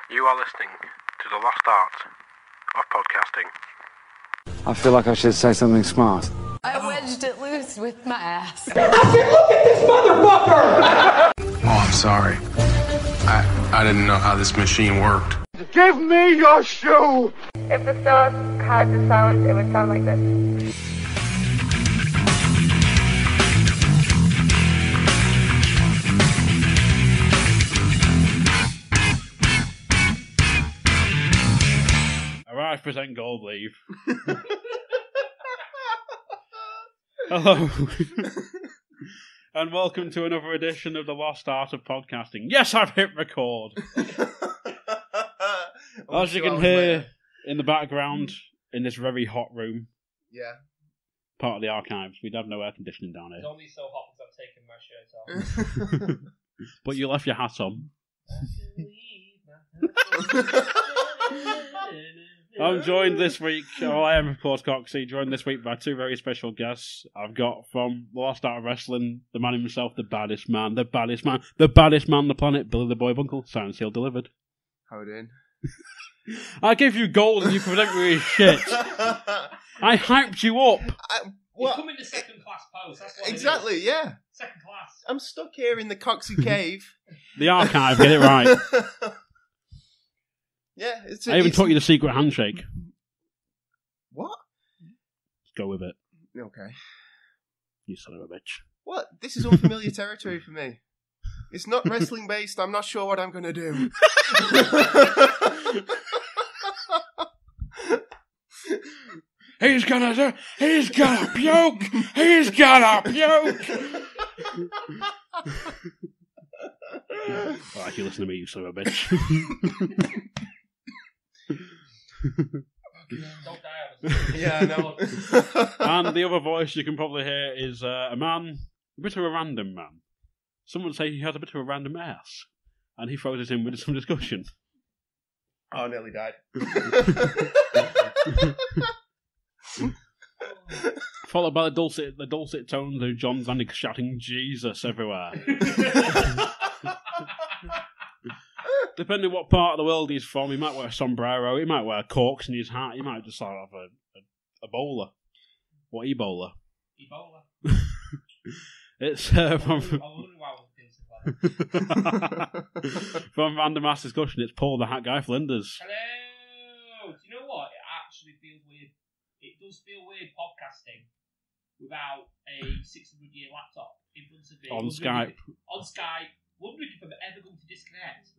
You are listening to the lost art of podcasting. I feel like I should say something smart. I wedged it loose with my ass. I said, look at this motherfucker! Oh, I'm sorry. I didn't know how this machine worked. Give me your shoe! If the stars had the sound, it would sound like this. Arrive, present, gold, leave. Hello. And welcome to another edition of the lost art of podcasting. Yes, I've hit record. As you can hear in the background, in this very hot room. Yeah. Part of the archives. We'd have no air conditioning down here. It's only so hot because I've taken my shirt off. But you left your hat on. I'm joined this week, I am of course Coxy, joined this week by two very special guests. I've got from the Lost Art of Wrestling, the man himself, the baddest man on the planet, Billy the Boy Bunkell, signed, sealed, delivered. How it in? I gave you gold and you present me with shit. I hyped you up. You come in the second class post, that's what Exactly, it is. yeah. Second class. I'm stuck here in the Coxy cave. The archive, get it right. Yeah, I even taught you the secret handshake. What? Go with it. Okay. You son of a bitch. What? This is unfamiliar territory for me. It's not wrestling based. I'm not sure what I'm going to do. He's gonna puke! He's gonna puke! Alright, you listen to me, you son of a bitch. Don't die. Yeah, I know. And the other voice you can probably hear is a man, a bit of a random man. Some would say he has a bit of a random ass, and he throws it in with some discussion. Oh, I nearly died. Followed by the dulcet tones of John Zanuck shouting Jesus everywhere. Depending what part of the world he's from, he might wear a sombrero, he might wear corks in his hat, he might just have a bowler. What Ebola? Ebola. It's I wonder why I was from Random Ass Discussion, it's Paul the Hat Guy Flinders. Hello! Do you know what? It actually feels weird. It does feel weird podcasting without a 600-year laptop in front of me. On Skype. On Skype. Wondering if I'm ever going to disconnect.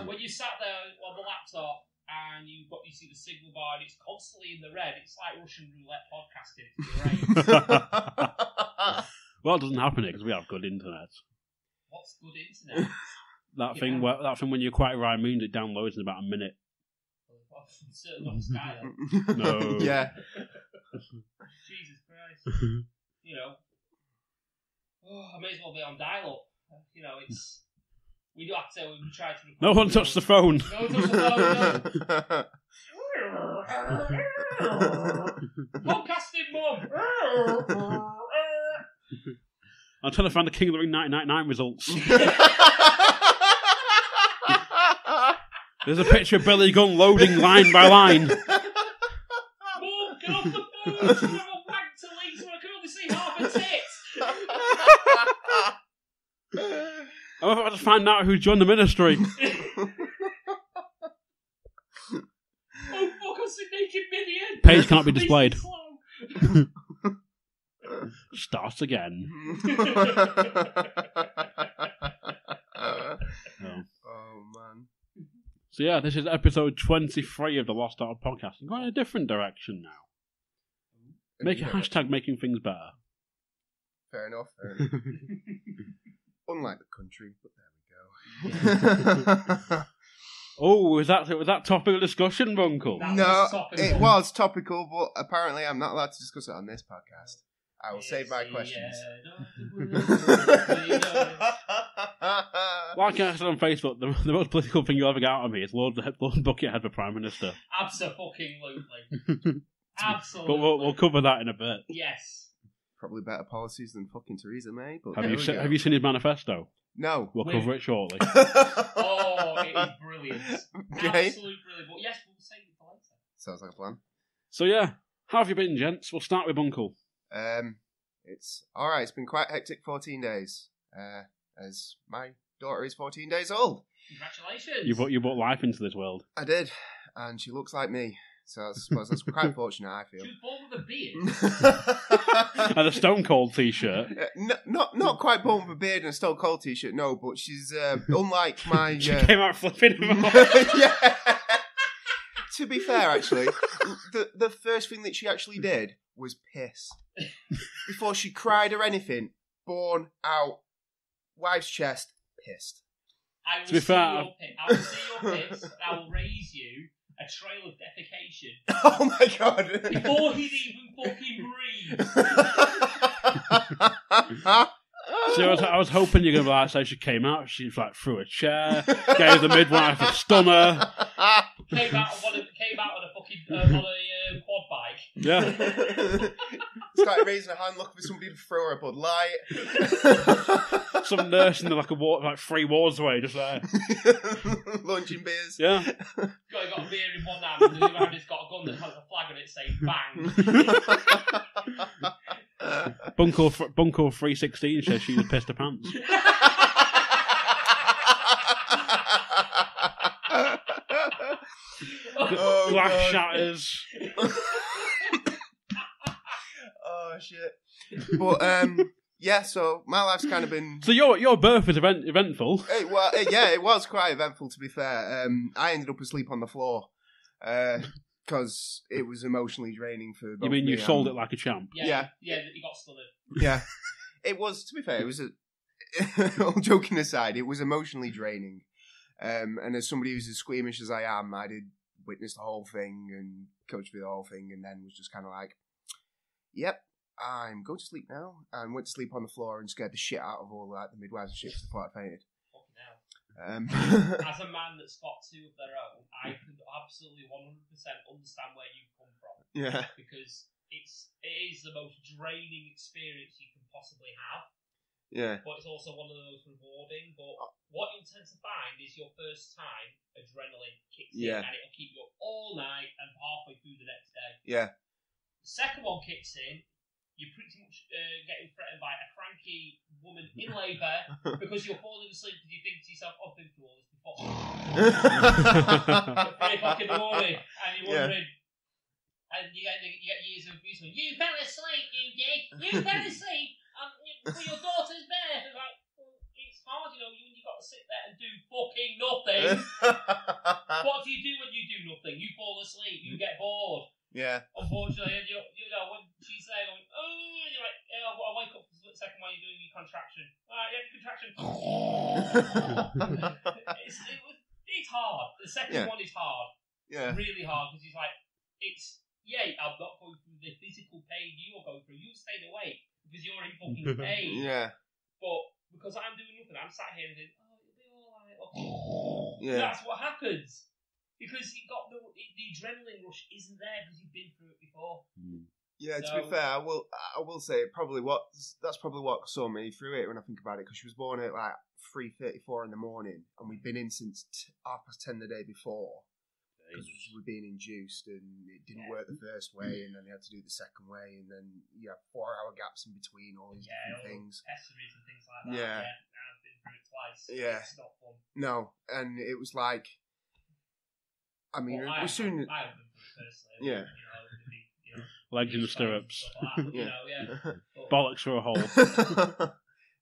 When you sat there on the laptop and you see the signal bar and it's constantly in the red, it's like Russian roulette podcasting. It's great. Well, it doesn't happen here because we have good internet. What's good internet? That thing when you're quite right means it downloads in about a minute. Certainly not Sky then. No. Yeah. Jesus Christ. You know. Oh, I may as well be on dial-up. You know, it's... We do have to... We try to... No one touched the phone. No one touched the phone, no. Podcasting, Mum! I'm trying to find the King of the Ring 1999 results. There's a picture of Billy Gunn loading line by line. Mum, get off the phone! I'm a wank to leave so I can only see half a tit! I'm about to find out who joined the ministry. Oh fuck, I see naked Minion! Page can't be displayed. Starts again. Oh, man. So yeah, this is episode 23 of the Lost Art of Podcasting. Going in a different direction now. Make a hashtag making things better. Fair enough. Unlike the country, but there we go. Oh, was that topic of discussion, Bunkell? No, it was topical, but apparently I'm not allowed to discuss it on this podcast. I will save my questions. Like I said on Facebook, the most political thing you'll ever get out of me is Lord Buckethead for Prime Minister. Absolutely. Absolutely. But we'll cover that in a bit. Yes. Probably better policies than fucking Theresa May. But have you seen his manifesto? No. We'll cover it shortly. Oh, brilliance. Okay. Absolute brilliant. But yes, we'll save it for later. Sounds like a plan. So yeah, how have you been, gents? We'll start with Bunkell. It's all right. It's been quite hectic 14 days. As my daughter is 14 days old. Congratulations. You brought life into this world. I did, and she looks like me. So I suppose that's quite fortunate, I feel. She was born with a beard. And a Stone Cold t-shirt. Not quite born with a beard and a Stone Cold t-shirt, no, but she's unlike my... She came out flipping him off. Yeah. To be fair, actually, the first thing that she actually did was piss. Before she cried or anything, born out, wife's chest, pissed. I will To be see fair, your piss. I will see your piss, and I will raise you a trail of defecation. Oh my god. Before he'd even fucking breathe. See, I was hoping you're going to be like, so she came out, she was like, threw a chair, gave the midwife a stunner. Came out on a fucking on a quad bike. Yeah. Started raising her hand looking for somebody to throw her a Bud Light. Some nurse in like 3 wards away, just there. Launching beers. Yeah. Got a beer in one hand, and the other hand has got a gun that has a flag on it saying bang. Bunkell 316 says she was pissed her pants. Glass shatters. Oh shit! But yeah. So my life's kind of been. So your birth was eventful. It was quite eventful. To be fair, I ended up asleep on the floor because it was emotionally draining for. Both You mean me you sold it like a champ? Yeah. You got stunned. Yeah, it was. To be fair, it was all joking aside, it was emotionally draining. And as somebody who's as squeamish as I am, I did witness the whole thing and coach through the whole thing, and then was just kind of like, "Yep, I'm going to sleep now." And went to sleep on the floor and scared the shit out of all the midwives and shit because I thought I fainted. As a man that's got 2 of their own, I could absolutely 100% understand where you come from. Yeah, because it is the most draining experience you can possibly have. yeah, But it's also one of the most rewarding. But what you'll tend to find is your first time, adrenaline kicks in, and it'll keep you up all night and halfway through the next day. yeah, The second one kicks in, you're pretty much getting threatened by a cranky woman in labour because you're falling asleep because you think to yourself, "Oh, I've been through all this before." At 3 o'clock in the morning, and you're wondering, and you get years of abuse. You fell asleep, you did. You fell asleep. For your daughter's birth, it's like, well, it's hard, when you've got to sit there and do fucking nothing. What do you do when you do nothing? You fall asleep, you get bored. yeah, Unfortunately, and when she's there going, oh, and you're like, I wake up for a split second while you're doing your contraction. Alright, you have your contraction. It's hard. The second one is hard. yeah, Really hard, because it's like, I'm not going through the physical pain you are going through. You stayed awake because you're in fucking pain. yeah, But because I'm doing nothing, I'm sat here and thinking, it'll be alright. yeah. That's what happens. Because you got the adrenaline rush isn't there because you've been through it before. Yeah, to be fair, I will say that's probably what saw me through it when I think about it, because she was born at like 3:34 in the morning, and we'd been in since 10:30 the day before. Because we were being induced, and it didn't work the first way, and then they had to do it the second way, and then you have 4-hour gaps in between all these different things. Pessaries and things like that. Yeah. I've been through it twice. Yeah. It's not fun. No, and it was like, I mean, Well, as soon as I haven't been through it personally. Yeah. Legs in the stirrups. Yeah. Bollocks through a hole.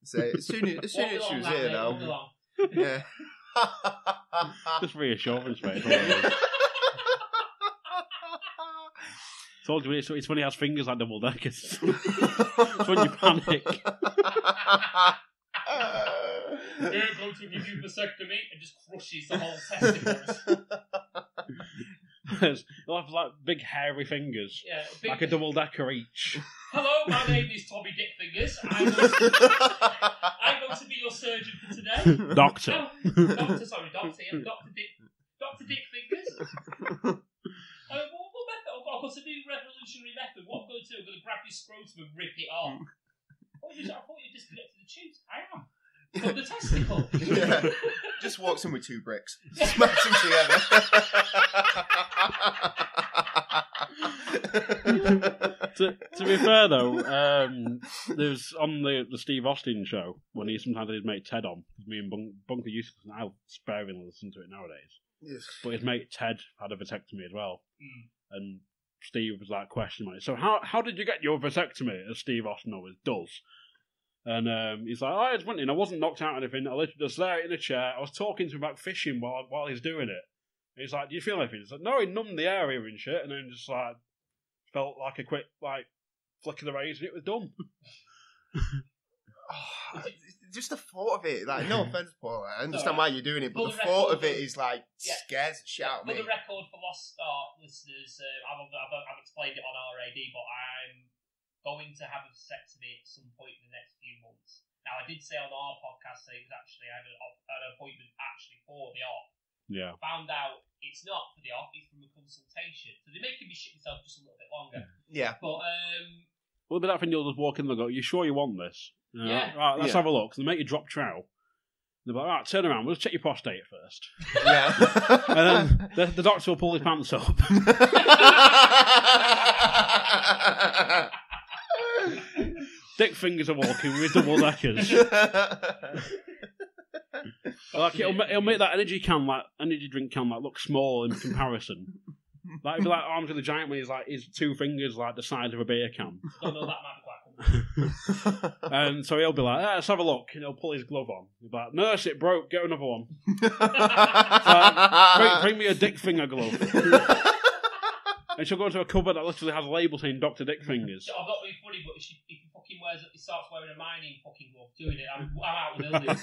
so as soon as she was here, though, yeah. Just reassurance, mate. Told you it's when he has fingers like double deckers. It's when you panic. We're going to give you vasectomy and just crushes the whole testicles. You'll have like big hairy fingers, Yeah, like a double decker each. Hello, my name is Tommy Dick Fingers. I'm going to be your surgeon for today. Doctor. Doctor, yeah, Dr. Dick Fingers. What method? I've got a new revolutionary method. What I'm going to do, I'm going to grab your scrotum and rip it off. I thought you disconnected the tubes. I am. From the testicle. Yeah. Just walks in with 2 bricks. Smacks them together. To be fair though, there's on the Steve Austin show when he sometimes had his mate Ted on. Me and Bunker used to now sparingly listen to it nowadays. Yes. But his mate Ted had a vasectomy as well, and Steve was like questioning it. So how did you get your vasectomy? As Steve Austin always does. And he's like, I just went in. I wasn't knocked out or anything. I literally just there in a chair. I was talking to him about fishing while he's doing it. And he's like, do you feel anything? He's like, no, he numbed the area and shit. And then just like felt like a quick like flick of the razor and it was done. Just the thought of it, like, no offense, Paul, I understand why you're doing it, but the thought of it is like scares the shit out of me. For the record, for Lost Start listeners, I've explained it on RAD, but I'm going to have a vasectomy at some point in the next few months. Now, I did say on our podcast that it was actually I had an appointment actually for the op. Yeah. Found out it's not for the op; it's from a consultation. So they're making me shit myself just a little bit longer. Yeah. But well, but that thing you'll just walk in and go, "You sure you want this?" Yeah. Right, let's have a look. And they make you drop trowel. They're like, right, turn around. We'll just check your prostate first. Yeah. And then the doctor will pull his pants up. Dick fingers are walking with double deckers. Like it'll make that energy drink can like look small in comparison. Like it'll be like Arms of the Giant when he's like his 2 fingers like the size of a beer can. don't know, that might be quite cool. And so he'll be like, let's have a look. And he'll pull his glove on. He'll be like, nurse, it broke. Get another one. Bring me a dick finger glove. And she'll go into a cupboard that literally has a label saying Dr. Dick Fingers. I'm not being funny, but if he fucking starts wearing a mining fucking glove doing it, I'm out with illness.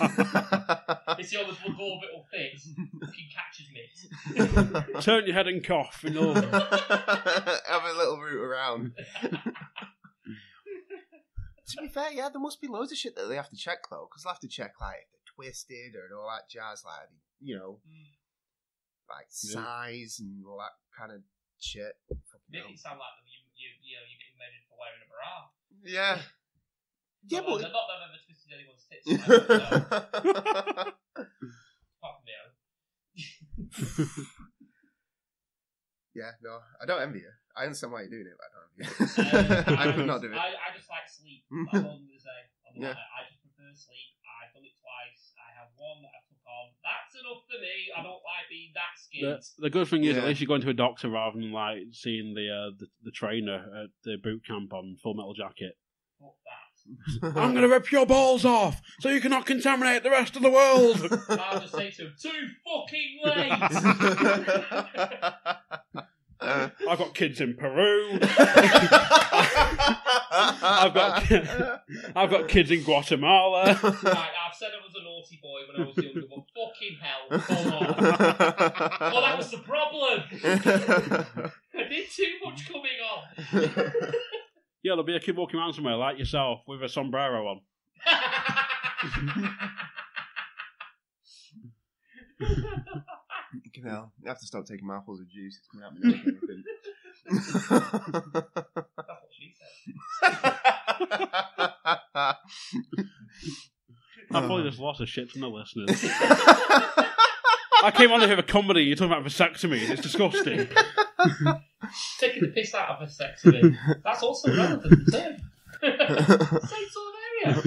It's the only glove it'll fit. Fucking catches me. Turn your head and cough. And all. Have a little route around. To be fair, yeah, there must be loads of shit that they have to check, though, because they'll have to check, like, if they're twisted or all that jazz, like, you know, like size and all that kind of shit. Make it sound like you're getting measured for wearing a bra. Yeah. Yeah, but but... not that I've ever twisted anyone's tits. Apart from me, Yeah, no, I don't envy you. I understand why you're doing it, but I don't envy you. I could not do it. I just like sleep. That's all I'm going to say. I just prefer sleep. I've done it twice. I have one that I took on. That's enough for me. I don't like being that skint. The good thing is, at least you're going to a doctor rather than like seeing the trainer at the boot camp on Full Metal Jacket. Fuck that. I'm going to rip your balls off so you cannot contaminate the rest of the world. I'll just say to him, too fucking late. I've got kids in Peru. I've got kids in Guatemala. Right, I've said I was a naughty boy when I was younger, but fucking hell, come on. Well, that was the problem. I did too much coming on. Yeah, there'll be a kid walking around somewhere like yourself with a sombrero on. You know, you have to stop taking mouthfuls of juice. It's coming out my nose and everything. That's what she said. I've probably just lost a shit from the listeners. I came on to hear a comedy, you're talking about vasectomies, it's disgusting. Taking the piss out of vasectomy. That's also relevant term. Same sort of area.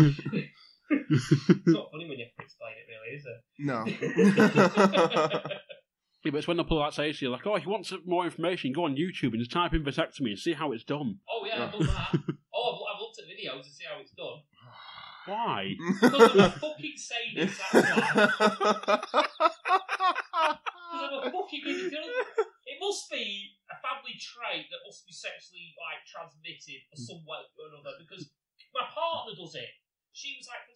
It's not funny when you have to explain it, really, is it? No. Yeah, but it's when they pull that say to you, like, oh, if you want some more information, go on YouTube and just type in vasectomy and see how it's done. Oh, yeah, I've done that. I've looked at videos to see how it's done. Why? Because I'm a fucking sadist, that's why. Because I'm a fucking idiot. It must be a family trait that must be sexually, like, transmitted some way or another, because my partner does it. She was like,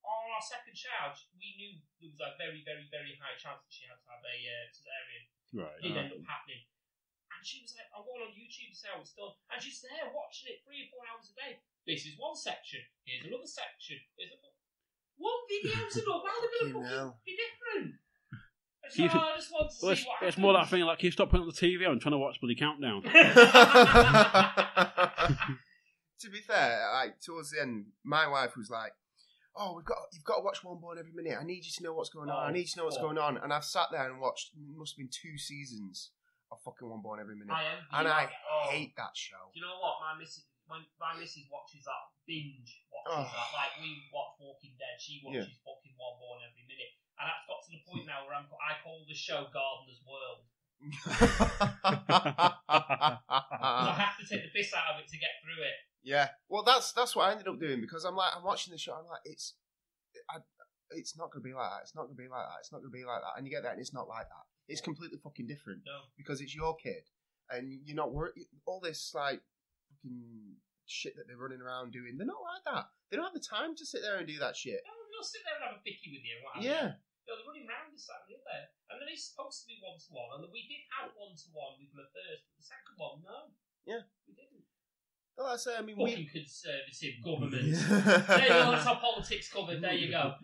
on our second child, we knew there was a very, very, very high chance that she had to have a cesarean. Right. It didn't end up happening. And she was like, I'm going on YouTube to see how it's done. And she's there watching it 3 or 4 hours a day. This is one section. Here's another section. One video's enough. How are they going to be different? So I just want to see what happens. It's more that thing, like, you stop putting on the TV on trying to watch bloody Countdown. To be fair, like, towards the end, my wife was like, oh, you've got to watch One Born Every Minute. I need you to know what's going on. I need you to know what's going on. And I've sat there and watched, must have been 2 seasons of fucking One Born Every Minute. I hate that show. Do you know what? My missus watches that, binge watches that. Like, we watch Walking Dead, she watches fucking One Born Every Minute. And that's got to the point now where I call the show Gardener's World. I have to take the piss out of it to get through it. Yeah, well, that's what I ended up doing, because I'm watching the show. I'm like, it's not gonna be like that. It's not gonna be like that. It's not gonna be like that. And you get that, and it's not like that. It's completely fucking different. No, because it's your kid, and you're not worried. All this like fucking shit that they're running around doing, they're not like that. They don't have the time to sit there and do that shit. No, they'll sit there and have a bicky with you. Yeah. They're running around this side and the other. And there is supposed to be one-to-one, and we did have one-to-one with my first, but the second one, no. Yeah. We didn't. Well, I say, I mean, fucking conservative government. There you go, that's how politics covered, there you go.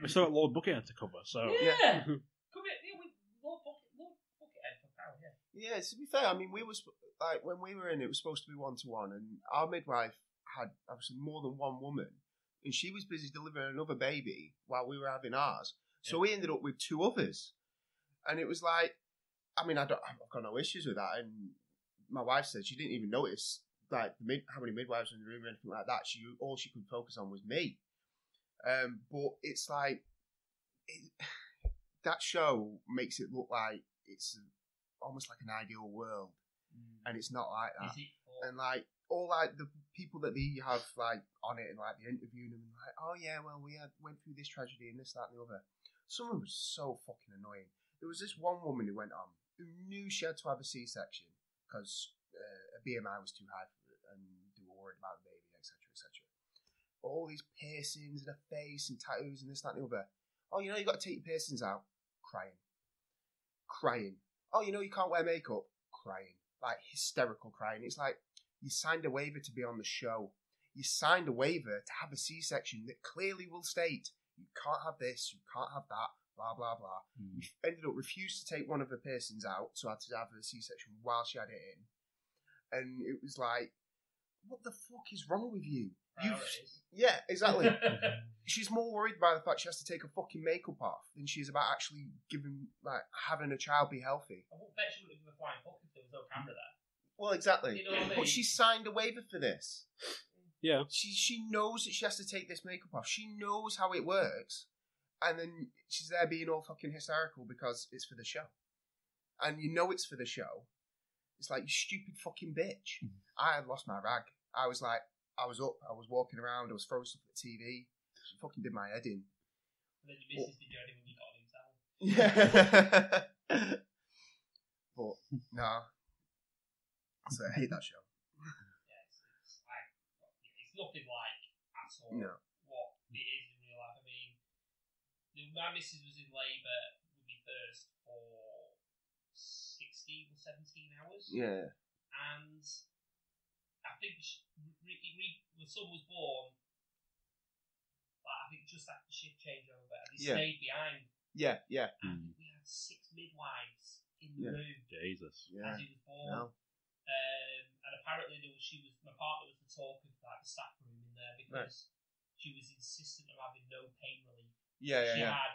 We still got Lord Buckethead to cover, so... Yeah. Lord Buckethead for power, yeah. Yeah, to be fair, I mean, we was, like, when we were in, it was supposed to be one-to-one, and our midwife had, obviously, more than one woman, and she was busy delivering another baby while we were having ours. So we ended up with 2 others. And it was like, I mean, I've got no issues with that. And my wife said she didn't even notice like how many midwives were in the room or anything like that. All she could focus on was me. But it's like, that show makes it look like it's almost like an ideal world. And it's not like that. And like, all like the people that they have like on it and like they're interviewing them and like, oh yeah, well we went through this tragedy and this, that and the other. Some of them was so fucking annoying. There was this one woman who went on who knew she had to have a C-section because a BMI was too high for it and they were worried about the baby, etc, etc. All these piercings in her face and tattoos and this, that and the other. Oh, you know you got to take your piercings out. Crying. Oh, you know you can't wear makeup. Crying. Like hysterical crying. It's like, you signed a waiver to be on the show. You signed a waiver to have a C-section that clearly will state you can't have this, you can't have that, blah, blah, blah. You ended up refused to take one of her piercings out, so I had to have a C-section while she had it in. And it was like, what the fuck is wrong with you? Yeah, exactly. She's more worried by the fact she has to take her fucking makeup off than she is about actually having a child be healthy. I bet she wouldn't give a flying fuck if there was no camera there. Well, exactly. You know what I mean? But she signed a waiver for this. Yeah. She knows that she has to take this makeup off. She knows how it works. And then she's there being all fucking hysterical because it's for the show. And you know it's for the show. It's like, you stupid fucking bitch. I had lost my rag. I was like, I was up, I was walking around, I was throwing stuff at the TV. She fucking did my head in. And then your missus did your head in when you got on himself. Yeah. But, no. So I hate that show. Yeah, it's nothing like at all what it is in real life. I mean, my missus was in labour with me first for 16 or 17 hours. Yeah. And I think the son was born, I think just after shift changeover, and he stayed behind. Yeah, yeah. And we had 6 midwives in the room. Jesus. As he was born. No. And apparently my partner was the talk of like the staff room in there because she was insistent on having no pain relief. Yeah. She had,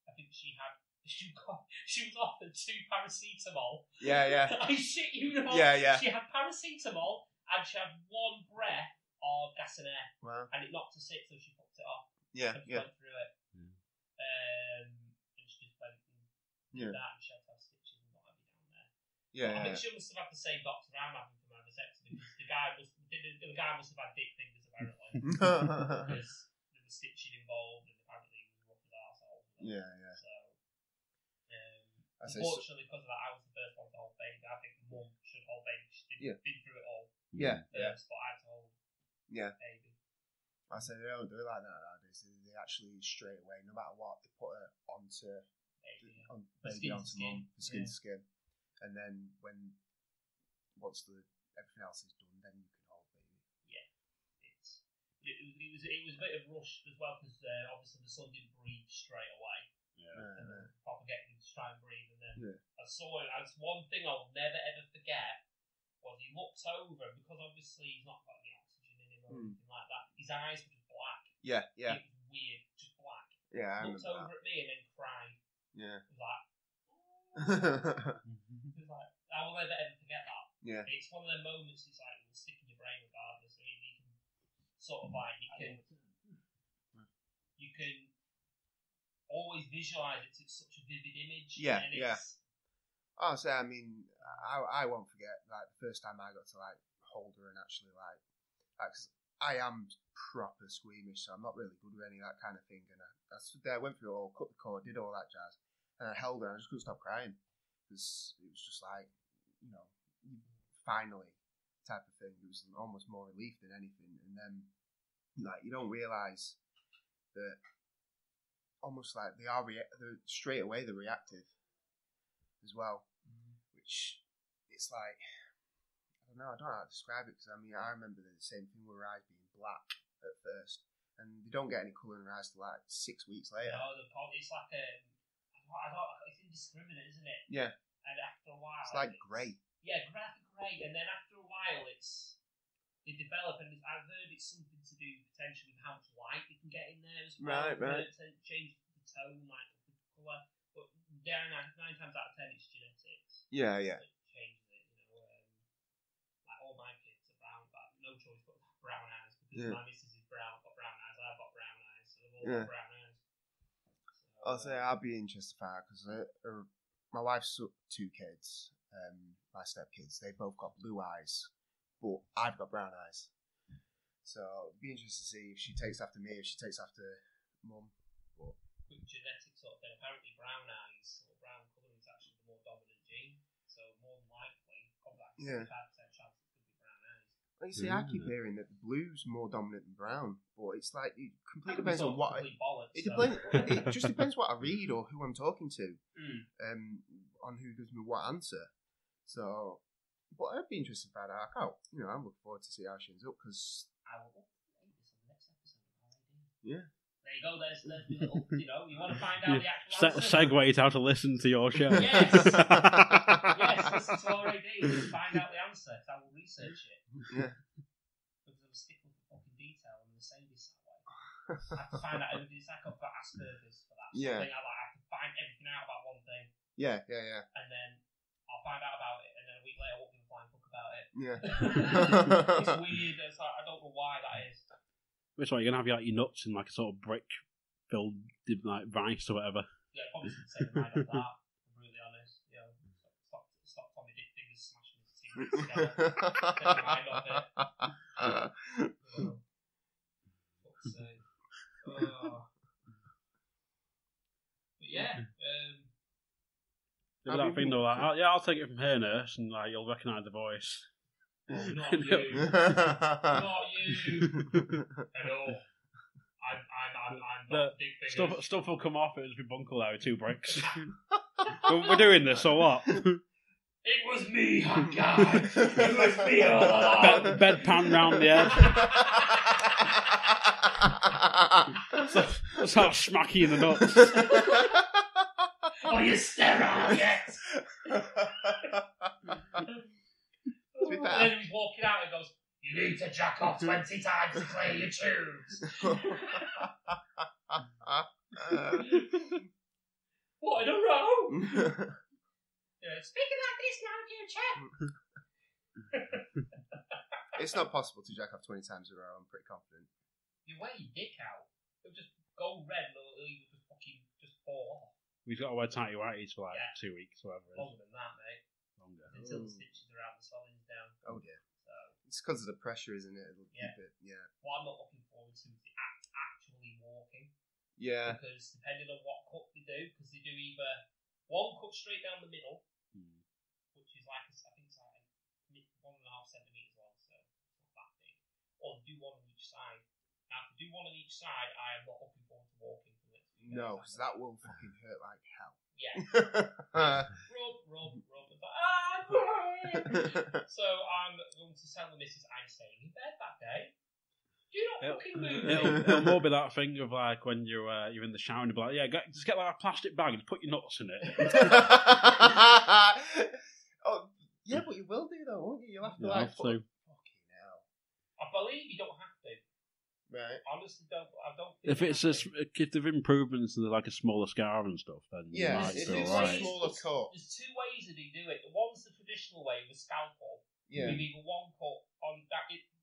I think she was offered 2 paracetamol. Yeah. I shit you not. Yeah. She had paracetamol and she had 1 breath of gas and air. Wow. And it knocked her sick, so she fucked it off. Yeah. And went through it. And she just went and did that, and she had to have stitches and what have you down there. Yeah. I think she must have had the same doctor I'm having for my vasectomy because the guy must have had dick fingers apparently. Because there was stitching involved and apparently he was rough as arsehole. Yeah. So, unfortunately, because of that, I was the first one to hold baby. I think the mum should hold baby. She's been through it all. Yeah. But I had to hold baby. I say they don't do it like that nowadays. They actually straight away, no matter what, they put it onto baby onto mum, skin to skin, and then once everything else is done, then you can hold baby. Yeah, it was a bit of a rush as well because obviously the son didn't breathe straight away. Proper getting him to try and breathe, and then I saw it. That's one thing I'll never ever forget. Was he looked over because obviously he's not got any oxygen in him or anything like that. His eyes were just black. Yeah, yeah. It was weird, just black. Yeah, I Looked remember over at me and then cried. Yeah. It was like, it was like, I will never ever forget that. Yeah. It's one of them moments. It's like it will stick in your brain regardless. I mean, you can sort of like you can always visualize it. It's such a vivid image. Yeah, and yeah. it's, Honestly, I mean, I won't forget like the first time I got to like hold her and actually like 'cause I am proper squeamish, so I'm not really good with any of that kind of thing. And I stood there, went through it all, cut the cord, did all that jazz, and I held her and I just couldn't stop crying because it was just like, finally type of thing. It was almost more relief than anything. And then like you don't realise that almost like they are straight away they're reactive as well, which it's like I don't know how to describe it because I mean I remember the same thing with her eyes being black at first, and they don't get any colour in her eyes till like 6 weeks later. no, it's like it's indiscriminate, isn't it? Yeah. And after a while, It's like grey. Yeah, grey, and then after a while, they develop, and I've heard it's something to do potentially with how much light they can get in there as well. Right. To change the tone, like the colour. But 9 times out of 10, it's genetics. Yeah, yeah. It changes it, like all my kids are brown, but no choice but brown eyes because my missus is brown, got brown eyes. I've got brown eyes, so they've all got brown eyes. So, I'll say I'll be interested to find out because my wife's 2 kids, my stepkids. They both got blue eyes, but I've got brown eyes. So it'd be interesting to see if she takes after me, if she takes after mum. But quick genetic sort of thing. Apparently, brown eyes or brown colour is actually the more dominant gene. So more than likely, probably like 65% chance it's going to be brown eyes. Like you see, I keep hearing that the blue's more dominant than brown, but it's like it completely depends on what. It just depends what I read or who I'm talking to, on who gives me what answer. So, but I'd be interested to find out. I'm looking forward to see how she ends up because I will update this on the next episode of RAD. Yeah. There you go. There's the little, you want to find out the actual answer. Segues how to listen to your show. Yes. Yes, listen to RAD and find out the answer. I will research it. Yeah. Because I'm sticking with the fucking detail and the Mercedes that way. I have to find out everything. It's like I've got Asperger's for that. Yeah. I have to find everything out about one thing. Yeah. And then I'll find out about it, and then a week later I won't give a flying fuck about it. Yeah. It's weird. It's like, I don't know why that is. Which one? You're gonna have your nuts in like a sort of brick filled like rice or whatever. Yeah, probably should say the mind of that. I'm really honest. Stop Tommy Dick fingers smashing his teeth together. Take your mind off it. Fuck's sake. But yeah. That thing though, like, I'll take it from here, nurse, and like you'll recognise the voice. Oh, not you. Not you. Hello. I'm not Dick Fingers. Stuff will come off. It'll just be Bunkell there with 2 bricks. We're doing this, so what? It was me, hot guy. It was me all along. Bedpan round the edge. Start smacking in the nuts. Oh, you sterile yet? And then he's walking out and goes, "You need to jack off 20 times to clear your tubes." What in a row? Speaking like this now, future. It's not possible to jack off 20 times in a row. I'm pretty confident. You wear your dick out. It'll just go red and it'll just fucking just fall off. We've got to wear tighty whities for like 2 weeks, whatever it is. Longer than that, mate. Longer. Until the stitches are out, the swelling's down. Oh dear. So it's because of the pressure, isn't it? It'll keep it. Yeah. What I'm not looking forward to is the actually walking. Yeah. Because depending on what cut they do, because they do either one cut straight down the middle, which is like I think it's like 1.5 centimetres long, so it's not that big, or they do one on each side. Now, if they do one on each side, I am not looking forward to walking for the next few days. No, because that will fucking hurt like hell. Yeah. rub. So I'm going to tell the missus I'm staying in bed that day. Do not fucking move. It'll more be that thing of like when you're in the shower and you'll be like, yeah, just get like a plastic bag and put your nuts in it. Oh, yeah, but you will do though, won't you? You'll have to like. Fucking hell. I believe you don't have to. Right. Honestly, I don't. If they've improvements and there's like a smaller scar and stuff, then Yeah, you might it's be a alright. smaller cut. There's two ways that they do it. One's the traditional way with a scalpel. Yeah. With either one cut on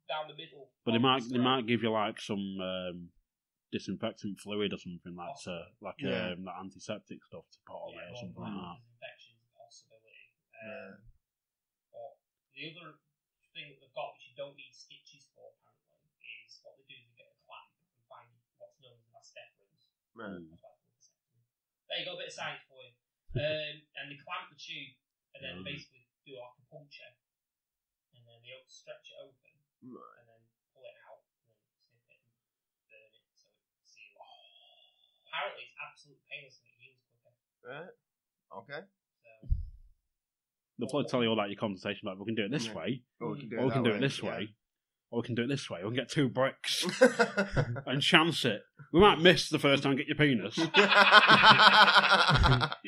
down the middle. But they might give you like some disinfectant fluid or something like that antiseptic stuff to put on it or something like that. Disinfection is a possibility. Yeah. But the other thing that they've got, which you don't need stitches for, apparently, is what they do is they get a clamp and find what's known as vasectomies. Right. There you go, a bit of science for you. And they clamp the tube and then basically do like a puncture, and then they stretch it open, and then pull it out, and then snip it and burn it so it seals. Apparently, it's absolutely painless and it heals quicker. Right. Okay. They'll probably tell you all that your conversation about we can do it this way, or we can do it this way, or we can do it this way. We can get 2 bricks and chance it. We might miss the first time, get your penis. You're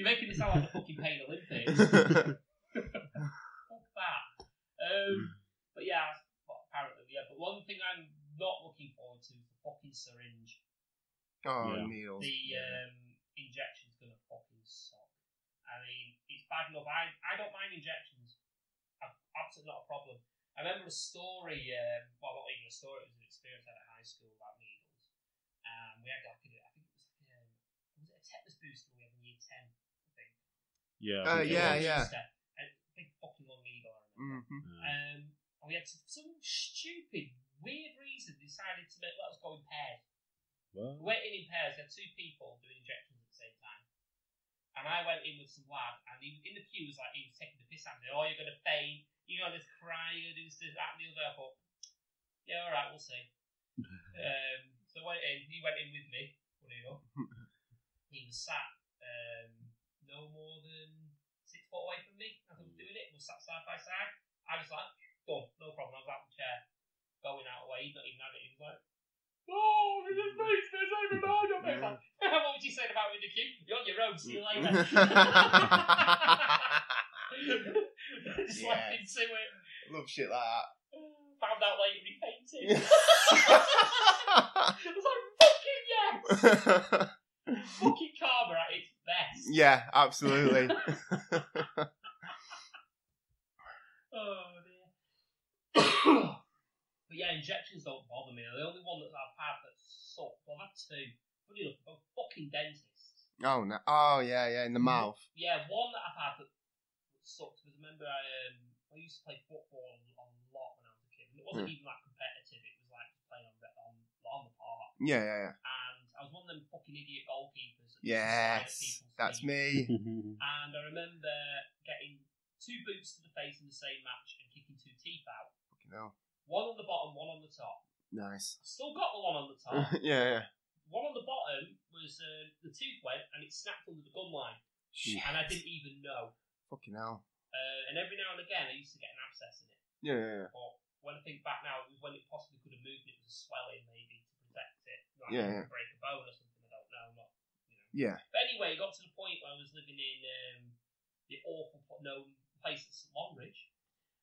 making it sound like a fucking pain Olympics. Fuck that. But yeah, apparently, yeah. But one thing I'm not looking forward to is the fucking syringe. Needles. The injection's gonna fucking suck. I mean, it's bad enough. I don't mind injections. Absolutely not a problem. I remember a story, well, not even a story, it was an experience I had at high school about needles. We had like, I think it was a tetanus booster we had in year 10, I think. Yeah. Yeah. A big fucking long needle, I remember. Mm-hmm. And we had some stupid, weird reason decided to let us go in pairs. What? We went in pairs, there had 2 people doing injections at the same time. And I went in with some lad, and he in the queue was like, he was taking the piss out of me. Oh, you're going to faint. You're going to cry. You're going to do this, that, and the other. I thought, yeah, all right, we'll see. So I went in. He went in with me, funny enough. He was sat no more than 6 foot away from me as I was doing it. We sat side by side. I was like, done, no problem. I was out of the chair, going out away. He'd not even had it. He was like, oh, this is nice. There's even mind of it. Like, what was you saying about me in the queue? You're on your own. See you later. Just like into it. Love shit like that. Found out later he fainted. I was like, fucking yes! Fucking karma at its best. Yeah, absolutely. Oh dear. But yeah, injections don't bother me. The only one that I've had that sucked, well, I've had 2. Funny enough, both fucking dentists. Oh no! Oh yeah, in the mouth. Yeah, one that I've had that sucked because I remember I used to play football a lot when I was a kid. And it wasn't even like competitive. It was like playing on the park. Yeah. And I was one of them fucking idiot goalkeepers. Yes, that's me. And I remember getting 2 boots to the face in the same match and kicking 2 teeth out. Fucking hell. One on the bottom, one on the top. Nice. Still got the one on the top. Yeah. One on the bottom was the tooth went and it snapped under the gum line. And I didn't even know. Fucking hell. And every now and again I used to get an abscess in it. Yeah. But when I think back now, it was when it possibly could have moved and it was a swelling maybe to protect it. Like Yeah. To break a bone or something, I don't know. Yeah. But anyway, it got to the point where I was living in the awful known place at St. Longridge.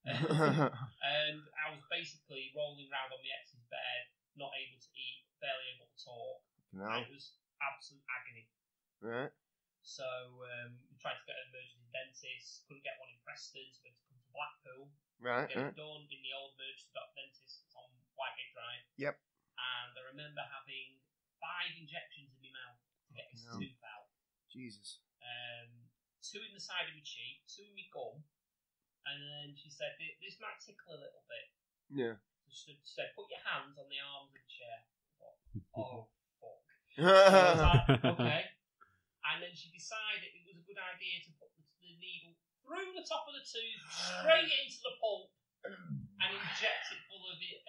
And I was basically rolling around on my ex's bed, not able to eat, barely able to talk. No. And it was absolute agony. Right. So we tried to get an emergency dentist, couldn't get one in Preston, so we had to come to Blackpool. Right. Get it done in the old emergency dentist on Whitegate Drive. Yep. And I remember having 5 injections in my mouth to get his tooth out. Jesus. 2 in the side of my cheek, 2 in my gum. And then she said, this might tickle a little bit. Yeah. So she said, put your hands on the arms of the chair. I thought, oh, fuck. So I was like, okay. And then she decided it was a good idea to put the needle through the top of the tooth, straight into the pulp, and inject it full of it,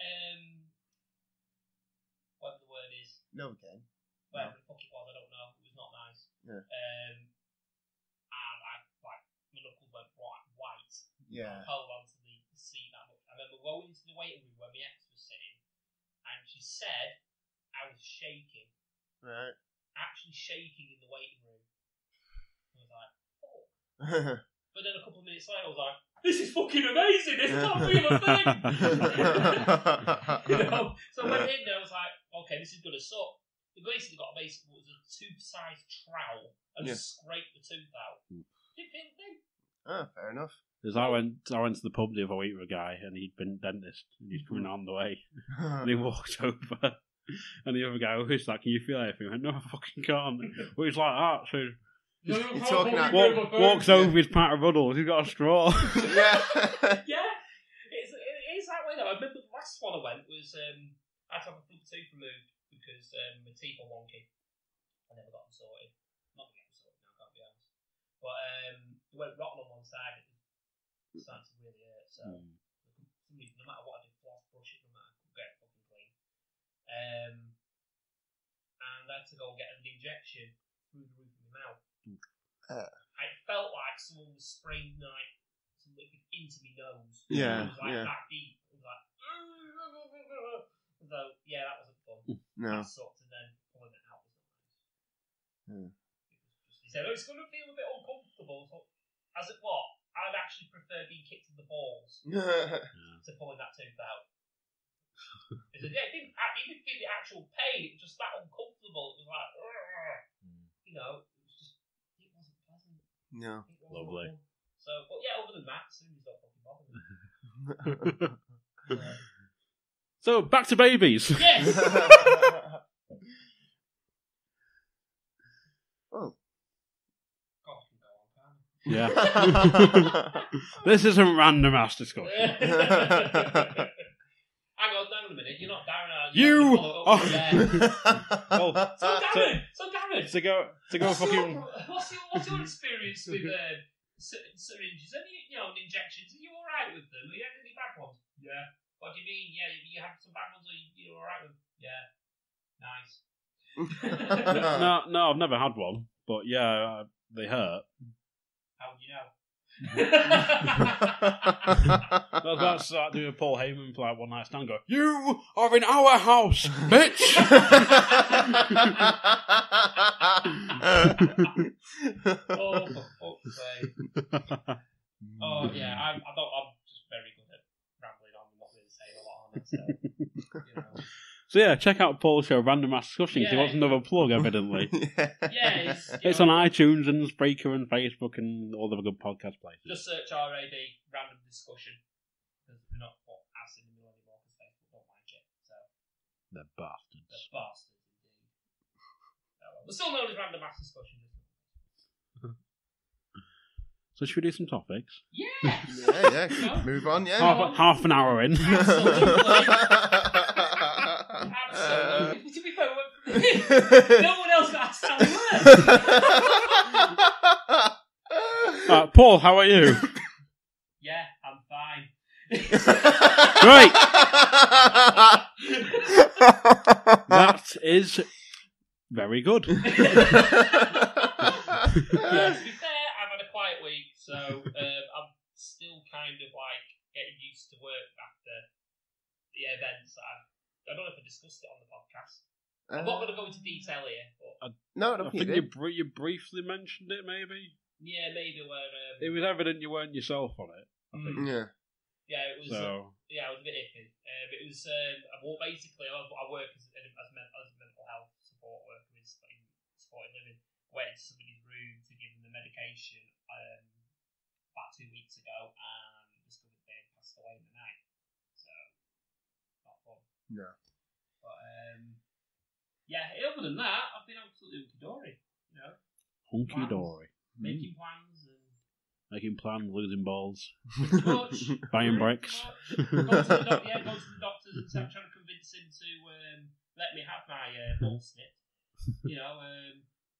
whatever the word is. No, again. Whatever the fuck it was, I don't know. It was not nice. Yeah. And my knuckles went white. Yeah. I held on to the seat that much. I remember going into the waiting room where my ex was sitting, and she said I was shaking. Right. Actually shaking in the waiting room. I was like, oh. But then a couple of minutes later, I was like, this is fucking amazing. This can't feel a thing. So I went in there. I was like, okay, this is going to suck. They basically got a tooth-sized trowel and just scraped the tooth out. Didn't feel a thing. Oh, fair enough. Because I went to the pub the other week with a guy, and he'd been dentist, and he's coming on the way, and he walked over, and the other guy, oh, who's that? Can you feel anything? I went, no, I fucking can't. But he's like that, so You're talking out. walks over his pat of Ruddles. He's got a straw. Yeah, it's that way though. I remember the last one I went was I had to have a full tooth removed because my teeth were wonky. I never got them sorted. Not to get them sorted now, can't be honest. But it went rotten on one side. It started to really hurt. So for some reason, no matter what I did, floss, brush it, no matter, I couldn't get it fucking clean. And I had to go and get an injection through the roof of my mouth. I felt like someone was spraying like some liquid into my nose. Yeah, it was like that deep. It was like, so yeah, that wasn't fun. No. That sucked, and then pulling it out was not nice. He said, "Oh, it's going to feel a bit uncomfortable." So, as it what, I'd actually prefer being kicked in the balls to pulling that tooth out. He said, "Yeah, it didn't feel the actual pain. It was just that uncomfortable. It was like, you know." No. Lovely. So, but yeah, other than that, Susan's not fucking bothered me. So, back to babies. Yes! Oh. God, I can go on, can't I? Yeah. This isn't random ass discussion. Hang on a minute. You're not Darren, are you? You are. So Darren. To go fucking. What's your experience with syringes? Any injections? Are you all right with them? Have you had any bad ones? Yeah. What do you mean? Yeah, you have some bad ones, or you're all right with them? Yeah. Nice. No, I've never had one, but yeah, they hurt. How would you know? I was about to start doing a Paul Heyman for like one night stand. Go, you are in our house, bitch. Oh, for fuck's sake! Oh yeah, I'm just very good at rambling on and not really saying a lot on it. So, you know. So yeah, check out Paul's show, Random Ass Discussion. He wants another plug, evidently. Yeah, it's on iTunes and Spreaker and Facebook and all the good podcast places. Just search RAD, Random Discussion. Because we're not ass in the middle anymore because Facebook don't like it. So they're bastards. They're bastards indeed. We're still known as Random Ass Discussion. So should we do some topics? Yeah. Yeah. Move on. Yeah. Half an hour in. Absolutely. To be fair, no one else got to tell me words. Paul, how are you? Yeah, I'm fine. Great. That is very good. Yeah, to be fair, I've had a quiet week, so I'm still kind of like getting used to work after the events. I don't know if I discussed it on the podcast. I'm not going to go into detail here, but no, I don't think you briefly mentioned it. Maybe. Yeah, maybe where it was evident you weren't yourself on it. I think. Yeah. Yeah, it was. So it was a bit iffy. It was. Basically, I work as a mental health support worker in supported living. I went into somebody's room to give them the medication about 2 weeks ago, and discovered they had passed away in the night. So not fun. No. But yeah. Other than that, I've been absolutely hunky dory. You know. Hunky dory. Making plans and. Making plans, losing balls, much, buying bricks. Go to the doctors and trying to convince him to let me have my ball snip. You know,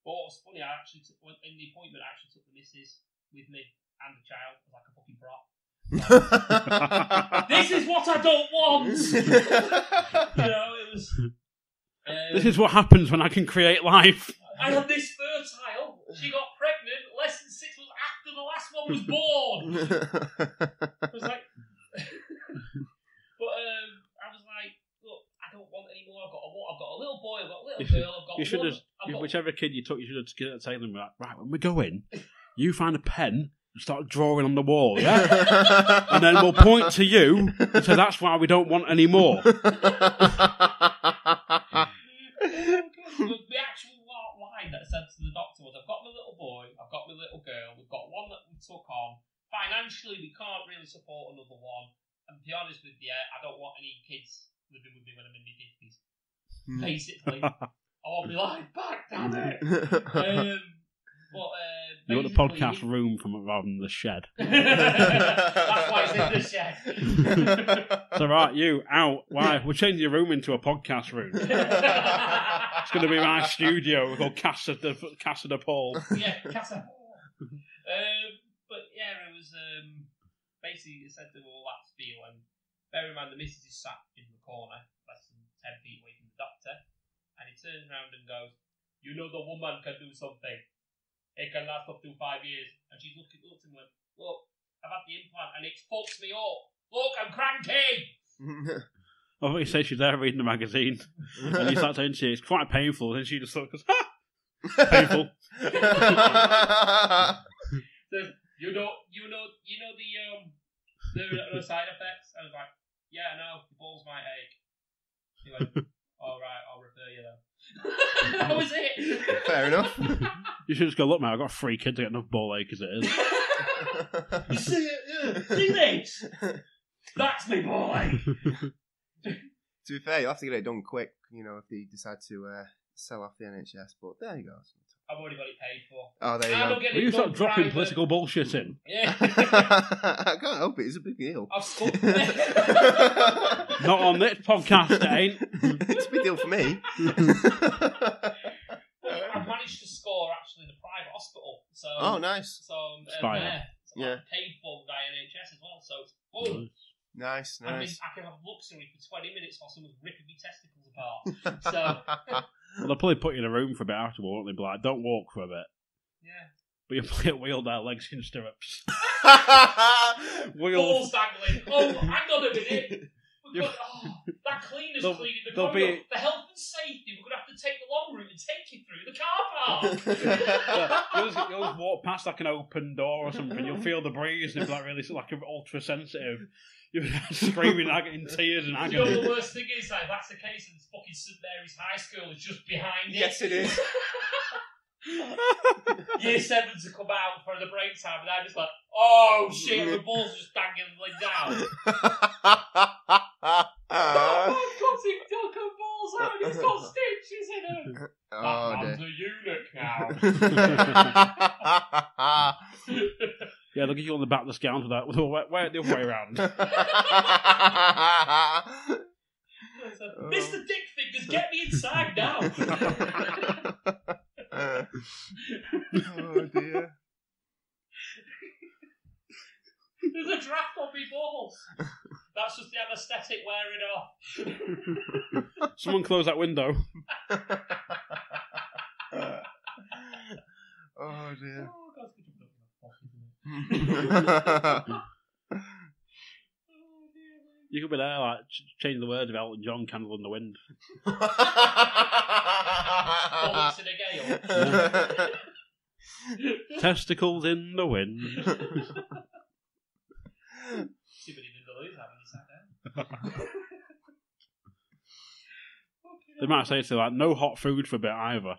but what was funny, I actually took, in the appointment, I actually took the missus with me and the child as like a fucking prop. This is what I don't want. You know, it was. This is what happens when I can create life. I had this fertile. She got pregnant less than 6 months after the last one was born. I was like, but I was like, look, I don't want any more. I've got a little boy. I've got a little girl. I've got you should have. Whichever kid you took, you should have taken them. Right, when we go in, you find a pen and start drawing on the wall, yeah, and then we'll point to you and say that's why we don't want any more. we've got one that we took on. Financially, we can't really support another one. And to be honest with you, I don't want any kids living with me when I'm in my 50s. Basically. I want my life back, damn it. You want the podcast room rather than the shed. That's why it's in the shed. So right, you out. Why? We're changing your room into a podcast room. It's going to be my studio. We're called Casa de Paul. Yeah, Casa Paul. But yeah, it was basically it said to all that spiel, and bear in mind the missus is sat in the corner, less than 10 feet away from the doctor, and he turns around and goes, "You know the woman can do something. It can last up to 5 years." And she looked at him and went, "Look, I've had the implant and it fucks me up. Look, I'm cranky." I thought you said she's there reading the magazine, and you start saying to her, it's quite painful, and she just sort of goes, "Ha! Painful." Says, you know the side effects. I was like, "Yeah, I know. The balls might ache." He went, "All right, I'll refer you then." That was it. Fair enough. You should just go, "Look, man, I've got 3 kids. I get enough ball ache as it is." You see it? Yeah. See this? That's me ball ache. To be fair, you'll have to get it done quick, if they decide to sell off the NHS, but there you go. I've already got it paid for. Oh, there you go. Will you start dropping political bullshit in? Yeah. I can't help it, it's a big deal. Not on this podcast, it ain't. It's a big deal for me. I've managed to score actually the private hospital. So, oh, nice. So, yeah. Paid for by NHS as well, so it's boom. Nice. I can have luxury for 20 minutes while someone's ripping my testicles apart. So, well, they'll probably put you in a room for a bit afterward, won't they? Be like, "Don't walk for a bit." Yeah. But you'll get wheeled out, legs in stirrups. Balls dangling. Oh, hang on a minute. That cleaner's cleaning the corridor. For health and safety, we're going to have to take the long route and take you through the car park. You'll just walk past like an open door or something. You'll feel the breeze, and it's like really like ultra sensitive. You're screaming in tears and agony. You know the worst thing is, like, that's the case, and fucking St Mary's High School is just behind it. Yes, it is. Year 7s have come out for the break time, and I'm just like, "Oh shit!" And the balls are just dangling down. Oh, Coxy took her balls out, and he's got stitches in them. Oh, that man's a eunuch now. Yeah, they'll get you on the back of the scales with that. Wear it the other way around. Mr. Dick Fingers, get me inside now. Oh dear. There's a draft on me balls. That's just the anaesthetic wearing off. Someone close that window. Oh dear. Oh, God's good. You could be there, like, change the words of Elton John, "Candle in the Wind." Bullets in a gale. Testicles in the wind. Too many vindaloos having you sat down. They might say to like, "No hot food for a bit either."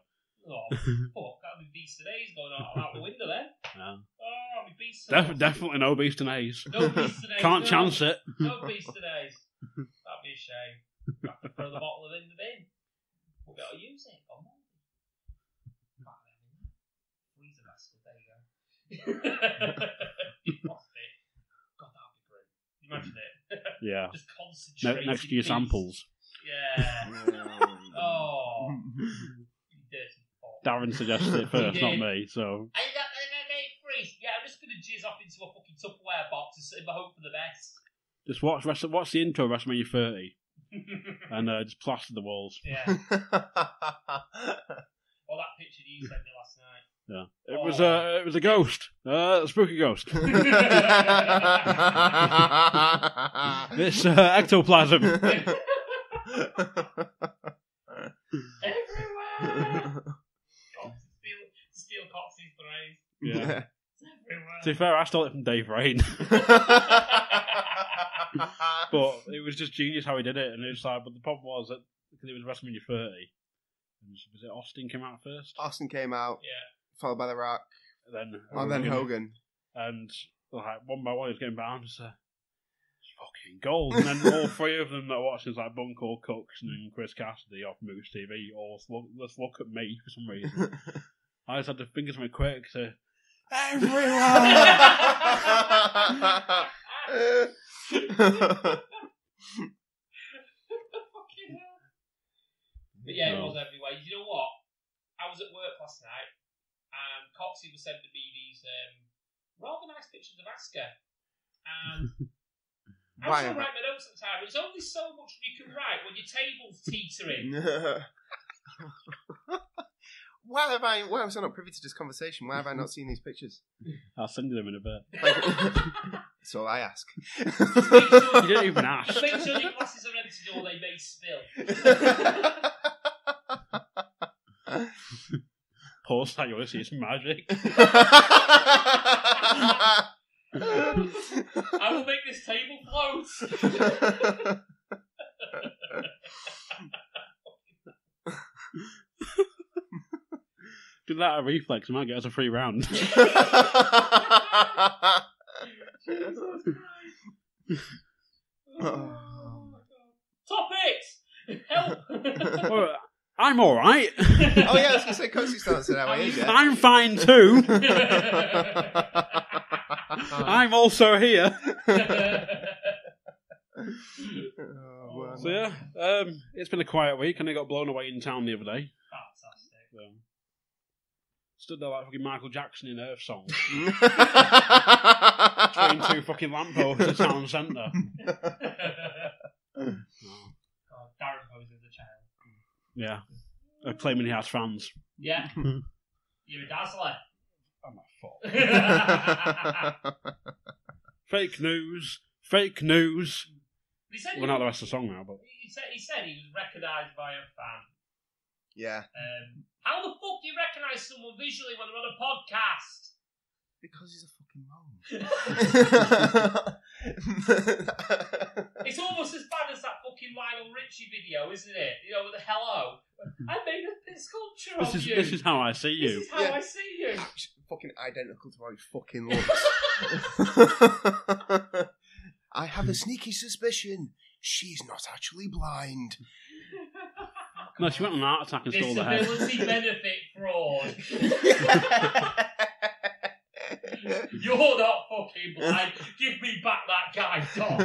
Oh, that'll be beast today's going out the window then. Yeah. Oh, I'll be beast Definitely no beast and A's. No beast today. Can't chance it. No beast today. That'd be a shame. Have to throw the bottle in the bin. We'll be able to use it on Monday. Freezer basket, there you go. You've lost it. God, that'd be great. Imagine it. Yeah. Just concentrating. Next to your samples. Yeah. Oh. You dirty pot. Darren suggested it first, not me, so. I got freeze. Yeah, I'm just going to jizz off into a fucking Tupperware box and hope for the best. Just watch the intro of WrestleMania 30 and just plaster the walls. Yeah. Or that picture you sent me last night. Yeah. It was a ghost. A spooky ghost. This ectoplasm. Everywhere! Steal Coxy's phrase. Yeah. It's everywhere. To be fair, I stole it from Dave Rain. But it was just genius how he did it, and it was like, but the problem was that because it was WrestleMania 30, was it Austin came out first? Austin came out, yeah, followed by The Rock, then Hogan. And like one by one, he was getting behind us. It's fucking gold. And then all three of them that are watching, like Bunkell, Coxy, and Chris Cassidy off Moose TV, all let's look at me for some reason. I just had to think of something quick to everyone. But yeah, it was everywhere. You know what? I was at work last night, and Coxy was sending me these rather nice pictures of Asker. And I was going to write my notes at the time. There's only so much you can write when your table's teetering. Why am I not privy to this conversation? Why have I not seen these pictures? I'll send you them in a bit. That's all I ask. You didn't even ask. Make sure your glasses are empty or they may spill. Pause that you want to see some magic. I will make this table float. Do that a reflex, I might get us a free round. Topics! Help! Well, I'm alright. Oh yeah, I was going to say Coxy starts it how he is, yeah. I'm fine too. I'm also here. So yeah, it's been a quiet week and I got blown away in town the other day. Fantastic. So, stood there like fucking Michael Jackson in Earth Song. Between two fucking lampposts at the town centre. God, Darren poses as a child. Yeah. Claiming he has fans. Yeah. You're a dazzler. I'm a fuck. Fake news. Fake news. Well, not the rest of the song now, but... He said he was recognised by a fan. Yeah. How the fuck do you recognise someone visually when they're on a podcast? Because he's a fucking mole. It's almost as bad as that fucking Lionel Richie video, isn't it? You know, with the hello. I made a sculpture of you. This is how I see you. This is how I see you. Fucking identical to how he fucking looks. I have a sneaky suspicion she's not actually blind. No, she went on an heart attack and stole the head. Disability benefit fraud. You're not fucking blind. Give me back that guy, Tom.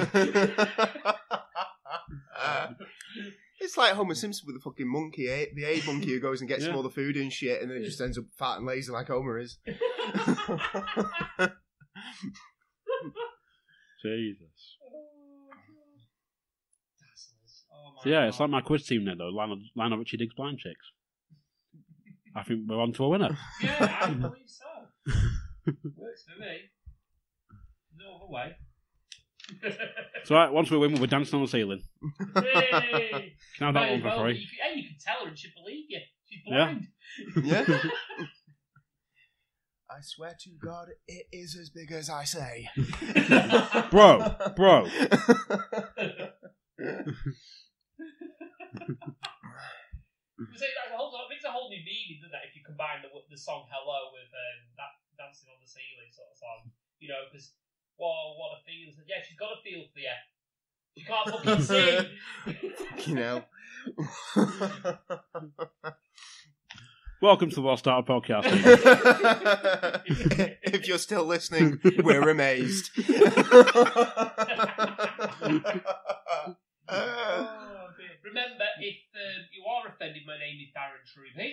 It's like Homer Simpson with the fucking monkey, the aid monkey who goes and gets him all the food and shit, and then it just ends up fat and lazy like Homer is. Jesus. Oh So yeah, it's like my quiz team now though. Lionel Richie digs blind chicks. I think we're on to a winner. Yeah, I believe so. Works for me. No other way. So right, once we win, we'll be dancing on the ceiling. Hey! Can I have that one for free? You can tell her and she'll believe you. She's blind. Yeah. I swear to God, it is as big as I say. Bro. It's a whole new meaning, doesn't it? If you combine the song "Hello" with that dancing on the ceiling sort of song, you know, because what a feel! Yeah, she's got a feel for you. She can't fucking sing. Fucking hell. Welcome to the Lost Art Podcast. If you're still listening, we're amazed. Remember, if you are offended, my name is Darren Truby.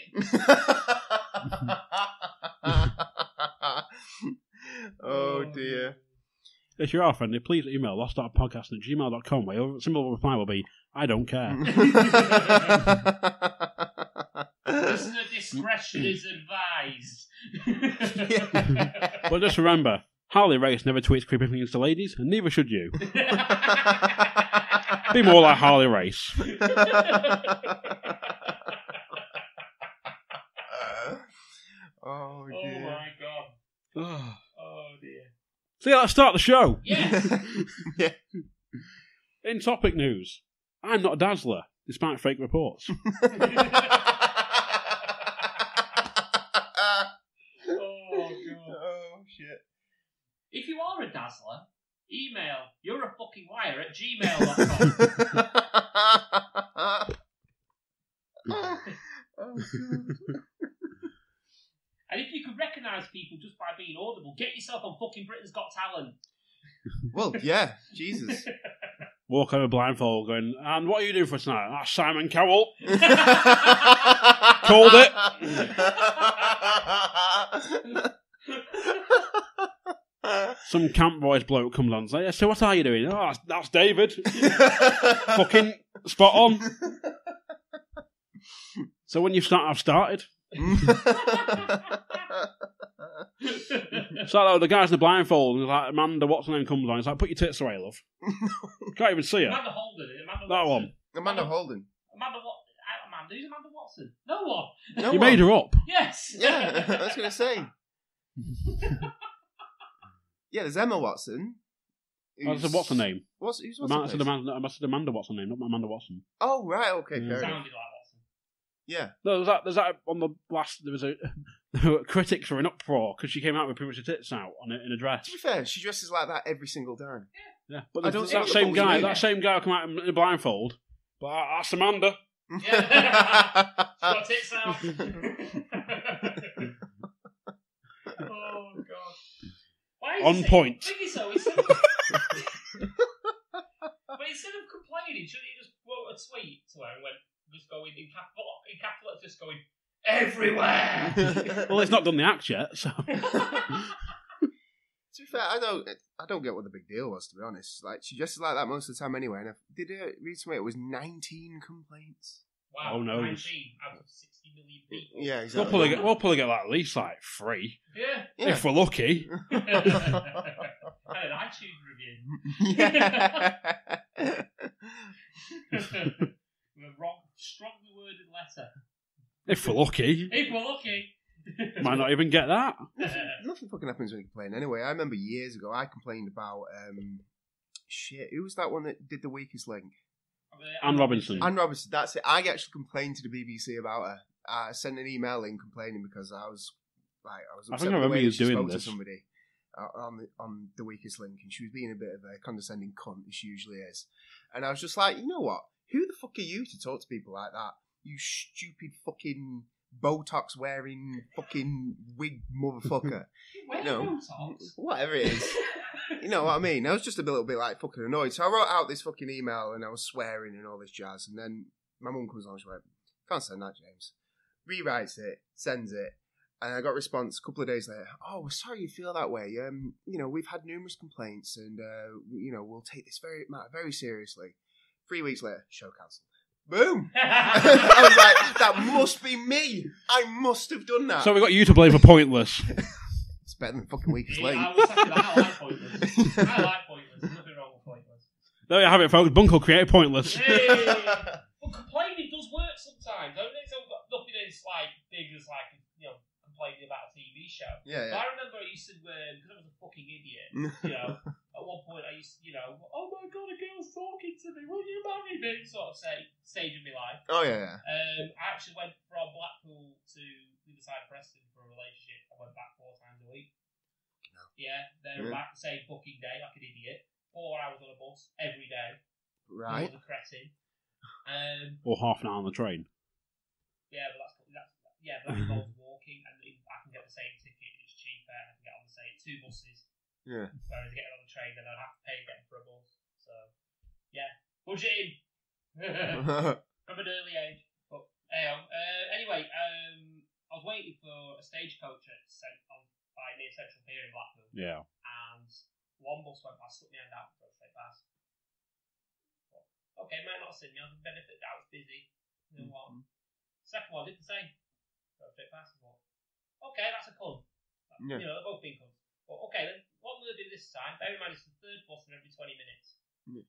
Oh dear. If you are offended, please email lostartpodcast@gmail.com where your simple reply will be, I don't care. Listener discretion is advised. But just remember, Harley Race never tweets creepy things to ladies, and neither should you. Be more like Harley Race. Oh dear. Oh my god. Oh dear. So yeah, let's start the show. Yes. Yeah. In topic news, I'm not a dazzler, despite fake reports. Oh god. If you are a dazzler, email you're a fucking liar at gmail.com. And if you can recognise people just by being audible, get yourself on fucking Britain's Got Talent. Well, yeah, Jesus. Walk over blindfold going, and what are you doing for tonight? Ah, Simon Cowell. Called it. Some camp boys bloke comes on and says, so what are you doing? Oh, that's David. Fucking spot on. So when you start, I've started. So the guy's in the blindfold and like Amanda, what's her name, comes on. It's like, put your tits away, love. Can't even see her. Amanda Holden. That one. Amanda Holden. Amanda what? Amanda? Who's Amanda Watson? No one. You made her up. Yes. Yeah, I was going to say. Yeah, there's Emma Watson. I said, what's her name? Who's I said Amanda, what's her name, not Amanda Watson. Oh, right, okay, Yeah. fair Sounded enough. like Watson. Yeah. No, there's that on the last. There was a critics were in uproar because she came out with pretty much her tits out in a dress. To be fair, she dresses like that every single time. Yeah, but I don't there's see that what the same fuck you guy. mean. That same guy will come out in a blindfold. But that's Amanda. Yeah. Got tits out. Oh god. Why is On it- point. Think so, but instead of complaining, shouldn't he just wrote a tweet to her and went, just going in capital letters, just going everywhere. Well, he's not done the act yet, so. To be fair, I don't get what the big deal was, to be honest. Like, she dresses like that most of the time anyway. And I did read somewhere, it was 19 complaints. Wow, Oh, no. 19 out of 60 million people. Yeah, We'll exactly. probably get like, at least like 3. Yeah. Yeah. If we're lucky. And an iTunes review. Yeah. With a strongly worded letter. If we're lucky. If we're lucky. Might not even get that. Nothing fucking happens when you complain. Anyway, I remember years ago I complained about who was that one that did the weakest link? Anne Robinson. Anne Robinson, that's it. I actually complained to the BBC about her. I sent an email in complaining because I was upset think I with the remember way you she doing spoke this. to somebody on the weakest link, and she was being a bit of a condescending cunt, as she usually is. And I was just like, you know what? Who the fuck are you to talk to people like that? You stupid fucking Botox wearing fucking wig motherfucker. Where No. Botox? Whatever it is. You know what I mean? I was just a little bit like fucking annoyed. So I wrote out this fucking email and I was swearing and all this jazz. And then my mum comes on and she went, can't send that, James. Rewrites it, sends it. And I got a response a couple of days later. Oh, we're sorry you feel that way. We've had numerous complaints and, we'll take this matter very seriously. 3 weeks later, show cancelled. Boom! I was like, that must be me. I must have done that. So we got you to blame for Pointless. It's better than fucking weakest link. I was happy that. I like Pointless. I like Pointless. There's nothing wrong with Pointless. There you have it, folks. Bunkell created Pointless. Hey! But complaining does work sometimes, don't it? So nothing is like big as complaining about a TV show. Yeah, But yeah. I remember I used to, because I was a fucking idiot, at one point I used to, oh my god, a girl's talking to me, will you marry me? Sort of stage of my life. Oh, yeah, yeah. I actually went from Blackpool to the other side of Preston for a relationship. I went back 4 times a week. Yeah, then Yeah. back the same fucking day, like an idiot. 4 hours on a bus every day. Right. I was a cretin. Or half an hour on the train. Yeah, but that involves walking, and I can get the same ticket, and it's cheaper, and I can get on the same 2 buses. Yeah. Whereas getting on the train, then I'd have to pay again for a bus. So, yeah, budgeting from an early age. But anyway, I was waiting for a stagecoach by near Central Pier in Blackpool. Yeah. And one bus went past, stuck my hand out, drove straight past. Okay, might not have seen me. I was the benefit that I was busy. You know what? Second one did the same. Drove straight past. I thought, okay, that's a cunt. Yeah. They're both being cunts. But okay, then what will I do this time? Bear in mind, it's the 3rd bus in every 20 minutes. Yeah.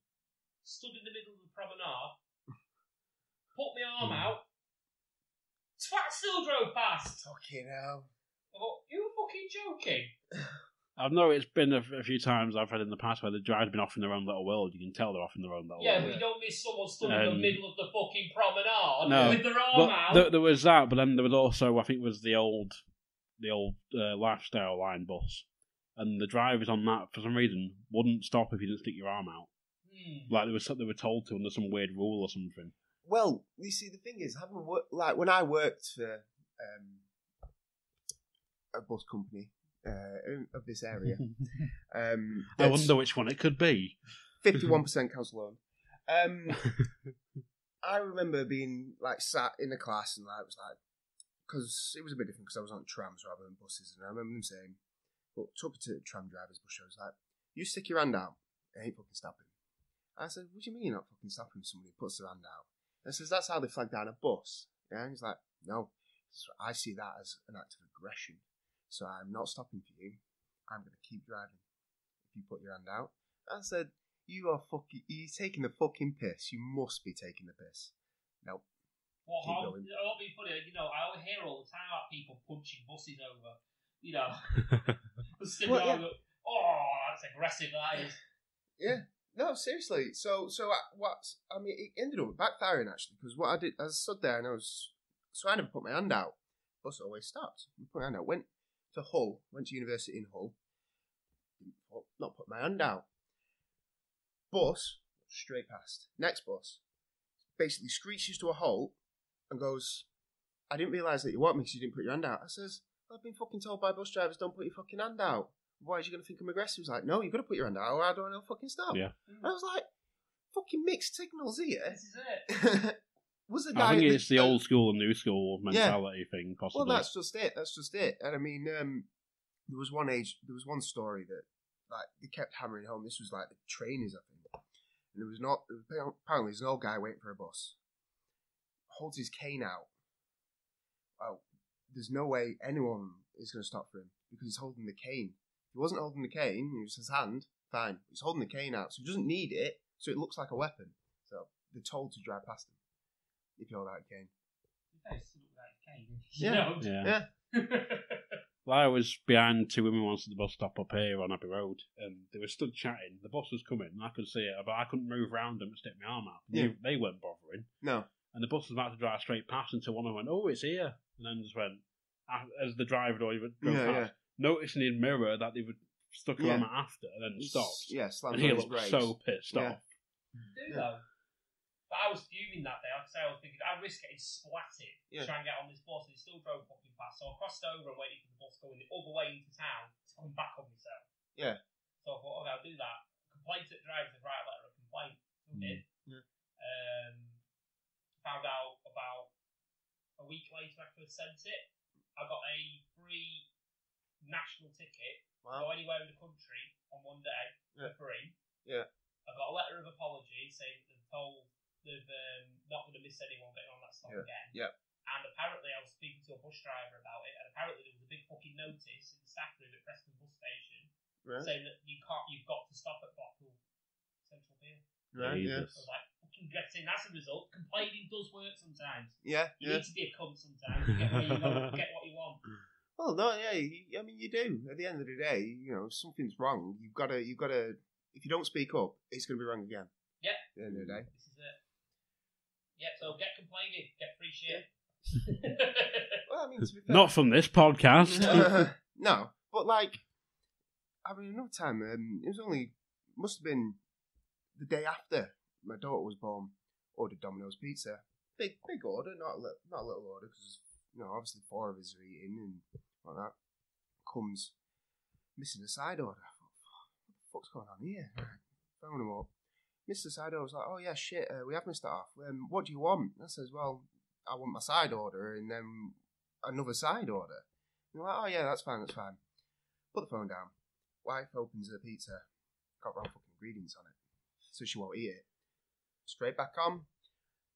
Stood in the middle of the promenade, put my arm out. Twat still drove past. Fucking hell. I thought, you were fucking joking. I know it's been a few times I've had in the past where the drive's been off in their own little world. You can tell they're off in their own little Yeah, world. but you don't miss someone stood in the middle of the fucking promenade No, with their arm but out. there was that, but then there was also, I think it was the old lifestyle line bus. and the drivers on that, for some reason, wouldn't stop if you didn't stick your arm out. Like they were told to under some weird rule or something. Well, you see, the thing is, when I worked for a bus company of this area, I wonder which one it could be. 51% council owned. I remember being like sat in a class and like it was like, because it was a bit different because I was on trams rather than buses, and I remember them saying, "Well, took it to the tram drivers, bus drivers, like, you stick your hand out, it ain't fucking stopping." I said, "What do you mean you're not fucking stopping somebody who puts their hand out?" And says, "That's how they flag down a bus." Yeah, and he's like, "No, I see that as an act of aggression. So I'm not stopping for you. I'm going to keep driving if you put your hand out." I said, you're taking the fucking piss. You must be taking the piss. Nope. Well, it'll be funny. You know, I always hear all the time about people punching buses over. You know, oh, that's aggressive. That is. Yeah. No, seriously. So it ended up backfiring actually, because what I did, I stood there and I never put my hand out. Bus always stopped. I put my hand out. Went to Hull. Went to university in Hull. Not put my hand out. Bus straight past. Next bus basically screeches to a halt and goes, "I didn't realise that you want me because you didn't put your hand out." I says, "I've been fucking told by bus drivers, don't put your fucking hand out. Why are you going to think I'm aggressive?" He's like, "No, you've got to put your hand out or I don't know fucking stop." Yeah. And I was like, fucking mixed signals here. This is it. Was the guy I think it's the old school and new school mentality thing, possibly. Well, that's just it. And I mean, there was one story that, like, they kept hammering home. This was like the trainers, I think. And apparently there's an old guy waiting for a bus. Holds his cane out. Well, there's no way anyone is going to stop for him because he's holding the cane. If he wasn't holding the cane, it was his hand, fine. He's holding the cane out, so he doesn't need it, so it looks like a weapon. So they're told to drive past him if you hold out a cane. Yeah. Well, I was behind two women once at the bus stop up here on Abbey Road, and they were stood chatting. The bus was coming, and I could see it, but I couldn't move around them and stick my arm out. Yeah. They weren't bothering. No. And the bus was about to drive straight past until one of them went, "Oh, it's here," and then just went, as the driver had already drove past, noticing in the mirror that they were stuck her arm out after, and then stopped. Yeah, and he looked so pissed off. Though. But I was fuming that day. Like I say, I was thinking, I risk getting splatted to try and get on this bus, and it still drove fucking past. So I crossed over and waited for the bus going the other way into town to come back on myself. Yeah. So I thought, okay, I'll do that. Complaint at drivers to write a letter of complaint. So I did. Found out about a week later after I sent it, I got a free national ticket to go anywhere in the country on one day for free. Yeah. I got a letter of apology saying that they've not going to miss anyone getting on that stop again. Yeah. And apparently I was speaking to a bus driver about it, and apparently there was a big fucking notice in the staff room at Preston bus station saying that you've got to stop at Bunkell Central Pier. Right. Yeah. So I was like, fucking getting. That's a result. Complaining does work sometimes. Yeah. You need to be a cunt sometimes to get what you want. Well, no, yeah. I mean, you do. At the end of the day, you know, if something's wrong, you've got to. If you don't speak up, it's going to be wrong again. Yeah. At the end of the day. This is it. Yeah. So get complaining, get free shit. Well, I mean, to be fair, not from this podcast. No, but like, I mean, another time, it was must have been the day after my daughter was born. Ordered Domino's pizza, big order, not a little order, because obviously 4 of us are eating and like that. Comes missing a side order. I thought, what the fuck's going on here? Phone him up. Missed the side order. I was like, oh yeah, shit, we have missed it off. What do you want? I says, well, I want my side order and then another side order. And they're like, oh yeah, that's fine. Put the phone down. Wife opens her pizza. Got wrong fucking ingredients on it. So she won't eat it. Straight back on. And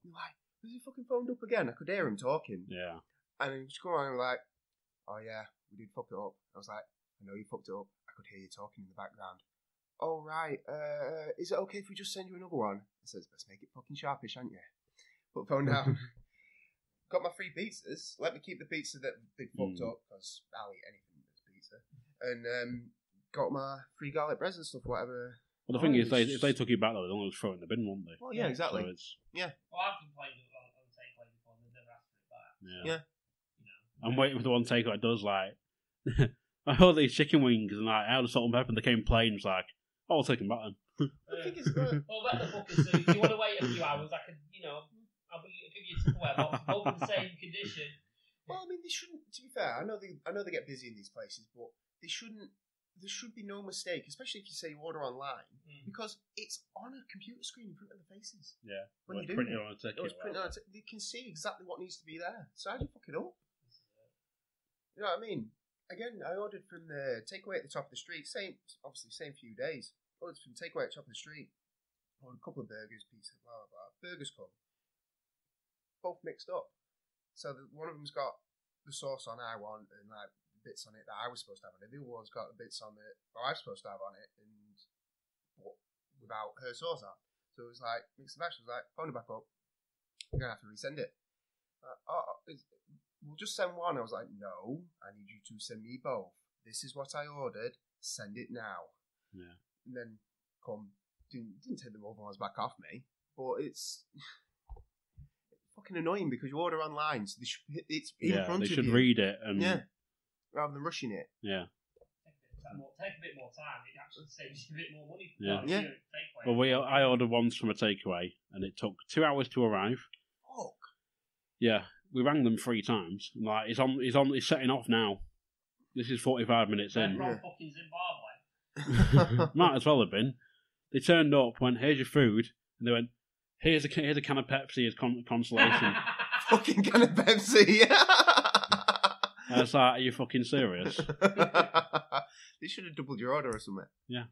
they're like, was he fucking phoned up again? I could hear him talking. Yeah. And then she come on and like, oh yeah, we did fuck it up. I was like, I know you fucked it up. I could hear you talking in the background. Oh right, is it okay if we just send you another one? I says, best make it fucking sharpish, aren't you? Put the phone down. Got my free pizzas. Let me keep the pizza that they fucked up, because I'll eat anything that's pizza. And got my free garlic breads and stuff, whatever. Well, the thing is, if they took you back, though, they'd always throw it in the bin, wouldn't they? Well, yeah, exactly. So it's... Yeah. Well, I've complained on takeaway before, and they've never asked for it back. Yeah. I'm waiting for the one takeaway that does, like, I ordered these chicken wings and like, I had a salt and pepper and they came plain. It's like, oh, I'll take them back then. I think it's good. Well, let the fuckers do. If you want to wait a few hours, I can, I'll give you a Tupperware box, both in the same condition. Well, I mean, they shouldn't. To be fair, I know they get busy in these places, but they shouldn't. There should be no mistake, especially if you say you order online, because it's on a computer screen in front of the faces. Yeah, when you do printed it, on a ticket. They can see exactly what needs to be there. So how do you fuck it up? You know what I mean? Again, I ordered from the takeaway at the top of the street. Same few days. Ordered from takeaway at the top of the street. Ordered a couple of burgers, pizza, blah blah blah. Burgers come, both mixed up. So one of them's got the sauce on I want and like bits on it that I was supposed to have on it. The other one's got the bits on it that I was supposed to have on it, but without her sauce on. So it was like mix and match. I was like, phone it back up. We're gonna have to resend it. We'll just send one. I was like, no, I need you to send me both. This is what I ordered. Send it now. Yeah. And then didn't take the other ones back off me, but it's fucking annoying because you order online, so it's in front of you. They should read it and rather than rushing it. Yeah. Take a bit more time. It actually saves you a bit more money. Yeah. Well, I ordered ones from a takeaway, and it took 2 hours to arrive. Fuck. Yeah, we rang them 3 times. And like, it's setting off now. This is 45 minutes in. From fucking Zimbabwe. Might as well have been. They turned up, went, "Here's your food," and they went, "Here's a can of Pepsi as consolation." Fucking can of Pepsi. I was like, "Are you fucking serious?" They should have doubled your order or something. Yeah.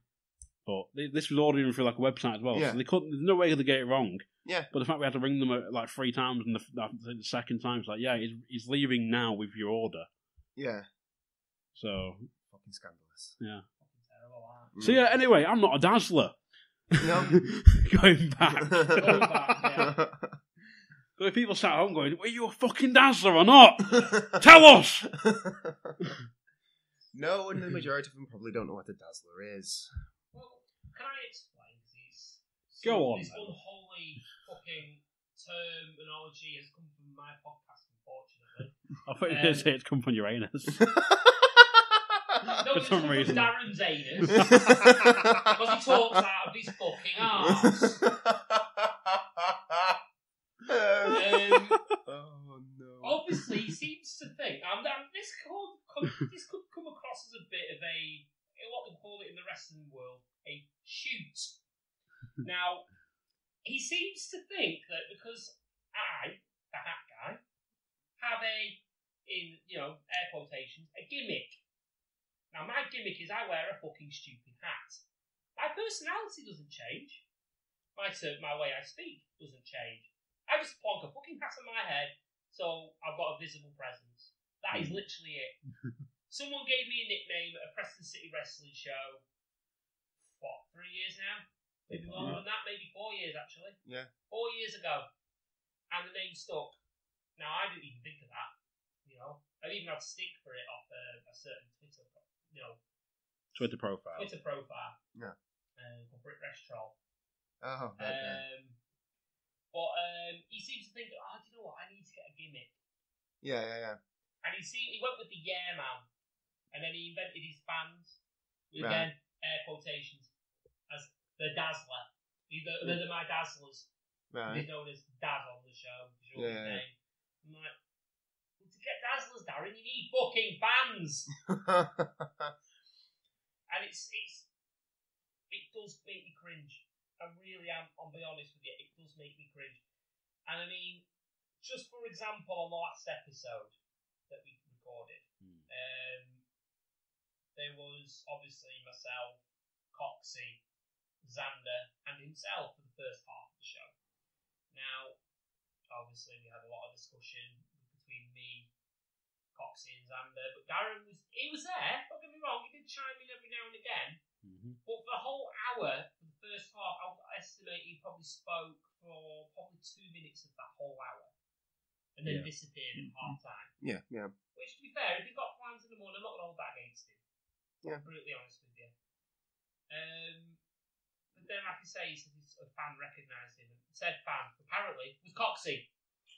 But this was ordering through like a website as well, Yeah. so they couldn't. There's no way they get it wrong. Yeah. But the fact we had to ring them like 3 times, and the second time, it's like, yeah, he's leaving now with your order. Yeah. So. Fucking scandalous. Yeah. Fucking terrible, So yeah. Anyway, I'm not a dazzler. No. Going back. Yeah. So if people sat at home going, "Were you a fucking dazzler or not? Tell us." No, and the majority of them probably don't know what a dazzler is. Well, can I explain? Go on. This unholy fucking terminology has come from my podcast, unfortunately. I thought you were going to say it's come from Uranus. No, for some reason. Darren's anus. Because he talks out of his fucking arse. Oh no. Obviously, he seems to think this could come across as a bit of what they call it in the wrestling world, a shoot. Now, he seems to think that because I, the hat guy, have in air quotations, a gimmick. Now, my gimmick is I wear a fucking stupid hat. My personality doesn't change. My way I speak doesn't change. I just plonk a fucking hat on my head, so I've got a visible presence. That is literally it. Someone gave me a nickname at a Preston City wrestling show, 3 years now? Maybe longer than that, maybe 4 years actually. Yeah. 4 years ago. And the name stuck. Now, I didn't even think of that. I even had to stick for it off a certain Twitter profile. Yeah. Called Brit Rest Troll. Oh, okay. But he seems to think, do you know what? I need to get a gimmick. Yeah. And he went with the Yeah Man, and then he invented his fans, Right. again, air quotations, as the Dazzler. They're my Dazzlers. Right. He's known as Daz on the show. Yeah. Name. I'm like, well, to get Dazzlers, Darren, you need fucking fans. And it does make me cringe. I really am, I'll be honest with you, it does make me cringe. And I mean, just for example, on the last episode that we recorded, there was obviously myself, Coxy, Xander, and himself for the first half of the show. Now, obviously we had a lot of discussion between me, Coxy and Xander, but Darren was there, don't get me wrong, he did chime in every now and again. But for the whole hour, for the first half, I would estimate he probably spoke for probably 2 minutes of that whole hour. And then disappeared at half time. Yeah. Which, to be fair, if he's got plans in the morning, I'm not going to hold that against him. Yeah. I'm brutally honest with you. But then, like I say, he said a fan recognised him. And said fan, apparently, was Coxy.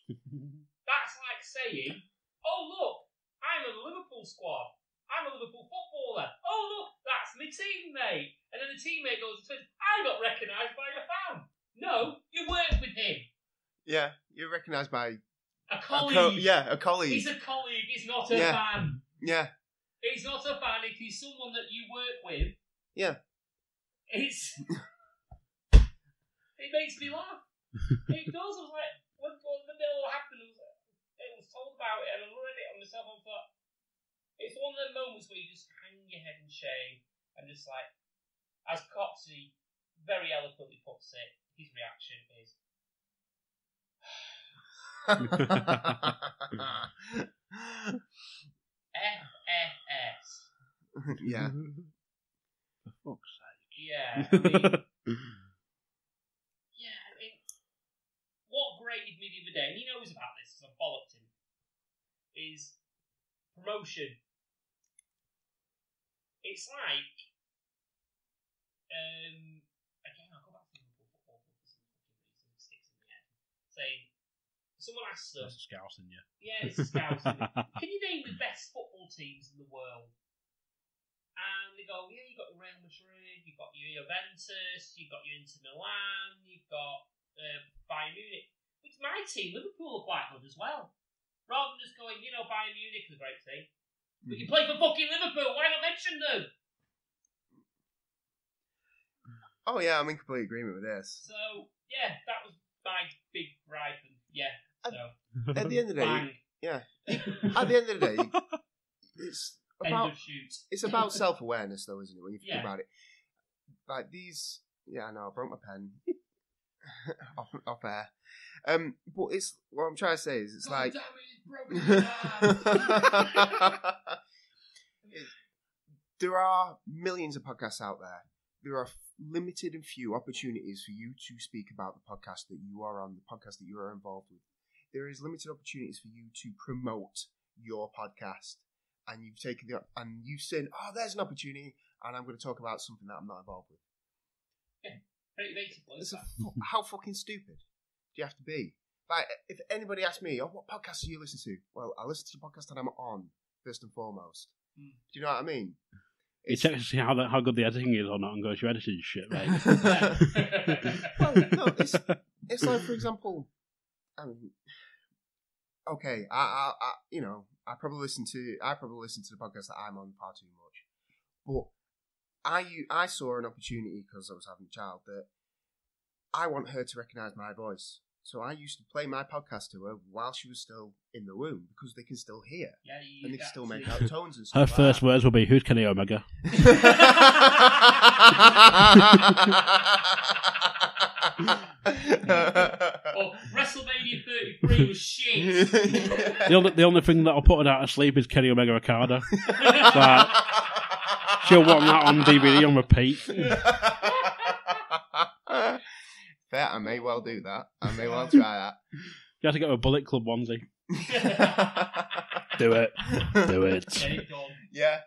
That's like saying, oh, look, I'm in the Liverpool squad. I'm a Liverpool footballer. Oh, look, that's my teammate. And then the teammate goes and says, I got recognised by a fan. No, you work with him. Yeah, you're recognised by a colleague. A colleague. He's a colleague, he's not a fan. Yeah. He's not a fan, if he's someone that you work with. Yeah. It makes me laugh. It does. I was like, when the middle happened, it was told about it, and I read it on myself, and I thought, it's one of the moments where you just hang your head in shame, and just like, as Coxy very eloquently puts it, his reaction is, FFS. Yeah. For fuck's sake. Yeah, I mean, what grated me the other day, and he knows about this because I followed him, is promotion. It's like, again, I'll go back to Liverpool football because it sticks in my head. Saying, someone asked them. That's a scousing, yeah. Yeah, it's a scousing. Can you name the best football teams in the world? And they go, yeah, you've got your Real Madrid, you've got your Juventus, you've got your Inter Milan, you've got Bayern Munich. Which my team, Liverpool, are quite good as well. Rather than just going, Bayern Munich is a great team. But you play for fucking Liverpool, why not mention them? Oh yeah, I'm in complete agreement with this. So, yeah, that was my big gripe. And yeah, so. At the end of the day, Bang. yeah. At the end of the day, it's about self-awareness, though, isn't it? When you think about it, like these. Yeah, I know. I broke my pen off air. But it's what I'm trying to say is it's like there are millions of podcasts out there. There are limited and few opportunities for you to speak about the podcast that you are on, the podcast that you are involved with. There is limited opportunities for you to promote your podcast, and you've taken and you've said, "Oh, there's an opportunity," and I'm going to talk about something that I'm not involved with. Yeah, pretty basically. How fucking stupid do you have to be? Like, if anybody asks me, "Oh, what podcast do you listen to?" Well, I listen to the podcast that I'm on first and foremost. Do you know what I mean? You check to see how good the editing is or not, and goes, "You're editing shit, mate." Well, no, it's like, for example, I mean, okay, I probably listen to the podcast that I'm on far too much, but I saw an opportunity because I was having a child that I want her to recognise my voice. So I used to play my podcast to her while she was still in the womb because they can still hear. Yeah, and they can still make out tones and stuff. Her first words will be, "Who's Kenny Omega?" Or WrestleMania 33 was shit. The only thing that'll put her out of sleep is Kenny Omega Okada. Like, she'll want that on DVD on repeat. Fair, I may well do that. I may well try that. You have to get a Bullet Club onesie. Do it. Do it. Get it done. Yeah.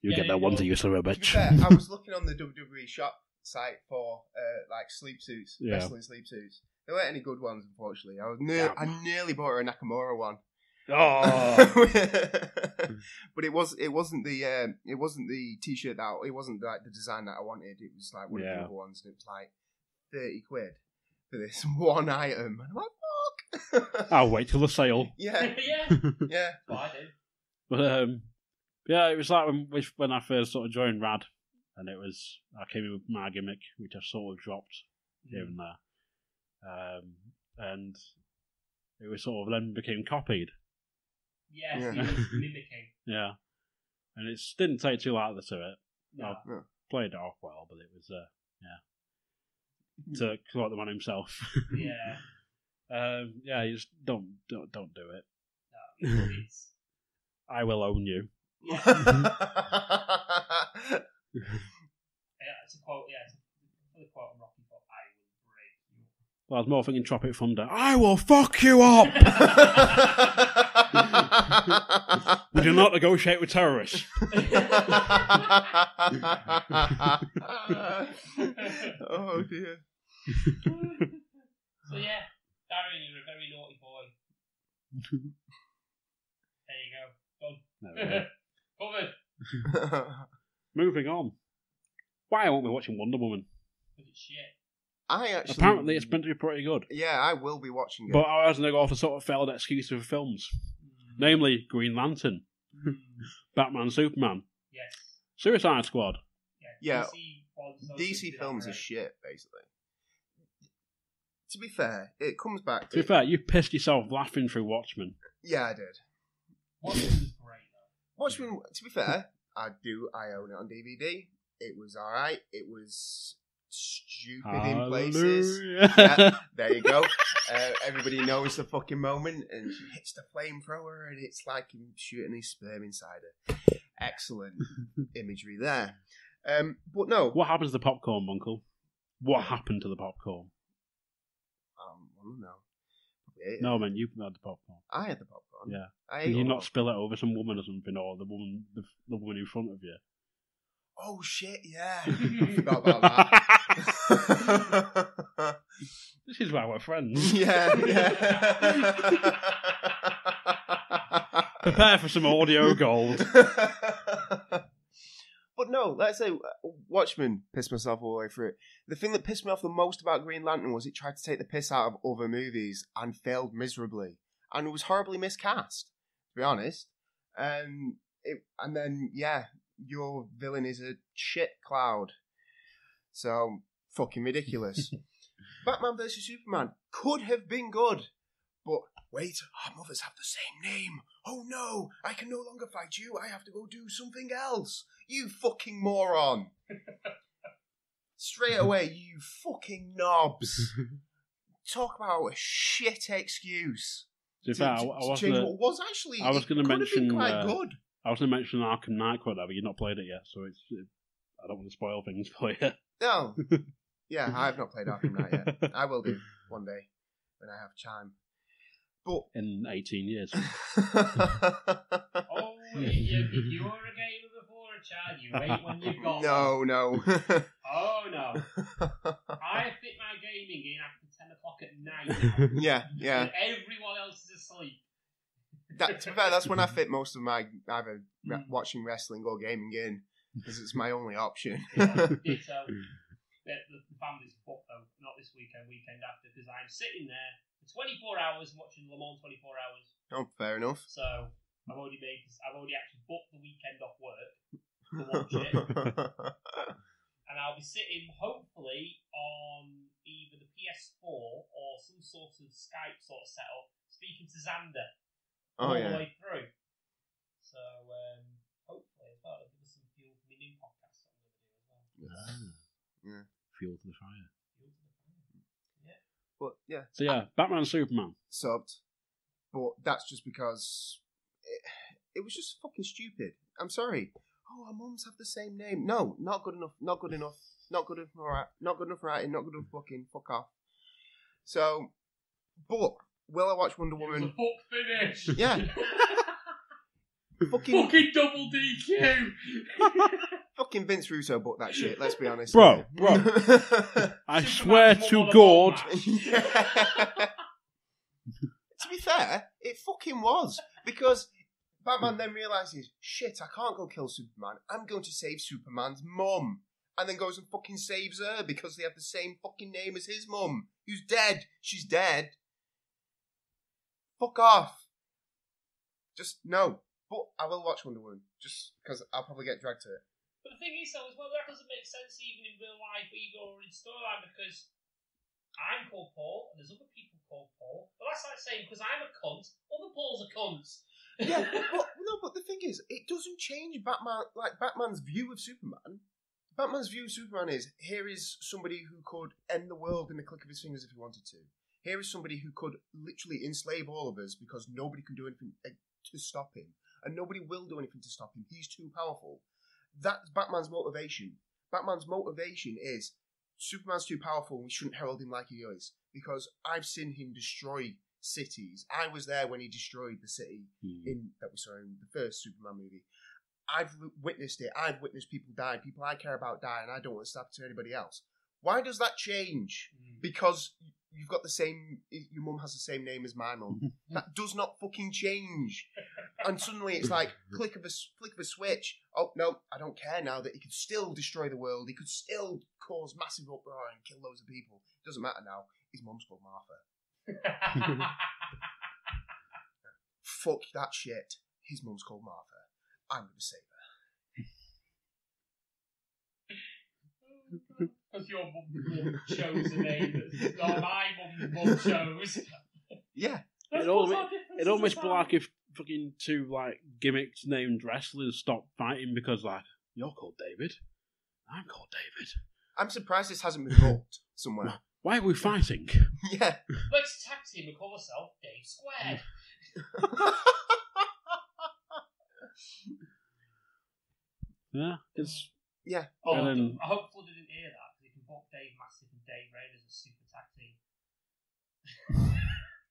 You get that onesie, you son of a bitch. To be fair, I was looking on the WWE shop site for like sleep suits, wrestling sleep suits. There weren't any good ones, unfortunately. I nearly bought her a Nakamura one. Oh. But it wasn't the t-shirt it wasn't like the design that I wanted. It was like one of the other ones, and it was like £30 for this one item. And I'm like, fuck. I'll wait till the sale. Yeah. Yeah. But I did. But yeah, it was like when I first sort of joined Rad, and I came in with my gimmick, which I sort of dropped here and there, and it was sort of then became copied. Yes, he was mimicking. Yeah, and it didn't take too long to it. No. I played it off well, but it was to quote the man himself. Yeah. Yeah, you just don't do it. No, it's... I will own you. Yeah. It's a quote. Yeah, it's a quote on Rocky. I will break you. Well, I was more thinking Tropic Thunder. I will fuck you up. We do not negotiate with terrorists. Oh dear. So yeah, Darren, you're a very naughty boy. There you go. Done. Covered. Moving on. Why won't we watching Wonder Woman? Because it's shit. Apparently it's meant to be pretty good. Yeah, I will be watching it. But I was going to go off a sort of failed excuse for films. Namely, Green Lantern, Batman, Superman, Yes. Suicide Squad. Yeah, DC films are shit, basically. To be fair, it comes back To be fair, you pissed yourself laughing through Watchmen. Yeah, I did. Watchmen was great, though. Watchmen, to be fair, I own it on DVD. It was alright. It was stupid in places. Yeah, there you go. Everybody knows the fucking moment, and she hits the flamethrower, and it's like him shooting his sperm inside her. Excellent imagery there. But no. What happens to the popcorn, Bunkell? What happened to the popcorn? I don't know. No, man, you had the popcorn. I had the popcorn. Yeah. Did you not spill it over some woman or something, or the woman in front of you? Oh shit! Yeah, I forgot about that. This is why we're friends. Yeah. Prepare for some audio gold. But no, let's say Watchmen pissed myself all the way through it. The thing that pissed me off the most about Green Lantern was it tried to take the piss out of other movies and failed miserably. And it was horribly miscast, to be honest. And then, your villain is a shit cloud. So, fucking ridiculous. Batman vs Superman could have been good. But, wait, our mothers have the same name. Oh no, I can no longer fight you. I have to go do something else. You fucking moron. Straight away, you fucking knobs. Talk about a shit excuse. To be fair, I was change what was actually. I was going to mention quite good. I was going to mention Arkham Knight, but you've not played it yet, so I don't want to spoil things for you. No. Yeah, I have not played Arkham Knight yet. I will do one day when I have time. But in 18 years. If you were a gamer before a child, you wait when you've got one. No. Oh no. I fit my gaming in after 10 o'clock at night. Yeah. And everyone else is asleep. To be fair, that's when I fit most of my either watching wrestling or gaming in, because it's my only option. Ditto. The family's fucked though, not this weekend after, because I'm sitting there for 24 hours watching Le Mans 24 hours. Oh, fair enough. So I've already actually booked the weekend off work to watch it. And I'll be sitting hopefully on either the PS4 or some sort of Skype sort of setup, speaking to Xander all the way through. So hopefully as well, it'll give us some fuel for my new podcast that I'm going to do as well. Yeah. Fuel to the fire. Yeah. But yeah. So yeah, Batman and Superman. Subbed. But that's just because it was just fucking stupid. I'm sorry. Oh, our mums have the same name. No, not good enough. Not good enough. Not good enough. Alright. Not good enough writing. Not good enough booking. Fuck off. So, but will I watch Wonder Woman? It was a book finish. Yeah. Fucking double DQ. Fucking Vince Russo booked that shit. Let's be honest, bro. I swear to God. To be fair, it fucking was, because Batman then realises, shit, I can't go kill Superman. I'm going to save Superman's mum, and then goes and fucking saves her because they have the same fucking name as his mum, who's dead. She's dead. Fuck off. Just no. But I will watch Wonder Woman, just because I'll probably get dragged to it. But the thing is, though, as well, that doesn't make sense even in real life or in storyline, because I'm called Paul, and there's other people called Paul. But that's like saying, because I'm a cunt, other Pauls are cunts. Yeah, but the thing is, it doesn't change Batman's view of Superman. Batman's view of Superman is, here is somebody who could end the world in the click of his fingers if he wanted to. Here is somebody who could literally enslave all of us because nobody can do anything to stop him. And nobody will do anything to stop him. He's too powerful. That's Batman's motivation. Batman's motivation is, Superman's too powerful and we shouldn't herald him like he is. Because I've seen him destroy cities. I was there when he destroyed the city that we saw in the first Superman movie. I've witnessed it. I've witnessed people die. People I care about die, and I don't want to stop to anybody else. Why does that change? Because you've got the same. Your mum has the same name as my mum. That does not fucking change. And suddenly it's like flick of a switch. Oh no, I don't care now that he could still destroy the world. He could still cause massive uproar and kill loads of people. It doesn't matter now. His mum's called Martha. Fuck that shit. His mum's called Martha. I'm going to save her. Because your mum chose a name that my mum chose. Yeah. It almost be like if fucking two like gimmicks named wrestlers stopped fighting because like you're called David, I'm called David. I'm surprised this hasn't been booked somewhere. Why are we fighting? Yeah. Let's tag team and call ourselves Dave Squared. Yeah, it's yeah. Hopefully they didn't hear that because you can book Dave Mastiff and Dave Rain as a super tag team.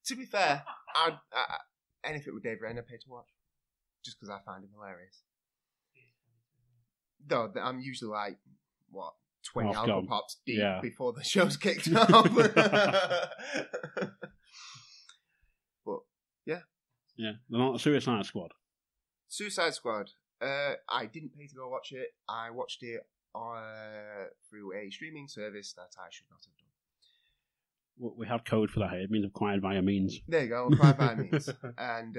To be fair, I anything with Dave Rain I pay to watch just because I find him hilarious. Though I'm usually like 20 alcohol pops deep before the show's kicked off. But yeah, they're not a Suicide Squad. Suicide Squad. I didn't pay to go watch it. I watched it through a streaming service that I should not have done. We have code for that here. It means acquired via means. There you go, acquired via means. And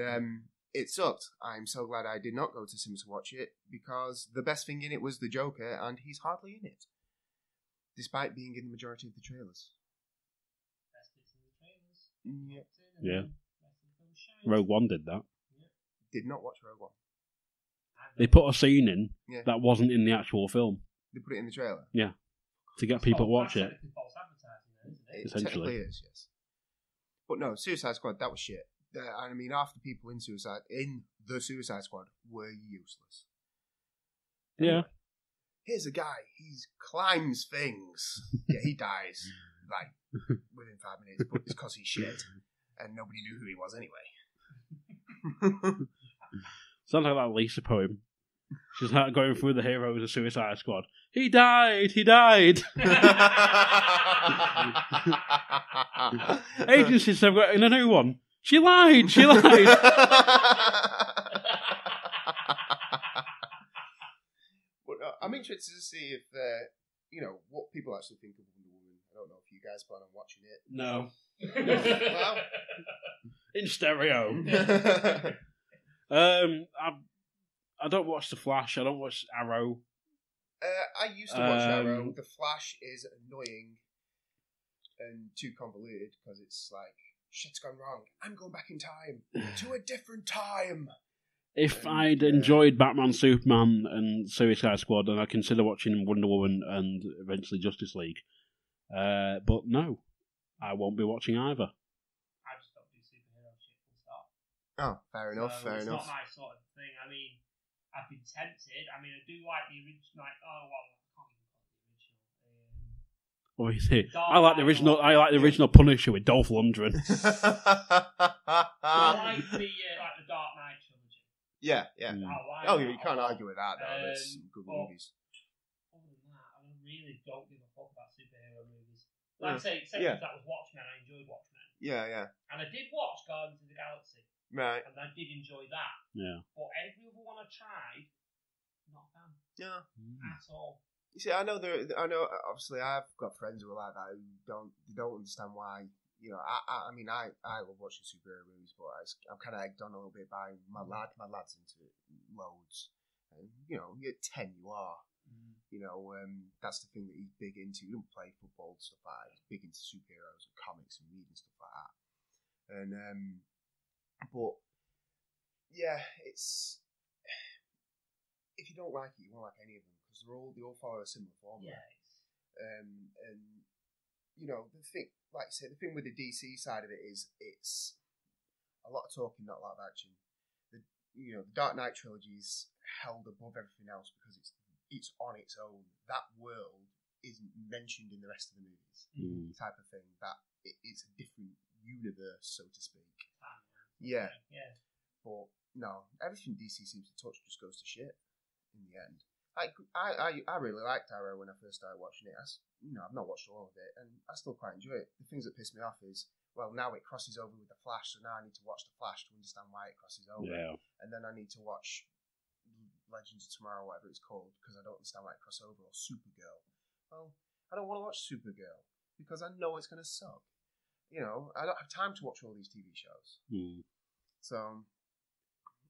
it sucked. I'm so glad I did not go to cinema to watch it because the best thing in it was the Joker, and he's hardly in it, despite being in the majority of the trailers. Best bits in the trailers. Yeah. Rogue One did that. Did not watch Rogue One. They put a scene in that wasn't in the actual film. They put it in the trailer? Yeah. To get people to watch it. It technically is, yes. But no, Suicide Squad, that was shit. I mean, half the people in the Suicide Squad were useless. Yeah. Here's a guy, he climbs things. Yeah, he dies, like, within 5 minutes, but it's because he's shit. And nobody knew who he was anyway. Sounds like that Lisa poem. She's like going through the heroes of Suicide Squad. He died! He died! Agency said we're getting a new one. She lied! She lied! But I'm interested to see if, what people actually think of Wonder Woman. I don't know if you guys plan on watching it. No. Well, in stereo. I don't watch The Flash. I don't watch Arrow. I used to watch Arrow. The Flash is annoying and too convoluted because it's like, shit's gone wrong. I'm going back in time to a different time. If I'd enjoyed Batman, Superman, and Suicide Squad, then I'd consider watching Wonder Woman and eventually Justice League. But no, I won't be watching either. I just don't do superhero shit full stop. Oh, fair enough, fair enough. It's not my sort of thing. I mean, I've been tempted. I mean, I do like the original, I can't even call it the original. What do you say? I like the original Punisher with Dolph Lundgren. I like the Dark Knight trilogy. Yeah. You can't argue with that, though. There's some good movies. Other than that, I really don't give a fuck about superhero movies. Like I say, that was Watchmen. I enjoyed Watchmen. Yeah. And I did watch Guardians of the Galaxy. Right. And I did enjoy that. Yeah. But every other one I tried, not a fan. Yeah. At all. You see, I know. Obviously, I've got friends who are like that who don't understand why. I mean, I love watching superhero movies, but I'm kind of egged on a little bit by my lad. My lad's into it loads, and you're 10, you are. That's the thing that he's big into. He doesn't play football and stuff like that. He's big into superheroes and comics and reading stuff like that. And but yeah, it's if you don't like it, you won't like any of them because they all follow a similar formula. Yeah. And the thing, like I say, the thing with the DC side of it is it's a lot of talking, not a lot of action. The Dark Knight trilogy is held above everything else because it's on its own. That world isn't mentioned in the rest of the movies. Type of thing. That it's a different universe, so to speak. Yeah. But no, everything DC seems to touch just goes to shit in the end. Like I really liked Arrow when I first started watching it. I've not watched all of it, and I still quite enjoy it. The things that piss me off is, well, now it crosses over with the Flash, so now I need to watch the Flash to understand why it crosses over, and then I need to watch Legends of Tomorrow, whatever it's called, because I don't understand why it crosses over, or Supergirl. Well, I don't want to watch Supergirl because I know it's going to suck. I don't have time to watch all these TV shows. So,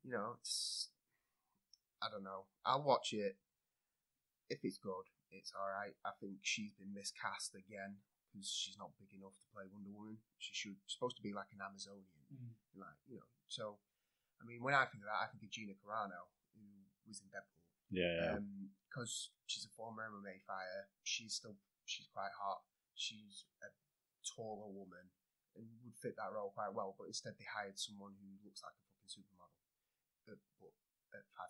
it's, I don't know. I'll watch it. If it's good, it's alright. I think she's been miscast again because she's not big enough to play Wonder Woman. She's supposed to be like an Amazonian. So, I mean, when I think of that, I think of Gina Carano, who was in Deadpool. Yeah. Because she's a former MMA fighter. She's quite hot. She's a taller woman and would fit that role quite well, but instead they hired someone who looks like a fucking supermodel, but at 5'5".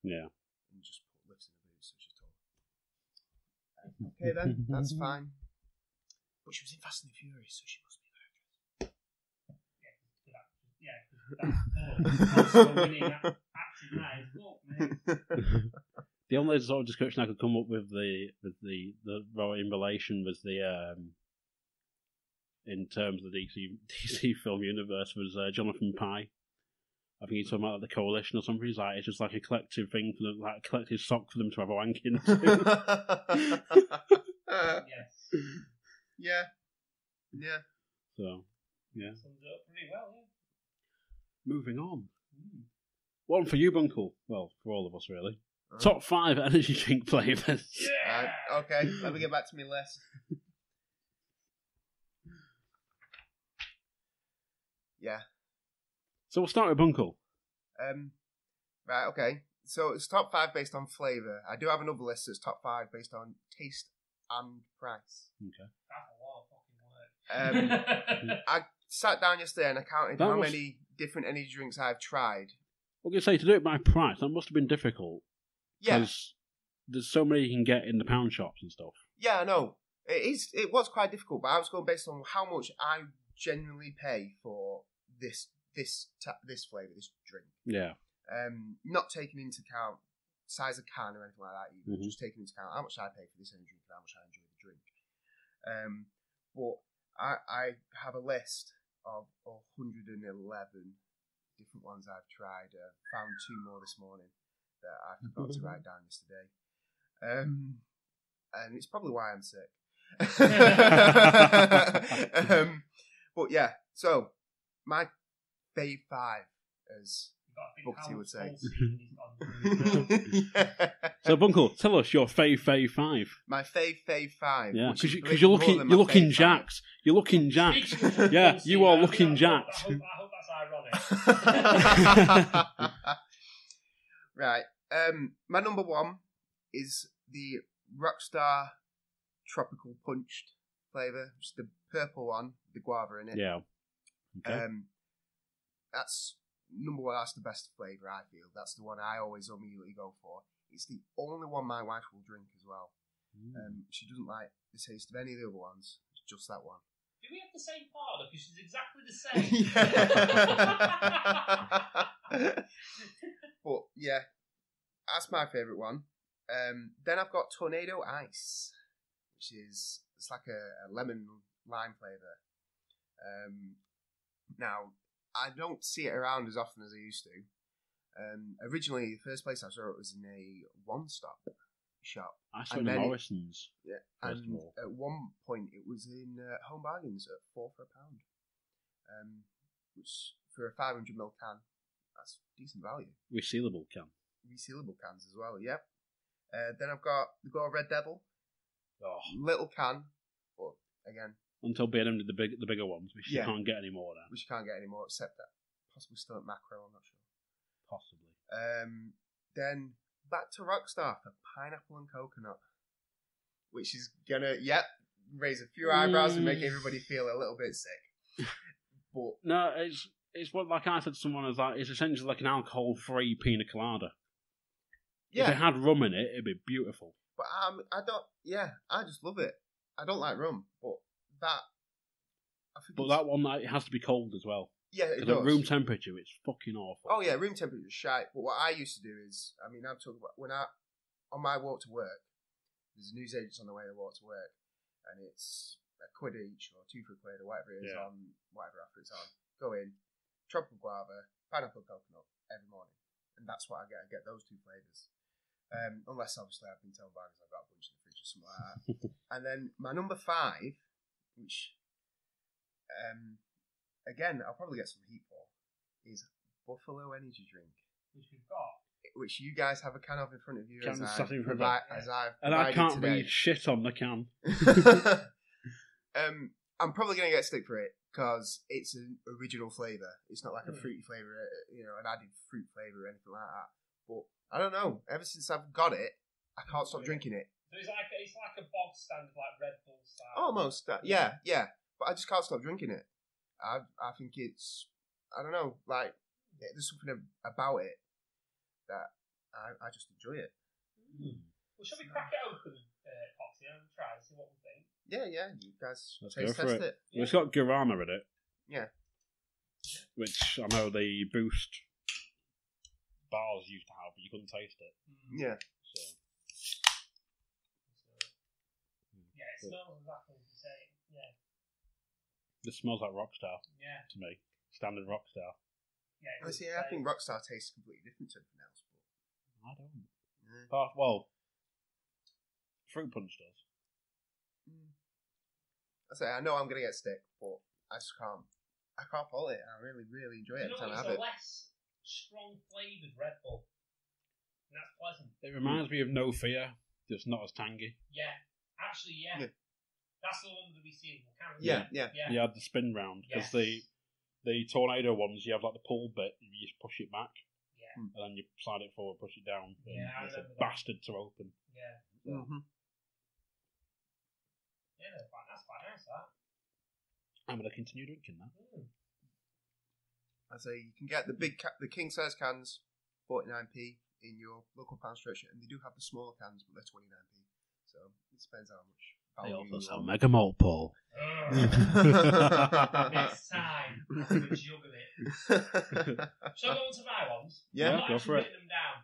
Yeah. And just put lifts in her boots, so she's tall. Okay then, that's fine. But she was in Fast and the Furious, so she must be an actress. The only sort of description I could come up with the in relation was in terms of the DC film universe was Jonathan Pye. I think he's talking about the coalition or something. He's like, it's just like a collective thing for them, like a collective sock for them to have a wank into. Yeah. So, yeah. Sums it up pretty well, yeah. Moving on. One for you, Bunkell. Well, for all of us, really. Top 5 energy drink flavours. Yeah! Okay, let me get back to my list. Yeah. So we'll start with Bunkell. Right, okay. So it's top 5 based on flavour. I do have another list that's top 5 based on taste and price. Okay. That's a lot of fucking work. I sat down yesterday and I counted how many different energy drinks I've tried. I was going to say, to do it by price, that must have been difficult. Yeah. Because there's so many you can get in the pound shops and stuff. Yeah, I know. It was quite difficult, but I was going based on how much I genuinely pay for this flavour, this drink. Yeah. Not taking into account size of can or anything like that even. Just taking into account how much I pay for this energy drink and how much I enjoy the drink. But I have a list of 111 different ones I've tried. Found 2 more this morning that I forgot to write down yesterday. And it's probably why I'm sick. But yeah, so my fave 5, as Buxy would say. So Bunkell, tell us your fave 5. My fave 5. Yeah, because you're looking jacked. You're looking jacked. Yeah, you are looking jacked. I hope that's ironic. Right. My number 1 is the Rockstar Tropical Punched flavour, which is the purple one, the guava in it. Yeah. Okay. That's number 1. That's the best flavour, I feel. That's the one I always immediately go for. It's the only one my wife will drink as well. She doesn't like the taste of any of the other ones. It's just that one. Do we have the same partner? Because she's exactly the same. But yeah, that's my favourite one. Then I've got Tornado Ice, which is like a lemon lime flavour. Now, I don't see it around as often as I used to. Originally, the first place I saw it was in a one-stop shop. I saw it in Morrison's. Yeah, and at one point it was in Home Bargains at £4 for a pound. Which, for a 500ml can, that's decent value. Resealable can. Resealable cans as well, yep. Then I've got Red Devil. Oh. Little can, but again... Until B&M did the bigger ones, which you can't get anymore now. Which you can't get anymore, except that possibly still at Macro, I'm not sure. Possibly. Then back to Rockstar for pineapple and coconut, which is gonna raise a few eyebrows and make everybody feel a little bit sick. But no, it's what, like I said to someone, is like it's essentially like an alcohol-free pina colada. Yeah. If it had rum in it, it'd be beautiful. But I just love it. I don't like rum, but that. But that one, it has to be cold as well. Yeah, it does. At room temperature, it's fucking awful. Oh yeah, room temperature is shite. But what I used to do is, I'm talking about when I on my walk to work, there's newsagents on the way to walk to work, and it's £1 each or 2 for £1 or whatever it is on whatever offer it's on. Go in, tropical guava, pineapple coconut every morning, and that's what I get. I get those 2 flavours. Unless obviously I've been told by I've got a bunch in the fridge or something like that. And then my number 5, which again I'll probably get some heat for, is Buffalo energy drink, which we've got. Which you guys have a can of in front of you, Can as sat in I've front of provided and I can't today. read shit on the can. I'm probably going to get stick for it because it's an original flavour. It's not like a fruity flavour, an added fruit flavour or anything like that. But I don't know. Ever since I've got it, I can't stop drinking it. So it's like a bog standard, like Red Bull style. Almost, yeah. But I just can't stop drinking it. I think it's, I don't know, like there's something about it that I just enjoy it. Well, shall we crack it open, Coxy, and try and see what we think? Yeah, you guys Let's taste go for test it. Well, it's got guarana in it. Yeah. Which I know the Boost bars used to have, but you couldn't taste it. Yeah. So. Yeah, it smells exactly the same. Yeah. This smells like Rockstar. Yeah. To me. Standard Rockstar. Yeah. I think Rockstar tastes completely different to everything else. But... I don't. Yeah. Well, Fruit Punch does. I know I'm going to get stick, but I just can't. I can't pull it. I really, really enjoy it every time I have it. It's a less strong flavoured Red Bull. And that's pleasant. It reminds me of No Fear, just not as tangy. Yeah. Actually, yeah. That's the one with the resealable can. Yeah. You had the spin round, because the Tornado ones, you have like the pull bit, you just push it back. Yeah. And then you slide it forward, push it down. Yeah, it's a bastard to open. Yeah. Mm-hmm. Yeah, that's quite nice, that. I'm going to continue drinking that. I say you can get the king size cans, 49p in your local pound store, and they do have the smaller cans, but they're 29p. So it depends how much. They also sell Mega Malt, Paul. Next time, I'll have a jug of it. So go on to my ones. Yeah, I've go for it. written them down.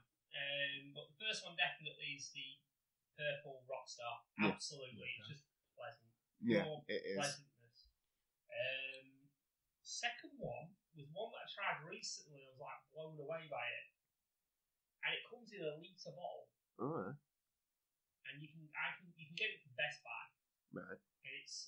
But the first one definitely is the purple Rockstar. Yeah. Absolutely, it's just pleasant. Yeah, Pure it is. pleasantness. Second one was one that I tried recently. I was like blown away by it, and it comes in a litre bottle. Alright. And you can get it from Best Buy. Right. And it's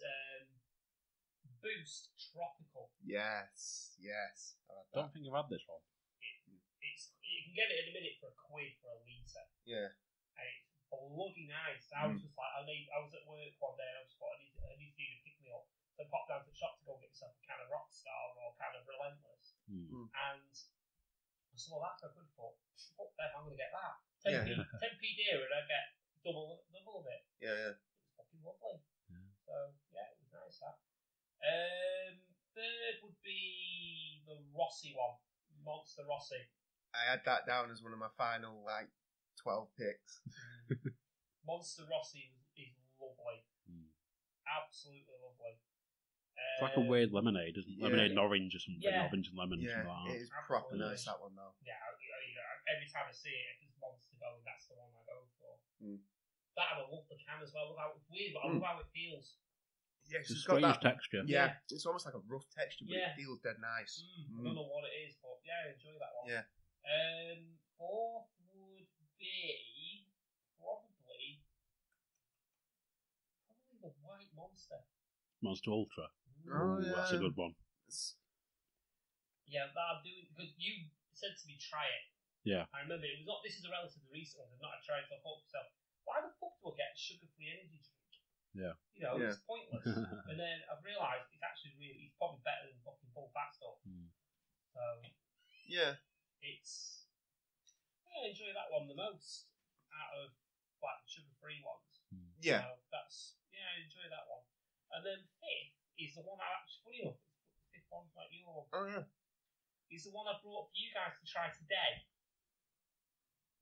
Boost Tropical. Yes. I don't think I've had this one. You can get it in a minute for £1 for a litre. Yeah. And it's bloody nice. I was just like, I was at work one day and I just thought I need to pick me up. So I popped down to the shop to go get myself a can of Rockstar or a can of Relentless. And I saw that for a good thought. Fuck them, I'm going to get that. 10p dearer and I get double of it. Yeah. It was fucking lovely. So yeah, it was nice that. Third would be the Rossi one, Monster Rossi. I had that down as one of my final 12 picks. Monster Rossi is lovely, absolutely lovely. It's like a weird lemonade, isn't it? Lemonade and orange or something. Yeah. Orange and lemon. Yeah, Like that. it is proper nice, that one though. Yeah, every time I see it, if there's Monster going, that's the one I go for. That I love the can as well. It's weird, but I love how it feels. Yeah, It's a got strange that texture. Yeah, it's almost like a rough texture, but it feels dead nice. I don't know what it is, but yeah, I enjoy that one. Yeah. Fourth would be probably the White Monster. Monster Ultra. Oh, Ooh, yeah. That's a good one. Yeah, that I'm doing because you said to me try it. Yeah. I remember it was not. This is a relatively recent one. I've not tried it. So I thought to myself, why the fuck do I get sugar-free energy drink? Yeah. It's pointless. And then I've realised it's actually it's probably better than fucking full fat stuff. So yeah, I enjoy that one the most out of the sugar-free ones. Yeah. So I enjoy that one. And then fifth is the one I actually funny enough. Fifth one's like yours. Oh yeah. Is the one I brought for you guys to try today.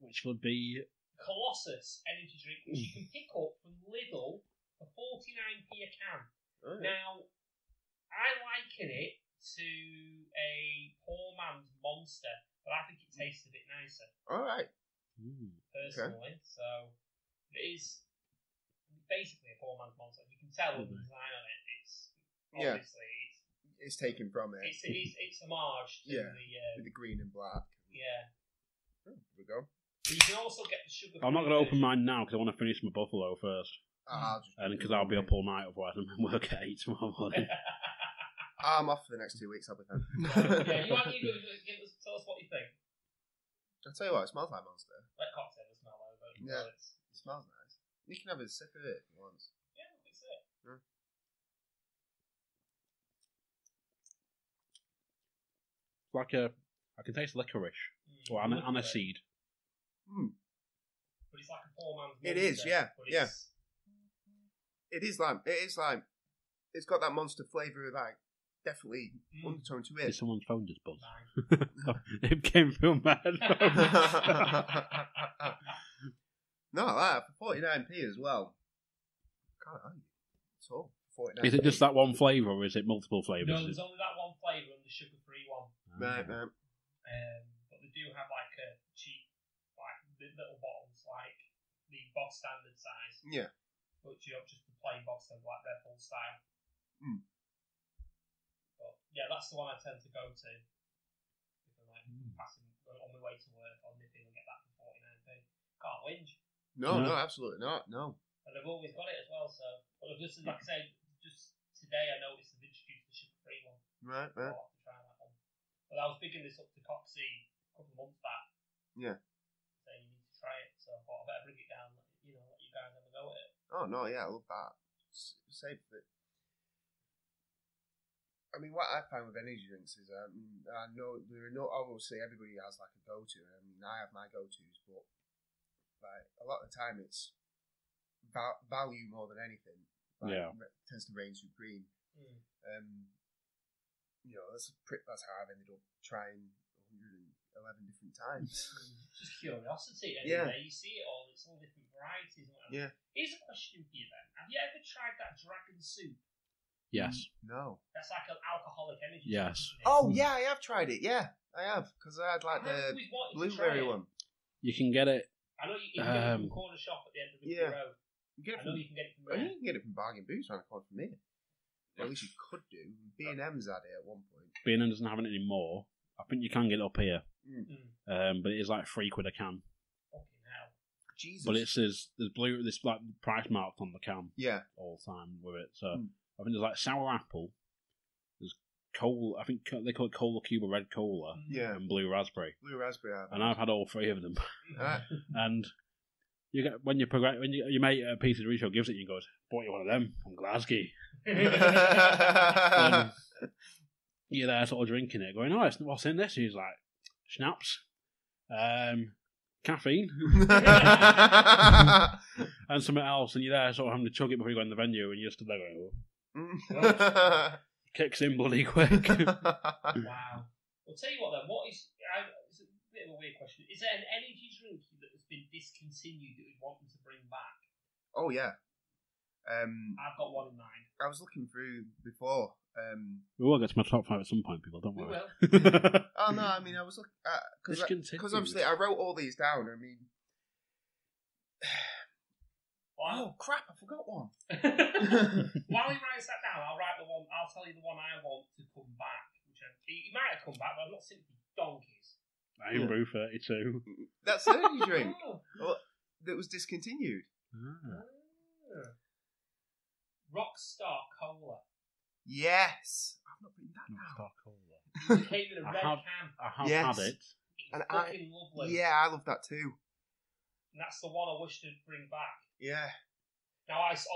Which would be Colossus energy drink, which you can pick up from Lidl for 49p a can. Oh, yeah. Now, I liken it to a poor man's Monster, but I think it tastes a bit nicer. All right. Personally. personally. So it is basically a poor man's monster. You can tell with the design on it. It's obviously it's taken from it. It's homage to with the green and black. Yeah. Oh, there we go. But you can also get the sugar. I'm not going to open mine now because I want to finish my buffalo first. And because I'll be up all night otherwise I'm in work at 8 tomorrow morning. I'm off for the next 2 weeks. I'll be fine. Yeah, tell us what you think. I'll tell you what, it smells like Monster. Like cocktail does smell like, but yeah, it smells nice. You can have a sip of it if you want. Yeah, it's it. It's like I can taste licorice or aniseed. But it's like a poor man's monster. It is, yeah. It is like it's got that Monster flavour of like definitely undertone to it. Did someone's phone just buzz? It came through my headphones. No, that for 49p as well. Can't argue at all. 49p. Is it just that one flavour or is it multiple flavours? No, there's only that one flavour and the sugar-free one. Right. But they do have like a cheap, like little bottles, like the box standard size. Yeah. Which you have just the plain box standard, like Red Bull style. But yeah, that's the one I tend to go to if I'm like passing on my way to work or nipping and get that for 49p. Can't whinge. No, absolutely not. No. And I've always got it as well. So, but just like I say, just today I noticed they've introduced the sugar-free one. Right. I'll have to try that one. But I was picking this up to Coxy a couple of months back. Yeah. Saying you need to try it, so I thought I better bring it down. Let you guys have a go at it. Oh no, yeah, I love that. Same thing. I mean, what I find with energy drinks is, I know there are no. Obviously, everybody has like a go-to. I mean, I have my go-tos, but like a lot of the time, it's value more than anything. Tends to reign supreme. That's how I've ended up trying 111 different times. Just curiosity, anyway. You see it all. It's all different varieties. Yeah. Here's a question for you then: have you ever tried that dragon soup? Yes. No. That's like an alcoholic energy. Yes. Oh yeah, I have tried it. Yeah, I have because I had like the blueberry one. You can get it. I know you can get it from the corner shop at the end of the road. You can get it from there. You can get it from Bargain Boots around the corner from here. Well, at least you could do. B&M's had it at one point. B&M doesn't have it anymore. I think you can get it up here. But it is like £3 a can. Fucking hell. Jesus. But it says there's like price marked on the can. Yeah. All the time with it. So I think there's like sour apple. There's cola. I think they call it cola cube or red cola. Yeah. And blue raspberry. Blue raspberry. And I've had all three of them. Right. And you get when your mate at Peter the Show gives it, you goes, "Bought you one of them from Glasgow." You're there sort of drinking it, going, "Oh, what's in this?" And he's like, "Schnapps, caffeine, and something else." And you're there sort of having to chug it before you go in the venue, and you're stood there going, "Oh." Kicks in bloody quick. Wow. Well, tell you what then. It's a bit of a weird question. Is there an energy drink that has been discontinued that you want them to bring back? Oh yeah. I've got one in mind. I was looking through before. We will get to my top 5 at some point, people. Don't worry. We will. Oh no, I mean I was looking because obviously I wrote all these down. I mean, oh crap, I forgot one. While he writes that down, I'll write the one. I'll tell you the one I want to come back. He might have come back, but I'm not simply donkeys. I'm Brew 32. That's the energy drink. Well, that was discontinued. Rockstar Cola. Yes. I've not written that down. Rockstar Cola. It came in a red can. I have had it. It's fucking lovely. Yeah, I love that too. And that's the one I wish to bring back. Yeah. Now, I was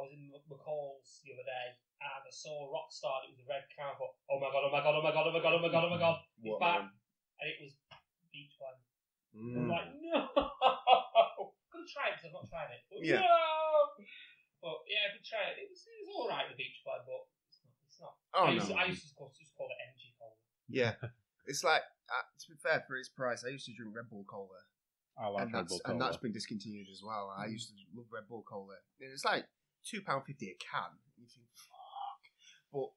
in McCall's the other day, and I saw Rockstar. It was a red can. I thought, oh my god! It's back, and it was Beach Blend. I'm like, no. I'm gonna try it because I've not tried it. But no. But yeah, if you try it, it was all right. The Beach Blend, but it's not. I used to just call it energy cola. Yeah, it's like to be fair, for its price, I used to drink Red Bull Cola. I like Red Bull Cola. And that's been discontinued as well. I used to love Red Bull Cola. And it's like £2.50 a can. You think, fuck. But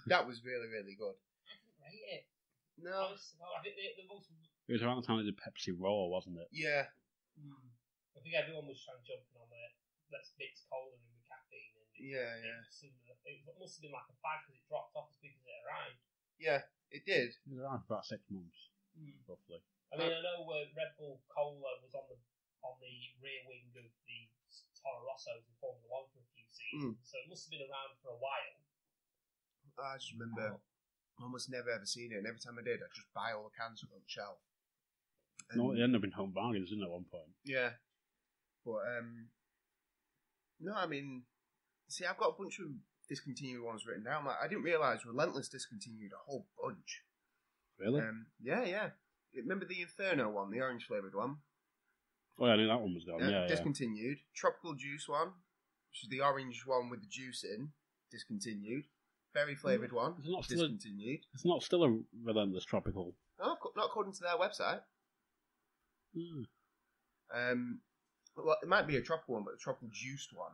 that was really, really good. I didn't rate it. No. Honestly, I think the most It was around the time they did Pepsi Raw, wasn't it? Yeah. I think everyone was trying to jump on the let's mix cola in with caffeine. And it must have been like a fad because it dropped off as quick as it arrived. Yeah, it did. It was around for about 6 months, roughly. I mean, I know Red Bull Cola was on the rear wing of the Toro Rossos in Formula 1 for a few seasons, so it must have been around for a while. I just remember almost never ever seen it, and every time I did, I'd just buy all the cans on the shelf. No, it ended up in home bargains, didn't it, at one point? Yeah. But, no, I mean, see, I've got a bunch of discontinued ones written down. Like, I didn't realise Relentless discontinued a whole bunch. Really? Yeah. Remember the Inferno one, the orange flavoured one? Oh, yeah, I knew that one was gone. Yeah, discontinued. Tropical Juice one, which is the orange one with the juice in, discontinued. Berry flavoured one, discontinued. It's not still a Relentless Tropical. No, not according to their website. Well, it might be a tropical one, but a tropical juiced one.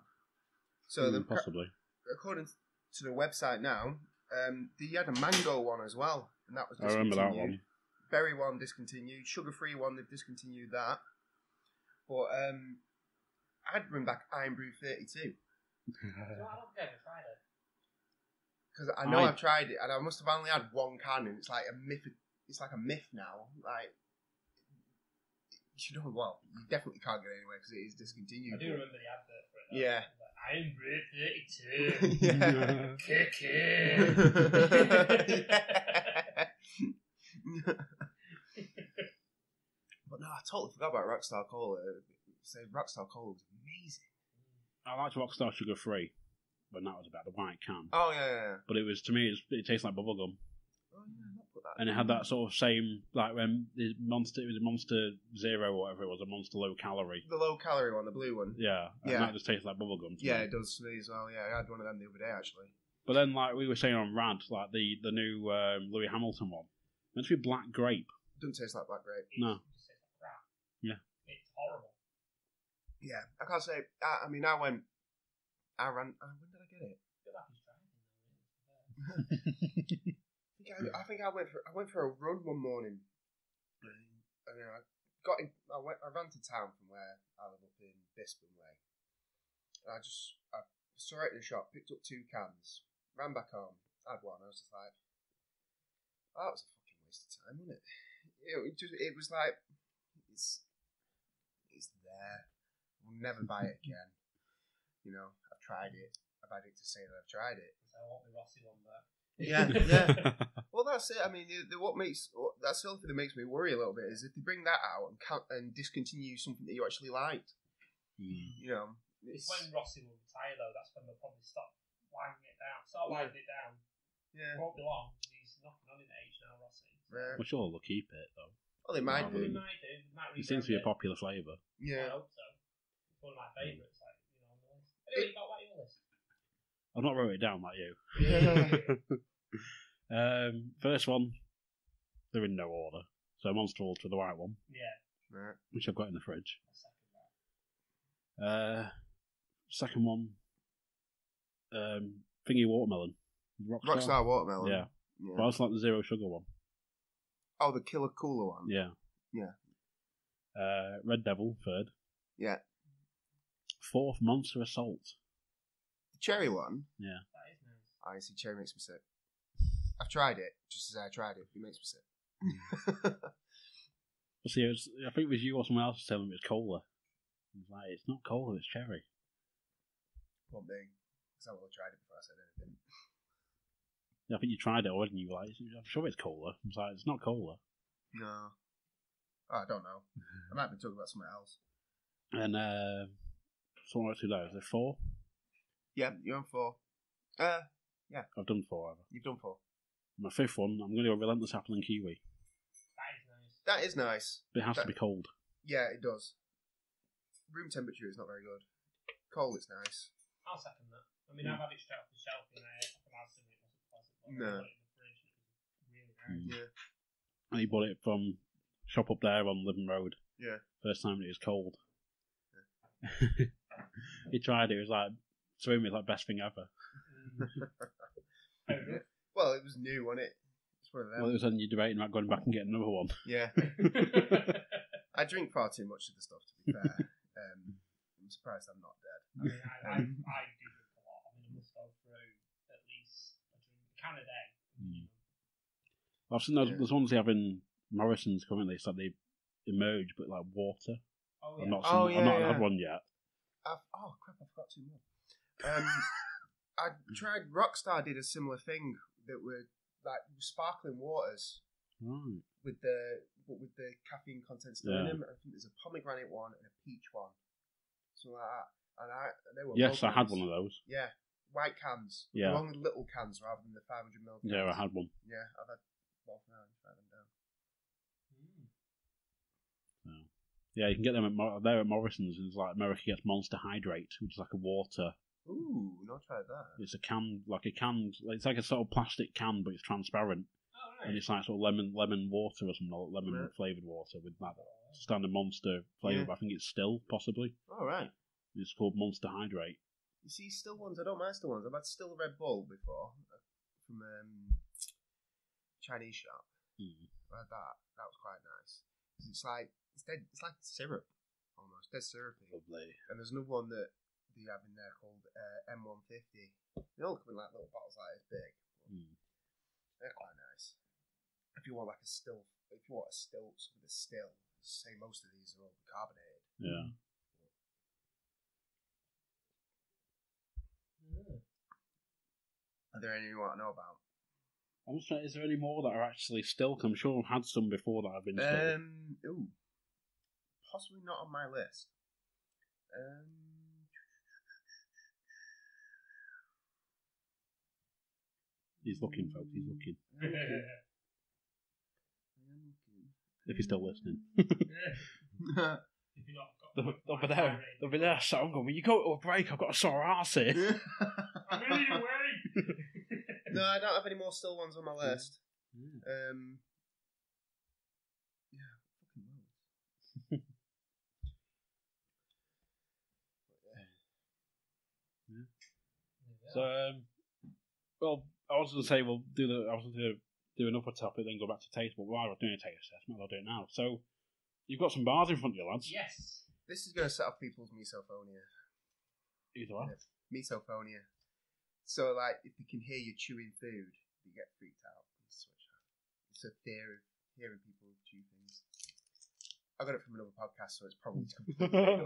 So possibly. According to the website now, they had a mango one as well, and that was discontinued. I remember that one. Berry one discontinued. Sugar-free one, they've discontinued that. But I'd bring back Iron Brew 32. So I don't think I've ever tried it. Because I know I've tried it, and I must have only had one can, and it's like a myth. It's like a myth now. Like, you know what? You definitely can't get it anywhere because it is discontinued. I do remember the advert for it. Yeah. Iron Brew 32. Yeah. Kick it. But no, I totally forgot about Rockstar Cola. Rockstar Cola was amazing. I liked Rockstar Sugar Free when that was about the white can. Oh yeah. But it was, to me, it tastes like bubblegum. Oh yeah, not put that. And it had that sort of same, like when it was Monster Zero or whatever it was, a Monster Low Calorie. The low calorie one, the blue one. Yeah, and that just tastes like bubblegum. Yeah, it does to me as well. Yeah, I had one of them the other day actually. But then, like we were saying on Rad, like the new Louis Hamilton one, meant to be black grape. Doesn't taste like black grape. No. It tastes like crap. Yeah. It's horrible. Yeah, I can't say. I mean, I ran. When did I get it? I feel like he's trying to. I think I went for a run one morning, and I ran to town from where I live up in Bispham Way. And I saw it in the shop, picked up 2 cans, ran back home, had one. I was just like, oh, that was a fucking waste of time, wasn't it? It was like it's there. I'll never buy it again. You know, I've tried it. I've had it to say that I've tried it. So I want the Rossi one back. Yeah. Well, that's it. I mean, that's the only thing that makes me worry a little bit is if they bring that out and discontinue something that you actually liked. You know, it's when Rossi will retire though. That's when they'll probably stop winding it down. Start winding it down. Yeah, won't be long. He's knocking on in age now, Rossi. Yeah. Well, sure, they'll keep it though. Well, they might do. They might do. It seems to be a popular flavour. Yeah, I hope so. It's one of my favourites. Like, you know, on the list. Anyway, you got what your list? I've not wrote it down like you. First one, they're in no order. So Monster Ultra, the white one. Yeah. Right. Which I've got in the fridge. Second one, Thingy Watermelon. Rockstar Watermelon. Yeah. But I also like the Zero Sugar one. Oh, the Killer Cooler one. Yeah. Red Devil, third. Yeah. Fourth, Monster Assault. The cherry one? That Yeah. is nice. I see, cherry makes me sick. I've tried it, just as I tried it. It makes me sick. Well, see, I think it was you or someone else telling me it's cola. I was like, it's not cola, it's cherry. One thing. Because I would have tried it before I said anything. Yeah, I think you tried it already and you were like, I'm sure it's cola. I was like, it's not cola. No. Oh, I don't know. I might be talking about something else. And someone else who knows, is there 4? Yeah, you're on 4. Yeah. I've done 4, have I? You've done 4. My 5th one, I'm going to go Relentless Apple and Kiwi. That is nice. But it has to be cold. Yeah, it does. Room temperature is not very good. Cold, it's nice. I'll second that. I mean, I've had it straight off the shelf and I can imagine it wasn't pleasant. But No. I put it in the fridge and it was really nice. Yeah. And he bought it from shop up there on Living Road. Yeah. First time it was cold. Yeah. He tried it. It was like, to him, it's like best thing ever. Well, it was new, wasn't it? It's one of them. Well, it was when you're debating about going back and getting another one. Yeah. I drink far too much of the stuff, to be fair. I'm surprised I'm not dead. I mean, I do drink a lot. I mean, I must go through at least a can a day. I've seen those ones they have in Morrison's currently. It's like they emerge, but like water. Oh, yeah. I've not had one yet. Oh, crap, I forgot 2 more. I tried, Rockstar did a similar thing that were like sparkling waters. Right. With the caffeine content still in them. I think there's a pomegranate one and a peach one. Something like that. And they were Yes, I had one of those. Yeah. White cans. Yeah. Long little cans rather than the 500ml cans. Yeah, I had one. Yeah, I've had both now and tried them down. Yeah, you can get them there at Morrison's. It's like America gets Monster Hydrate, which is like a water. Ooh, not tried that. It's a can. It's like a sort of plastic can, but it's transparent. Oh, right. And it's like sort of lemon water or something, or lemon flavoured water with that standard Monster flavour. But I think it's still, possibly. All right. It's called Monster Hydrate. You see, still ones, I don't mind still ones. I've had still Red Bull before from Chinese shop. I had that. That was quite nice. It's like syrup almost. Dead syrupy. Lovely. And there's another one that they have in there called M150. They all come in like little bottles like this big. They're quite nice. If you want a still with a still, say most of these are all carbonated. Yeah. Are there any you want to know about? I'm just trying, is there any more that are actually still? I'm sure I've had some before that have been still. Possibly not on my list. He's looking, folks. He's looking. If you're still listening. They'll be there. So I'm going, when you go to a break, I've got a sore arse here. I'm really away. No, I don't have any more still ones on my list. So, well, I was going to say I was going to do another topic, then go back to taste. But while I was doing a taste test, I'll do it now. So, you've got some bars in front of you, lads. Yes. This is going to set off people's misophonia. Either way. Misophonia. So, like, if they can hear you chewing food, you get freaked out. It's a fear of hearing people chew things. I got it from another podcast, so it's probably completely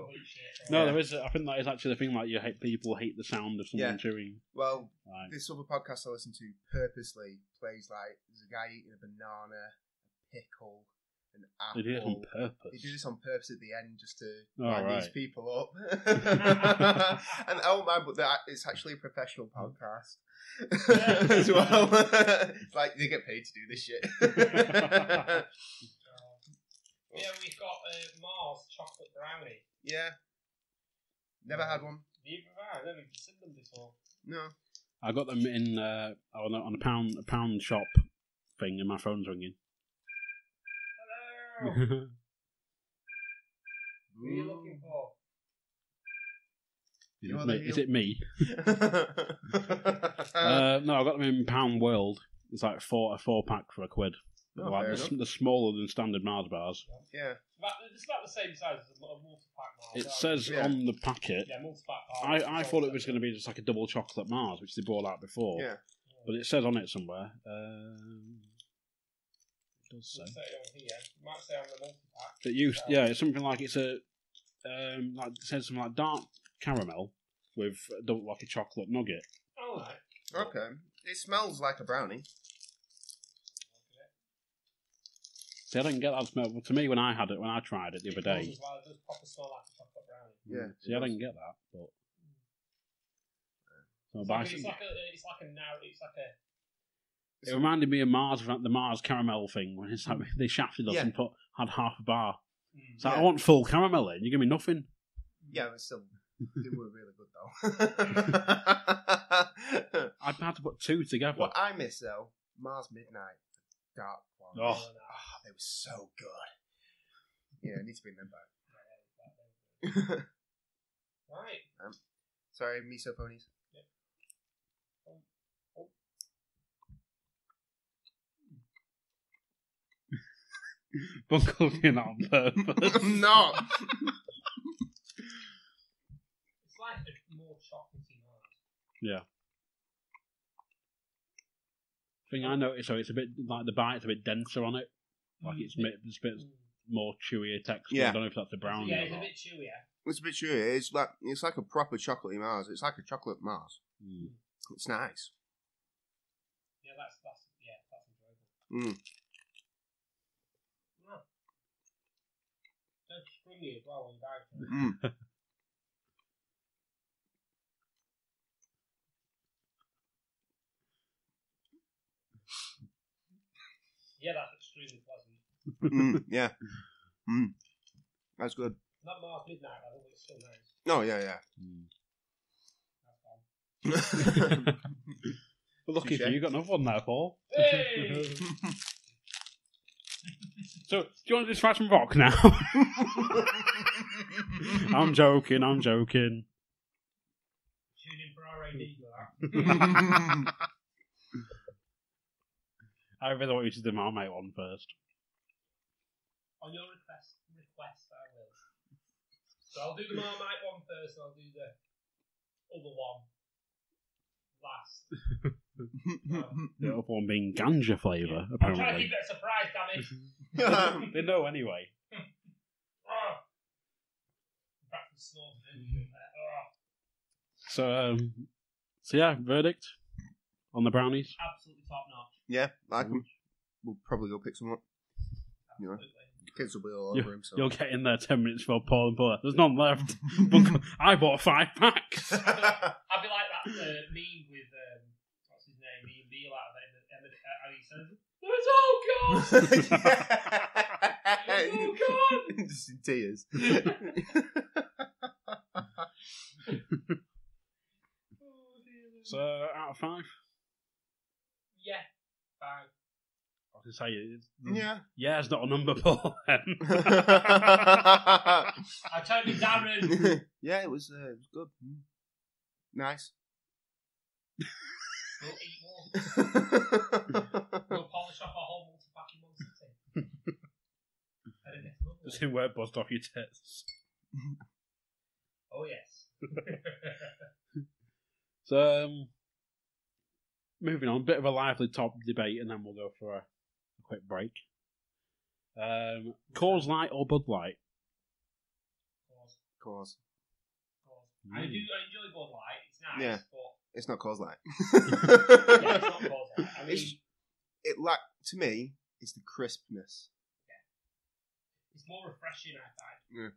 No, there is. I think that is actually the thing. Like, people hate the sound of someone chewing. Well, this other podcast I listen to purposely plays like there's a guy eating a banana, a pickle, an apple. They do this on purpose. They do this on purpose at the end just to wind these people up. And oh man, but it's actually a professional podcast as well. It's like they get paid to do this shit. Yeah, we've got Mars Choc Brownie. Yeah. Never had one. Neither have I. I've never seen them before. No. I got them in on a pound shop thing, and my phone's ringing. Hello. Who are you looking for? Is it me? No, I got them in Pound World. It's like a 4-pack for £1. Oh, like they're smaller than standard Mars bars. Yeah. It's about the same size as a multi-pack Mars. It says on the packet. Yeah, multi-pack. I thought it was going to be just like a double chocolate Mars, which they brought out before. Yeah. But it says on it somewhere. It does say. It might say on the multi-pack. It's something like it's a like it says something like dark caramel with like a chocolate nugget. Oh, right. Okay. It smells like a brownie. See, I didn't get that smell. To me, when I tried it the other day. It does proper smell like a chocolate brownie. Yeah. See, I didn't get that, but. It reminded me of Mars, the Mars caramel thing when it's like they shafted us and had half a bar. So I want full caramel in. You give me nothing. Yeah, but still, they were really good though. I'd had to put two together. What I miss though, Mars Midnight, dark one. Oh, they were so good. Yeah, I need to bring them back. Right. Sorry, misophonies. Bunkell's doing that on purpose. I'm not. It's like a more chocolatey Mars. Yeah. Thing I noticed, so it's a bit like the bite's a bit denser on it. Like it's a bit more chewier texture. Yeah. I don't know if that's a brownie. Yeah, or it's a not. bit chewier. It's a bit chewy. It's like a proper chocolatey Mars. It's like a chocolate Mars. Mm. It's nice. Yeah, that's enjoyable. Mm. Yeah. They're stringy as well when you bite them. Mm. Yeah, that's extremely pleasant. Yeah. Mm. That's good. Not Mars Midnight, I think it's so nice. Oh, yeah. That's fine. But lucky for you, got another one there, Paul. Hey! So, do you want to just try some rock now? I'm joking. Tune in for RAD for that. I really want you to do the Marmite one first. On your request, I will. So I'll do the Marmite one first, and I'll do the other one last. The other one being ganja flavour, I'm trying to apparently. keep it a surprise, damn it. They know anyway. Practice snorting. So yeah, verdict on the brownies. Absolutely top notch. Yeah, like them. We'll probably go pick some up. You know, Absolutely. kids will be all over him. So. You'll get in there 10 minutes before Paul and Paul. There's none left. I bought 5 packs. I'd be like that meme with what's his name? Me and Beale out of it. And he says, "There is all gone." It's all gone. Just in tears. So out of 5. Yeah, 5. I was gonna say Yeah. Yeah, it's not a number, Paul. I told you, Darren. Yeah, it was good. Nice. We'll eat more. We'll polish off our whole multi-pack in one sitting. Just in where it buzzed off your tits. Oh yes. So moving on, bit of a lively top debate, and then we'll go for a quick break. Coors Light or Bud Light? Coors. I enjoy Bud Light. It's nice, Yeah. but It's not Coors Light. yeah, it's not Coors Light. I mean, To me, it's the crispness. it's more refreshing, I find. Yeah.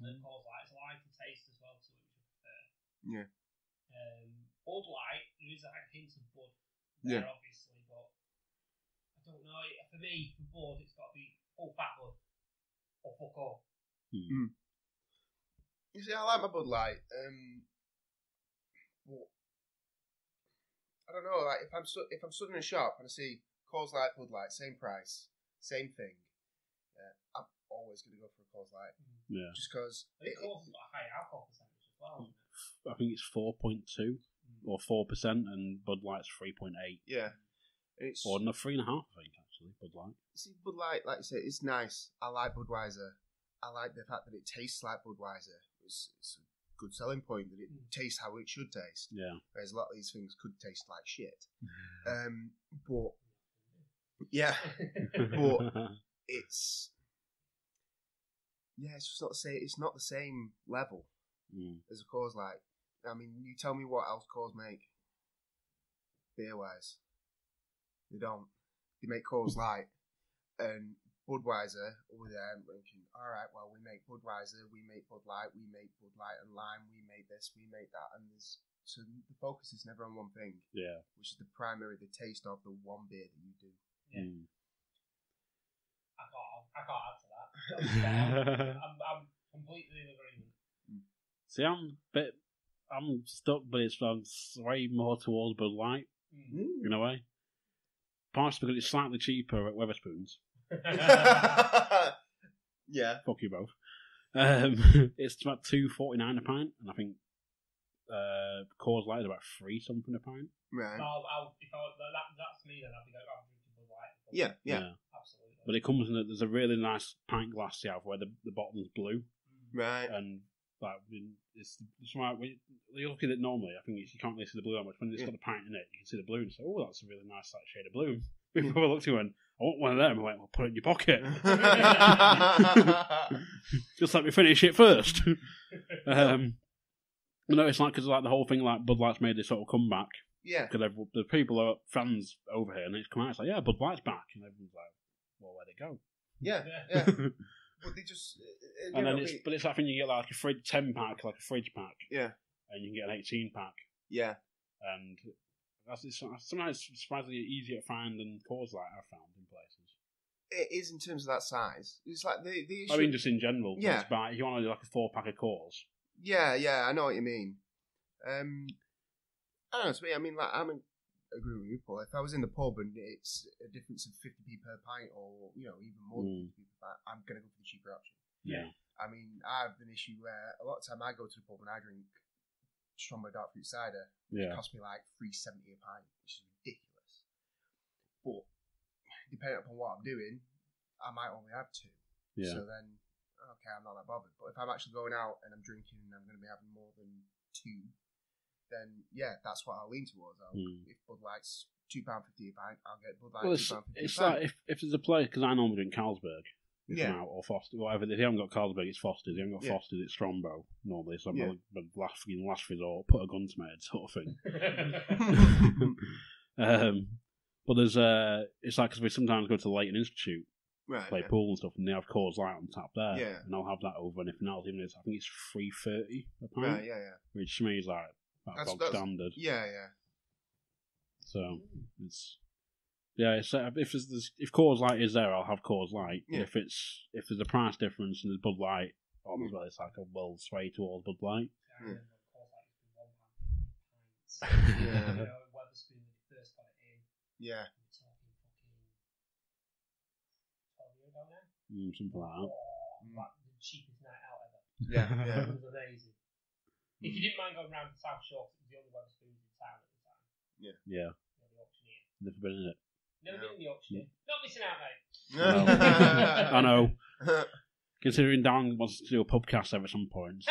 Than Coors Light. It's a lighter taste as well, so which I prefer. Yeah. Bud Light, there is a hint of Bud Yeah. there, obviously, but I don't know. For me, for Bud, it's got to be full fat Bud or fuck all. Mm. You see, I like my Bud Light. But I don't know. Like if I'm stood in a shop and I see Coors Light, Bud Light, same price, same thing, I'm always going to go for a Coors Light. Yeah. Just because. I think Coors has got a high alcohol percentage as well. Isn't it? I think it's 4.2 or 4%, and Bud Light's 3.8. Yeah. It's, Or no, 3.5, I think, actually, Bud Light. see, Bud Light, like you say, it's nice. I like Budweiser. I like the fact that it tastes like Budweiser. It's a good selling point that it tastes how it should taste. Yeah. Whereas a lot of these things could taste like shit. But yeah, but it's just not it's not the same level as a Coors Light. I mean, you tell me what else Coors make beer wise. They don't. They make Coors Light and Budweiser over there thinking, all right, well, we make Budweiser, we make Bud Light, we make Bud Light and Lime, we make this, we make that, and so the focus is never on one thing. Yeah. Which is the taste of the one beer that you do. Yeah. I can't add to that. I'm completely in agreement. See, I'm stuck, but I'm swaying more towards Bud Light in a way. Partially because it's slightly cheaper at Wetherspoons. Yeah. Fuck you both. It's about $2.49 a pint, and I think Coors Light is about $3 something a pint. Right. So that's me then. I'm drinking Bud Light. Yeah. Absolutely. but it comes in. There's a really nice pint glass you have where the bottom's blue, Right. and like it's when you look at it normally, I think you can't really see the blue that much. When it's got the pint in it, you can see the blue and say, "Oh, that's a really nice shade of blue." Before I looked at it, I went, "I want one of them." I went, "Well, put it in your pocket." Just let me finish it first. No, it's like because like the whole thing, like Bud Light's made this sort of comeback. Yeah. Because the people are fans over here, and it's come out. It's like, yeah, Bud Light's back, and everyone's like, "Well, where'd it go?" Yeah. But they just. And then it's that thing you get like a 10 pack, like a fridge pack. Yeah. And you can get an 18 pack. Yeah. And sometimes it's surprisingly easier to find than Coors Light I've found in places. It is in terms of that size. It's like the issue. I mean, just in general. Yeah. If you want to do like a 4-pack of Coors. Yeah, I know what you mean. I don't know, to me, I mean, like, I'm agreeing with you, Paul. If I was in the pub and it's a difference of 50p per pint or, even more than 50p per pint, I'm going to go for the cheaper option. Yeah. I mean, I have an issue where a lot of time I go to the pub and I drink Strongbow dark fruit cider, which costs me like $3.70 a pint, which is ridiculous. But depending upon what I'm doing, I might only have 2. Yeah. So then, okay, I'm not that bothered. But if I'm actually going out and I'm drinking and I'm going to be having more than 2, then that's what I'll lean towards. If Bud Light's £2.50 a pint, I'll get Bud Light £2.50 a pint. It's like if there's a place, because I normally drink Carlsberg. Out, or Foster, whatever. If they haven't got Carlsberg, it's Foster's. If they haven't got Foster's, it's Strongbow normally. So but last resort, put a gun to my head, sort of thing. But there's it's like because we sometimes go to the Leighton Institute, play pool and stuff, and they have Coors Light on tap there, and I'll have that over anything else. Even if I think it's $3.30 a pint, which to me is like that's standard. So it's. Yeah, it's, if Coors Light is there, I'll have Coors Light. Yeah. If there's a price difference and there's Bud Light, well, it's like will sway towards Bud Light. Yeah. Something like that. Like the cheapest night out ever. Yeah. It was amazing. If you didn't mind going round to South Shore, it was the only Wetherspoons in town at the time. Yeah. Never been in it. Never been in the auction. Not missing out, mate. I know. Considering Dan wants to do a pubcast at some point.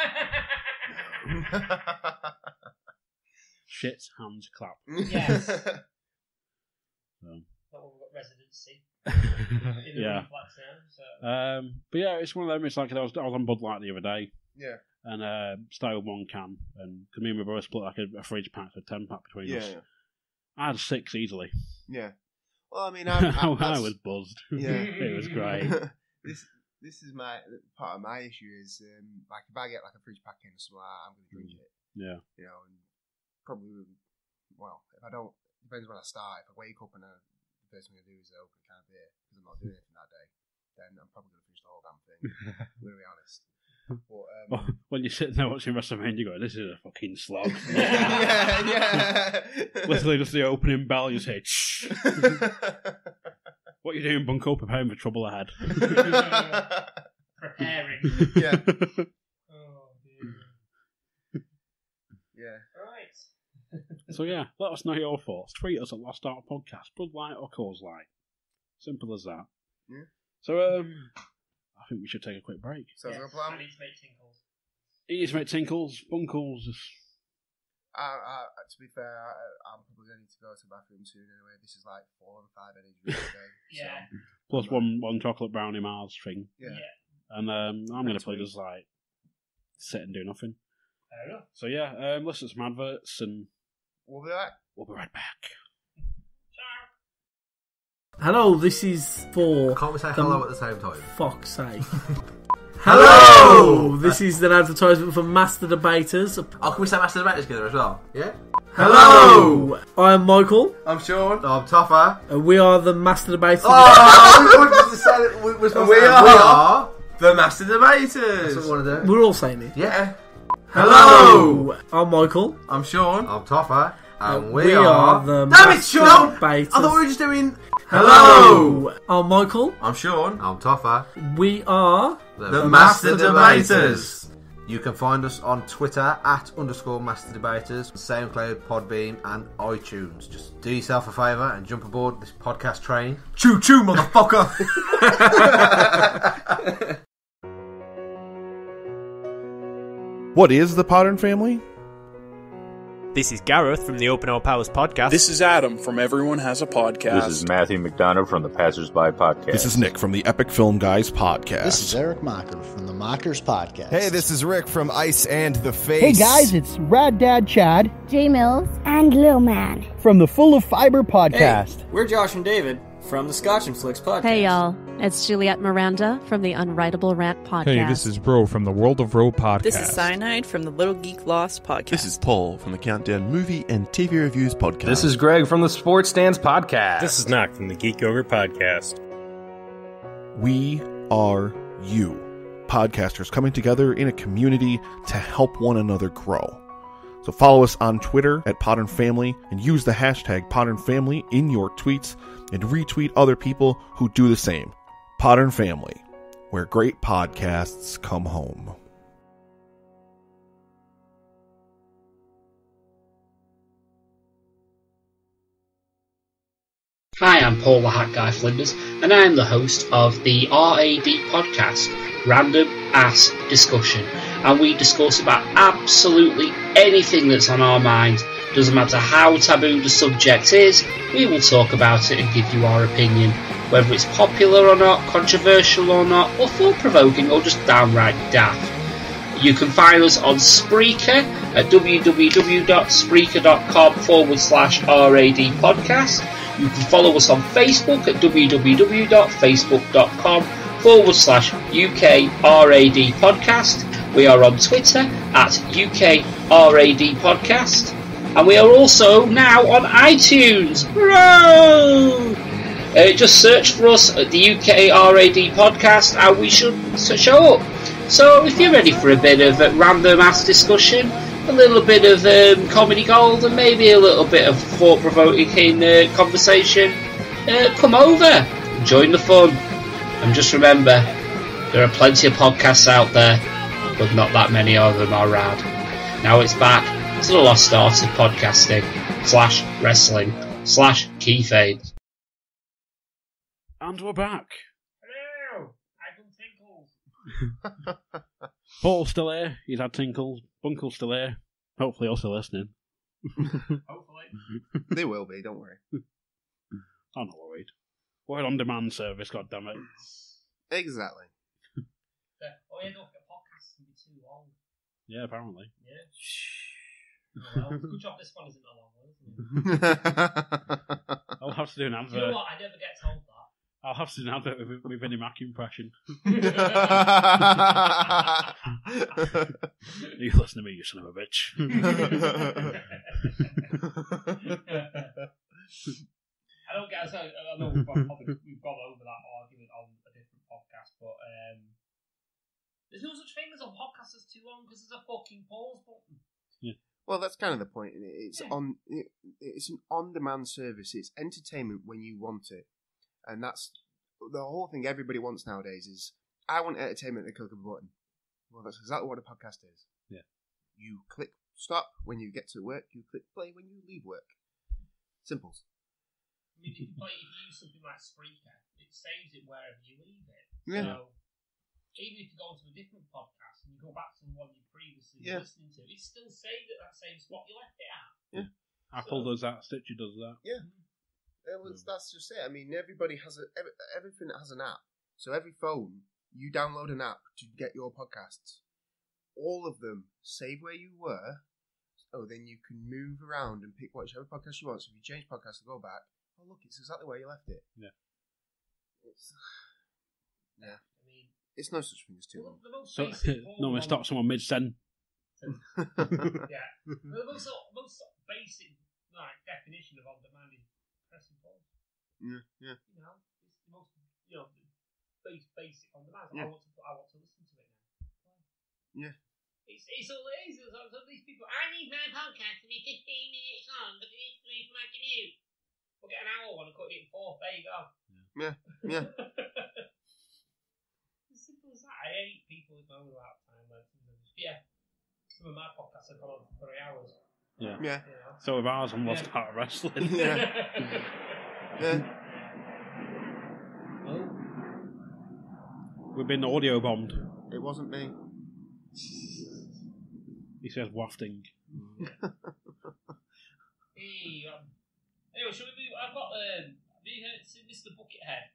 Shit, hands, clap. Yes. So. Not when we've got residency. But yeah, it's one of them. It's like I was on Bud Light the other day. Yeah. And started with 1 can, and me and my brother split like a fridge pack, a 10-pack between us. Yeah. I had 6 easily. Yeah. Well, I mean, I was buzzed. Yeah, it was great. This is my part of my issue is like if I get like a fridge pack in or something, I'm going to drink it. Yeah. And probably if I don't, depends when I start. If I wake up and the first thing I do is open a can of beer because I'm not doing anything that day, then I'm probably going to finish the whole damn thing. I'm going to be honest. But, when you're sitting there watching WrestleMania, you go, "This is a fucking slog." yeah. Literally, just the opening bell, you say, "Shh." What are you doing, Bunkell? Preparing for trouble ahead. Preparing. Yeah. Oh dear. Yeah. Right. So yeah, let us know your thoughts. Tweet us at Lost Art Podcast, Bud Light or Coors Light. Simple as that. Yeah. So I think we should take a quick break. So I need to make tinkles. He needs to make tinkles. Bunkell's. To be fair, I'm probably going to need to go to the bathroom soon anyway. This is like 4 or 5 energy drinks a day. Yeah. So, plus one chocolate brownie Mars thing. Yeah. And I'm going to play just like sit and do nothing. Fair enough. So yeah, listen to some adverts and we'll be back. We'll be right back. Hello, this is for... Can't we say hello at the same time? Fuck's sake. Hello! This is an advertisement for Master Debaters. Oh, can we say Master Debaters together as well? Yeah? Hello! I am Michael. I'm Sean. I'm Toffer. And we are the Master Debaters. Oh! We wanted to say that we are the Master Debaters. That's what we want to do. We're all saying it. Yeah. Hello! I'm Michael. I'm Sean. I'm Toffer. And we are the Damn it, Sean! Debaters. I thought we were just doing... Hello! I'm Michael. I'm Sean. I'm Toffer. We are... The Master Debaters. You can find us on Twitter @_MasterDebaters, SoundCloud, Podbean, and iTunes. Just do yourself a favour and jump aboard this podcast train. Choo choo, motherfucker! What is the Podern Family? This is Gareth from the Open All Powers podcast. This is Adam from Everyone Has a Podcast. This is Matthew McDonough from the Passersby podcast. This is Nick from the Epic Film Guys podcast. This is Eric Mocker from the Mockers podcast. Hey, this is Rick from Ice and the Face. Hey guys, it's Rad Dad Chad, J Mills, and Lil Man from the Full of Fiber podcast. Hey, we're Josh and David from the Scotch and Flicks podcast. Hey y'all, it's Juliette Miranda from the Unwritable Rant podcast. Hey, this is Bro from the World of Row podcast. This is Cyanide from the Little Geek Lost podcast. This is Paul from the Countdown Movie and TV Reviews podcast. This is Greg from the Sports Stands podcast. This is Knock from the Geek Yogurt podcast. We are you, podcasters coming together in a community to help one another grow. So follow us on Twitter @Podern Family and use the hashtag Podern Family in your tweets and retweet other people who do the same. Podern Family, where great podcasts come home. Hi, I'm Paul the Hat Guy Flinders, and I am the host of the RAD podcast, Random Ass Discussion, and we discuss about absolutely anything that's on our mind. Doesn't matter how taboo the subject is, we will talk about it and give you our opinion, whether it's popular or not, controversial or not, or thought-provoking or just downright daft. You can find us on Spreaker at www.spreaker.com/RAD podcast. You can follow us on Facebook at www.facebook.com/UKRAD podcast. We are on Twitter at UKRAD podcast. And we are also now on iTunes. Hooray! Just search for us at the UKRAD podcast and we should show up. So if you're ready for a bit of random ass discussion, a little bit of comedy gold, and maybe a little bit of thought-provoking conversation, come over, join the fun. And just remember, there are plenty of podcasts out there, but not that many of them are rad. Now it's back to the lost art of podcasting / wrestling / keyfade. And we're back. Hello, I can tinkle. Paul's still here. He's had tinkles. Bunkell's still here. Hopefully, also listening. Hopefully. They will be, don't worry. I'm not worried. We're an on-demand service, goddammit. Exactly. Oh, yeah, don't get podcasts can be too long. Yeah, apparently. Yeah. Oh, well, good job this one isn't a long one, isn't it? I'll have to do an advert. Do you know what? I never get told that. I'll have to do an advert with Vinnie Mac impression. You listen to me, you son of a bitch. I don't get. I know we've gone over that argument on a different podcast, but there's no such thing as a podcast that's too long because there's a fucking pause button. Yeah. Well, that's kind of the point. It's It's an on-demand service. It's entertainment when you want it, and that's the whole thing. Everybody wants nowadays is I want entertainment at the click of a button. Well, that's exactly what a podcast is. Yeah. You click stop when you get to work. You click play when you leave work. Simple. I mean, if you use something like Spreaker, it saves it wherever you leave it. Yeah. So even if you go to a different podcast and you go back to the one you previously were listening to, it's still saved at that same spot you left it at. Yeah. Apple does that. Stitcher does that. Yeah. That's just it. I mean, everybody has everything has an app. So every phone, you download an app to get your podcasts. All of them save where you were. So then you can move around and pick whichever podcast you want. So if you change podcast and go back, oh look, it's exactly where you left it. Yeah. I mean, it's no such thing as too long. So normally stop someone mid-sentence. Yeah. The most basic definition of on demand is pressing pause. Yeah. You know, it's the most basic on demand. Yeah. I want to listen to it now. Yeah. It's all it is. So these people, I need my podcast to be 15 minutes long, but it needs to be for my commute. We'll get an hour one and cut it in 4. There you go. Yeah. As simple as that. I hate people who moan about time length. Yeah. some of my podcasts have gone on for 3 hours. Yeah. Yeah. You know? So with ours, I'm lost out of wrestling. Yeah. Yeah. Well, We've been audio bombed. It wasn't me. He says wafting. hey, anyway, shall we move? I've got. Have you heard Mr. Buckethead?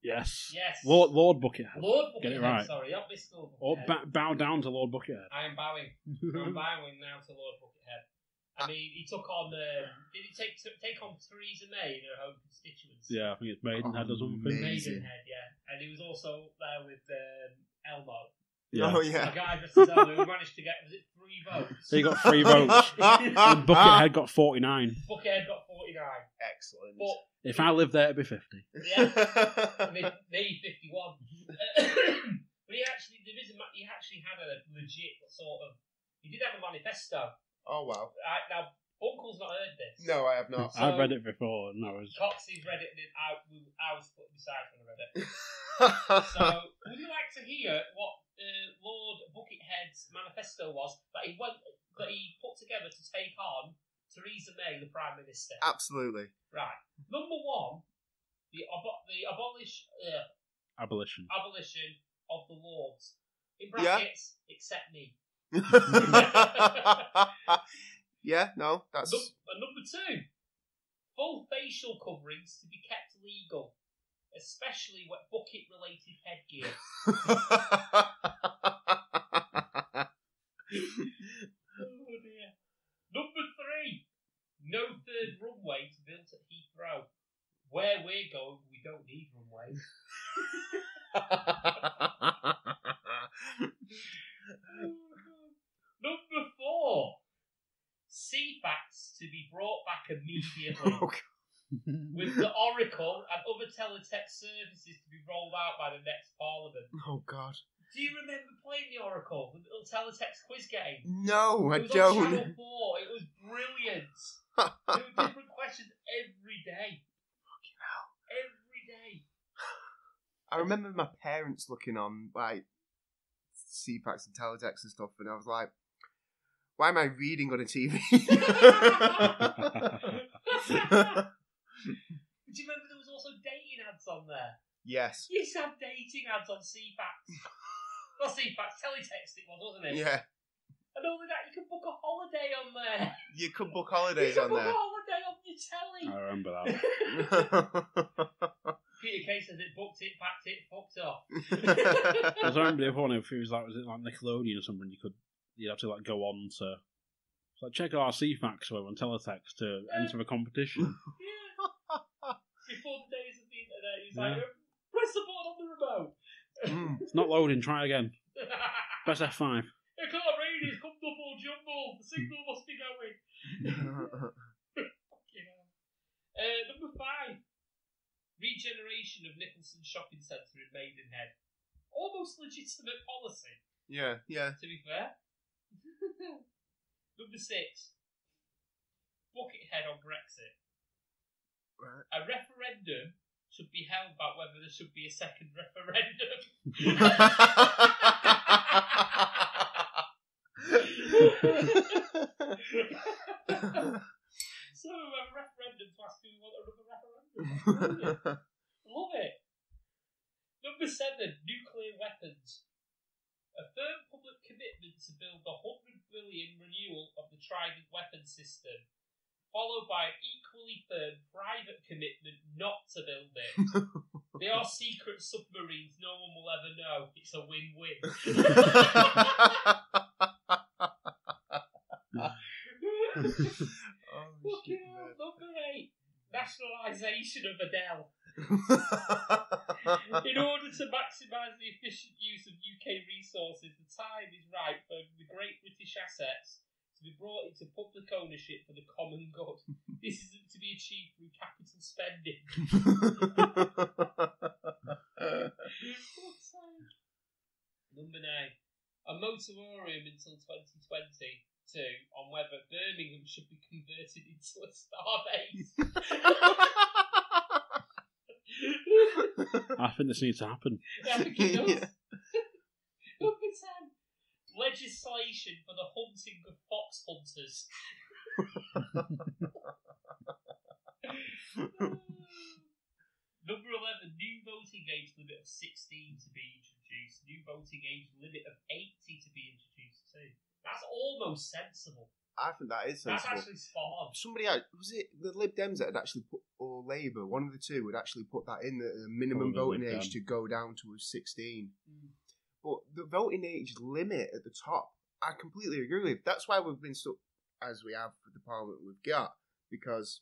Yes. Yes. Lord Buckethead. Lord Buckethead. Get it right. Sorry, not Mr. Buckethead. Or bow down to Lord Buckethead. I am bowing. I'm bowing now to Lord Buckethead. I mean, he took on. Did he take on Theresa May in her home constituency? Yeah, I think it's Maidenhead or something. Maidenhead, yeah. And he was also there with Elmo. Yeah. Oh, yeah. A guy dressed as Elmo who managed to get, was it 3 votes? So he got 3 votes. And Buckethead got 49. Buckethead got 49. Excellent. But if I lived there, it'd be 50. yeah, me 51. But he actually had a legit sort of. He did have a manifesto. Oh wow! Now Bunkell's not heard this. No, I have not. I've read it before, and I was. Coxy's read it, and I was put beside when I read it. So, would you like to hear what Lord Buckethead's manifesto was that he put together to take on Theresa May, the Prime Minister? Absolutely. Right. Number 1, the abolition of the Lords. In brackets, except me. Yeah, no, that's. Number 2, full facial coverings to be kept legal, especially with bucket-related headgear. Oh dear. Number 3, no third runway to build at Heathrow. Where we're going, we don't need runways. Number 4, CFAX to be brought back immediately. With the Oracle and other teletext services to be rolled out by the next Parliament. Oh God! Do you remember playing the Oracle, the little teletext quiz game? No, I don't. On Channel 4. It was brilliant. There were different questions every day. Fucking hell! Every day. I remember my parents looking on like CPACs and teletext and stuff, and I was like, "Why am I reading on a TV?" Do you remember there was also dating ads on there? Yes. You used to have dating ads on CFAX. Not CFAX, teletext it was, wasn't it? Yeah. And only that, you could book a holiday on there. You could book holidays on there. You could book a holiday on your telly. I remember that. Peter Kay says it booked it, packed it, fucked off. I remember the other one, if it was like Nickelodeon or something, you'd have to like go on to check our CFAX on teletext to enter a competition. Yeah. Before the days of the internet, he's like, press the button on the remote. It's not loading, try again. Press F5. I can't read, it's come up all jumbled. The signal must be going. Number 5. Regeneration of Nicholson Shopping Centre in Maidenhead. Almost legitimate policy. Yeah. To be fair. Number 6. Buckethead on Brexit. Right. A referendum should be held about whether there should be a second referendum. So we have a referendum to ask who we want another referendum. Love it. Number 7, nuclear weapons. A firm public commitment to build the 100 billion renewal of the Trident weapon system, followed by an equally firm private commitment not to build it. They are secret submarines, no one will ever know. It's a win-win. Number 8. Nationalisation of Adele. In order to maximise the efficient use of UK resources, the time is right for the great British assets to be brought into public ownership for the common good. This is to be achieved through capital spending. Number 9. A moratorium until 2022 on whether Birmingham should be converted into a starbase. I think this needs to happen. I think it does. Number 10. legislation for the hunting of fox hunters. Number 11, new voting age limit of 16 to be introduced. New voting age limit of 80 to be introduced too. That's almost sensible. I think that is sensible. That's actually spot on. Somebody was it the Lib Dems that had actually put, or Labour, one of the two would actually put that in the minimum voting age to go down to 16. But the voting age limit at the top, I completely agree with. That's why we've been stuck as we have with the Parliament we've got, because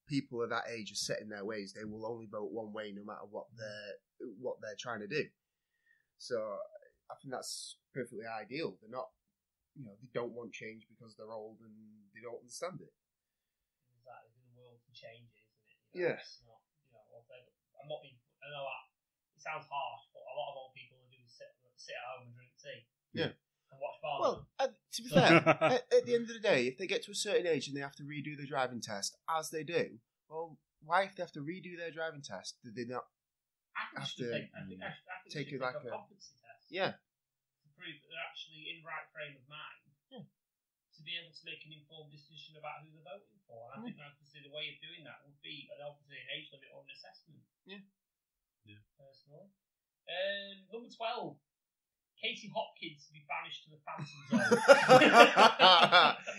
people of that age are set in their ways. They will only vote one way no matter what they're trying to do. So I think that's perfectly ideal. They're not, they don't want change because they're old and they don't understand it. Exactly, the world can change it, isn't it? Yes. It's not, I'm not being. I know that it sounds harsh, but a lot of old people do sit at home and drink tea. Yeah. And watch Parliament. Well, to be fair, at the end of the day, if they get to a certain age and they have to redo the driving test, as they do, well, why if they have to redo their driving test, do they not have to take it like a competency test? Yeah. To prove that they're actually in the right frame of mind. Yeah. To be able to make an informed decision about who they're voting for. And I think the way of doing that would be an age limit or an assessment. Yeah. Personally. Number 12. Katie Hopkins to be banished to the Phantom Zone.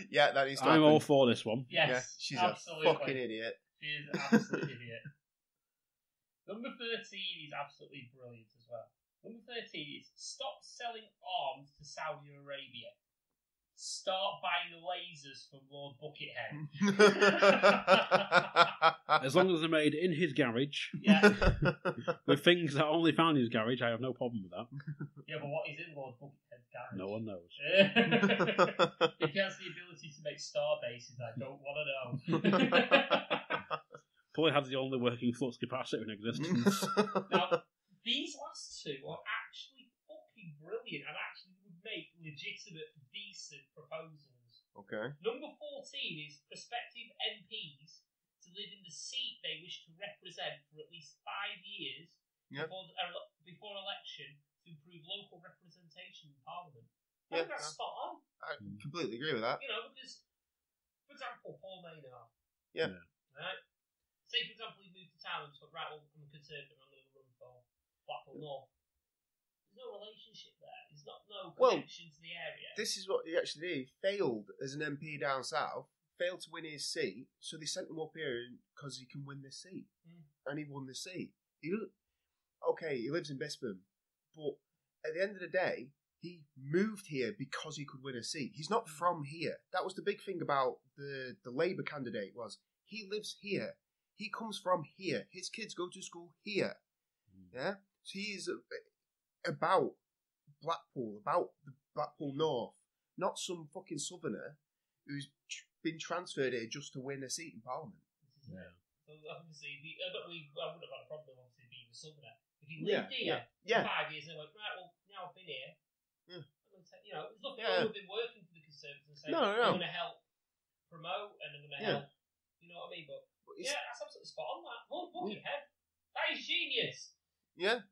Yeah, that is. I'm all for this one. Yes, yeah, she's absolutely. a fucking idiot. She is an absolute idiot. Number 13 is absolutely brilliant as well. Number 13 is stop selling arms to Saudi Arabia. Start buying the lasers from Lord Buckethead. As long as they're made in his garage, with things that are only found in his garage, I have no problem with that. Yeah, but what is in Lord Buckethead's garage? No one knows. If he has the ability to make star bases, I don't want to know. Probably has the only working flux capacitor in existence. Now, these last two are actually fucking brilliant and actually would make legitimate, decent proposals. Okay. Number 14 is prospective MPs to live in the seat they wish to represent for at least 5 years before election to improve local representation in Parliament. I think that's spot on. I completely agree with that. Because, for example, Paul Maynard. Yeah. Right? Say, for example, he moved to town and thought, right, well, I'm a Conservative, I'm going to run for Blackpool North. There's no relationship there. There's no connection to the area. This is what he actually did. He failed as an MP down south, failed to win his seat, so they sent him up here because he can win this seat. And he won the seat. He lives in Bispham, but at the end of the day, he moved here because he could win a seat. He's not from here. That was the big thing about the Labour candidate was he lives here. He comes from here. His kids go to school here. Yeah? So he's about Blackpool, about the Blackpool North, not some fucking southerner who's been transferred here just to win a seat in Parliament. Yeah. So obviously, I wouldn't have had a problem obviously being a southerner. If he lived here for 5 years and went, right, well, now I've been here, there's nothing wrong with him working for the Conservatives and saying, I'm going to help promote and I'm going to help, you know what I mean? But that's absolutely spot on, that. Lord Buckethead, that is genius. Yeah.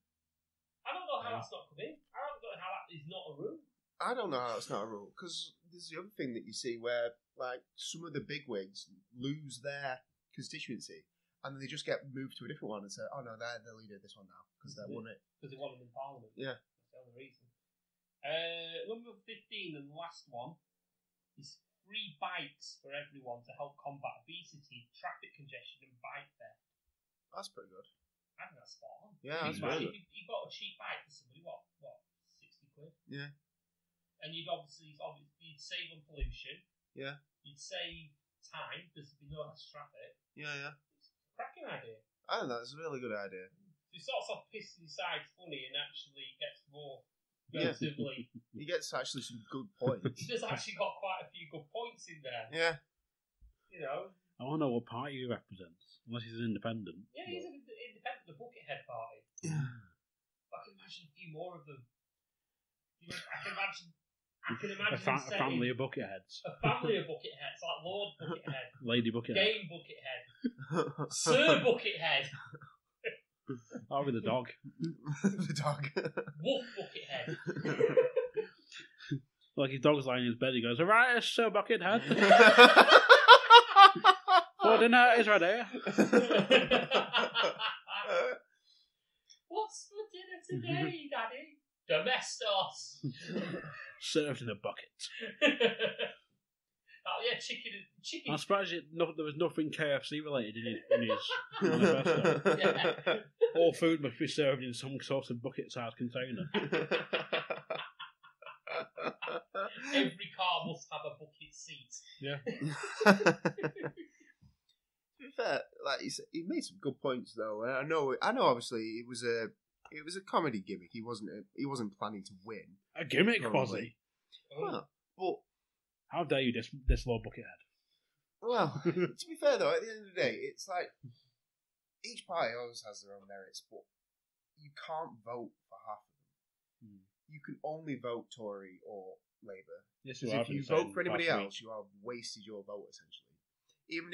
I don't know how that's not come in. I don't know how that is not a rule. I don't know how it's not a rule, because there's the other thing that you see where, like, some of the bigwigs lose their constituency, and then they just get moved to a different one and say, oh no, they're the leader of this one now, because they won it. Because they won them in Parliament. Yeah. That's the only reason. Number 15 and the last one is free bikes for everyone to help combat obesity, traffic congestion and bike theft. That's pretty good. I think that's spot on. Yeah, that's really good. If you got a cheap bike for somebody, what, 60 quid? Yeah. And you'd you'd save on pollution. Yeah. You'd save time because there'd be no less traffic. Yeah. It's a cracking idea. I think that's a really good idea. He starts off pissing aside funny and actually gets more relatively. He gets actually some good points. He just actually got quite a few good points in there. Yeah. I want to know what party he represents, unless he's an independent. Yeah, he's an independent, the Buckethead Party. I can imagine a few more of them. I can imagine a family of Bucketheads. A family of Bucketheads, like Lord Buckethead, Lady Buckethead, Dame Buckethead, Sir Buckethead. Oh, with the dog. The dog. Wolf Buckethead. Like his dog's lying in his bed, he goes, "Alright, so Buckethead. For dinner is ready." What's for dinner today, Daddy? Domestos. Served in a bucket. Oh yeah, chicken. I'm surprised there was nothing KFC related in his manifesto. Yeah. All food must be served in some sort of bucket-sized container. Every car must have a bucket seat. Yeah. To be fair, like he made some good points though. I know. Obviously, it was a comedy gimmick. He wasn't planning to win. A gimmick, probably. was he? Well, but how dare you, this Lord Buckethead? Well, to be fair though, at the end of the day, it's like each party always has their own merits, but you can't vote for half of them. You can only vote Tory or Labour. Yes, because if you vote for anybody else, you have wasted your vote essentially. Even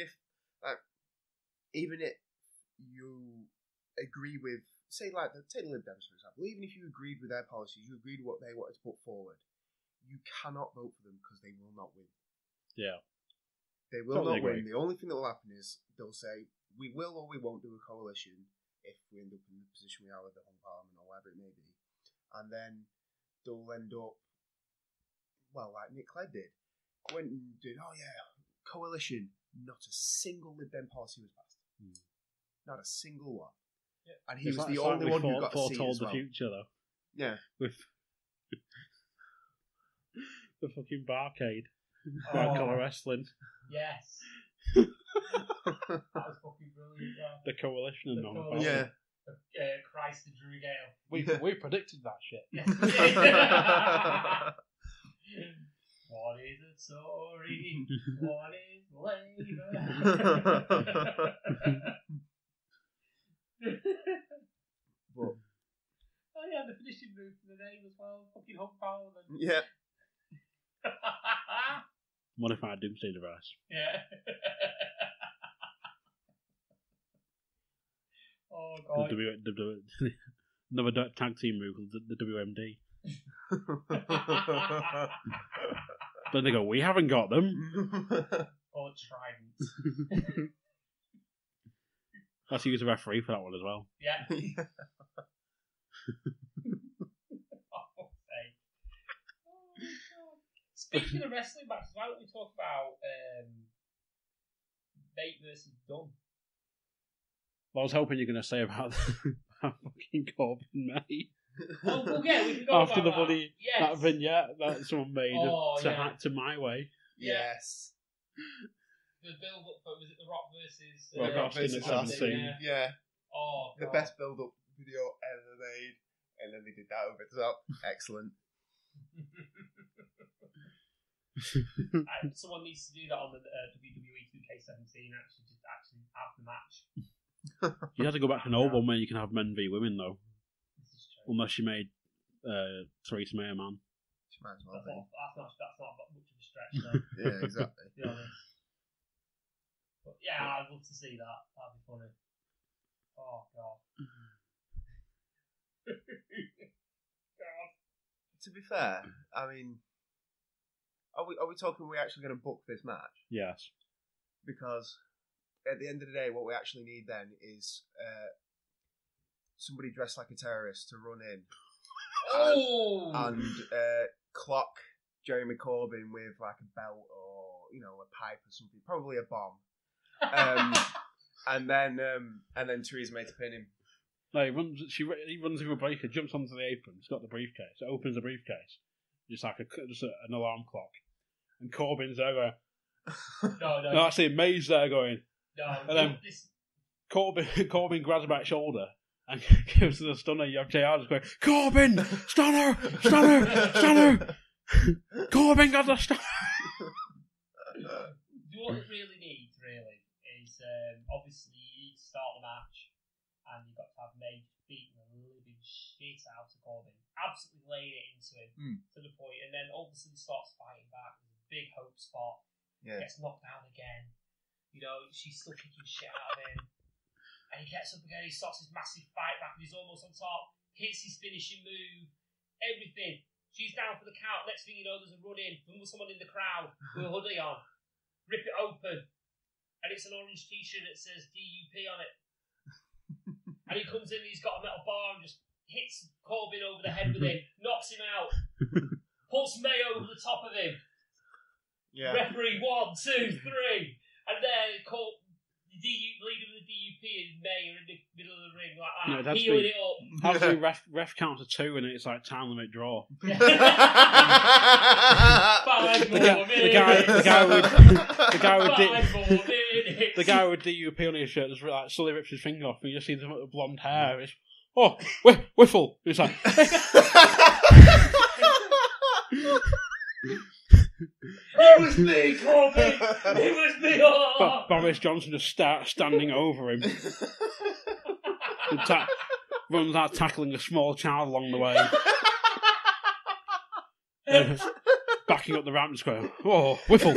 if you agree with, say, like take the Lib Dems for example. Even if you agreed with their policies, you agreed with what they wanted to put forward, you cannot vote for them because they will not win. Yeah, they will not win. The only thing that will happen is they'll say we will or we won't do a coalition if we end up in the position we are with the Home Parliament or whatever it may be, and then they'll end up, well, like Nick Clegg did, went and did, coalition. Not a single Lib Dem policy was passed. Not a single one. Yeah. And he was the only one who got foretold the future, though. Yeah. With the fucking barcade. White collar wrestling. Yes. That was fucking brilliant. Yeah. The coalition and all that. Yeah. Christ the Drew Gale. We predicted that shit. What is a Tory? What is Labour? But, oh yeah, the finishing move for the name as well. Fucking Home Parliament. Yeah. Modified Doomsday Device. Yeah. Oh god. Another tag team move, the WMD. Then they go, we haven't got them. Or Trident. Let's use a referee for that one as well. Yeah. Speaking of wrestling matches, why don't we talk about Bate versus Dunn? Well, I was hoping you're going to say about fucking Corbyn, mate. Oh, well, yeah, we can go after about the bloody that yes. vignette that someone made to My Way. Yes. The build-up for, was it The Rock versus... Rock versus Austin. Yeah. Oh, the best build-up video ever made. And then they did that over the top. Excellent. Someone needs to do that on the WWE 2K17, actually have the match. You have to go back to an old one where you can have men v women, though. Unless you made Theresa May a man. She might as well be. That's not much of a stretch, though. Yeah, exactly. To be honest. But yeah, I'd love to see that. That'd be funny. Oh, God. God. To be fair, I mean, are we talking we're actually going to book this match? Yes. Because at the end of the day, what we actually need then is somebody dressed like a terrorist to run in and clock Jeremy Corbyn with like a belt or a pipe or something, probably a bomb, and then Theresa May to pin him. No, he runs through a breaker, jumps onto the apron. He's got the briefcase. It opens the briefcase, just like an alarm clock, and Corbyn's there going. No, actually, May's there going. No, and then Corbyn grabs him by the shoulder and gives her the stunner. You have JR just going, Corbyn! Stunner! Corbyn got the stunner! What it really needs, is obviously you need to start the match and you've got to have May beating the living shit out of Corbyn. Absolutely laying it into him to the point, and then obviously starts fighting back. There's a big hope spot. Yeah. Gets knocked down again. She's still kicking shit out of him. And he gets up again, he starts his massive fight back, and he's almost on top. Hits his finishing move. Everything. She's down for the count. Next thing you know, there's a run in from someone in the crowd with a hoodie on. Rip it open, and it's an orange T-shirt that says DUP on it. And he comes in, and he's got a metal bar and just hits Corbyn over the head with it, knocks him out, puts May over the top of him. Yeah. Referee 1, 2, 3, and then the leader of the DUP and May are in the middle of the ring like that, healing it up. How do ref count to 2 and it's like time limit draw? The guy with DUP on his shirt just like slowly rips his finger off and you just see the blonde hair. It's, Whiffle. It's like it was me, Corbyn! It was me! Oh. Boris Johnson just starts standing over him. Runs out tackling a small child along the way. Backing up the ramp just going, oh, Whiffle!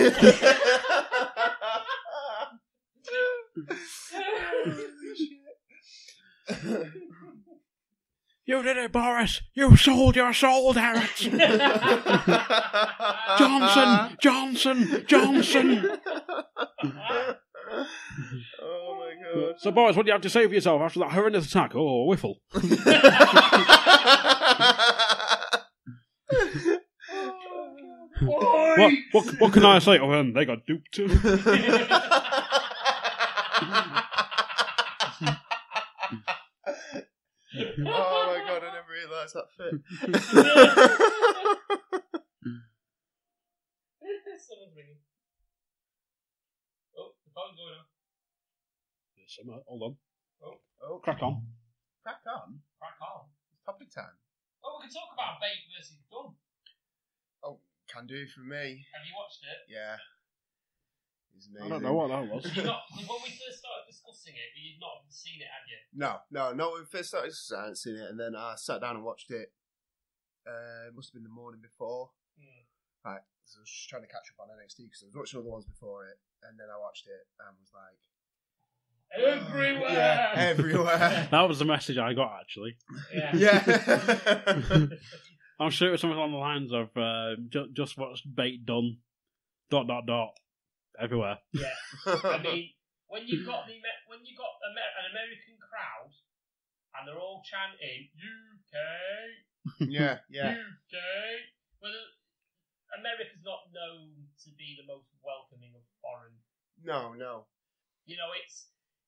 You did it, Boris! You sold your soul, Derek! Johnson! Oh my god. So, Boris, what do you have to say for yourself after that horrendous attack? Oh, Whiffle. What can I say? Oh, they got duped. Oh my god, I never realised that fit. Someone's ringing. Oh, the phone's going on. Hold on. Oh, Crack on. Crack on? It's topic time. Oh, we can talk about bait versus done. Oh, can do for me. Have you watched it? Yeah. It's amazing. I don't know what that was. When we first started discussing it, you'd not seen it, had you? No. When we first started discussing it, I hadn't seen it, and then I sat down and watched it. It must have been the morning before. Right, so I was just trying to catch up on NXT because I was watching other ones before it, and then I watched it and was like, everywhere! Yeah, everywhere. That was the message I got, actually. Yeah. I'm sure it was something along the lines of just what's bait done. ... Everywhere. Yeah. I mean, when you've got an American crowd and they're all chanting UK, yeah, UK. Well, America's not known to be the most welcoming of foreign. No. You know,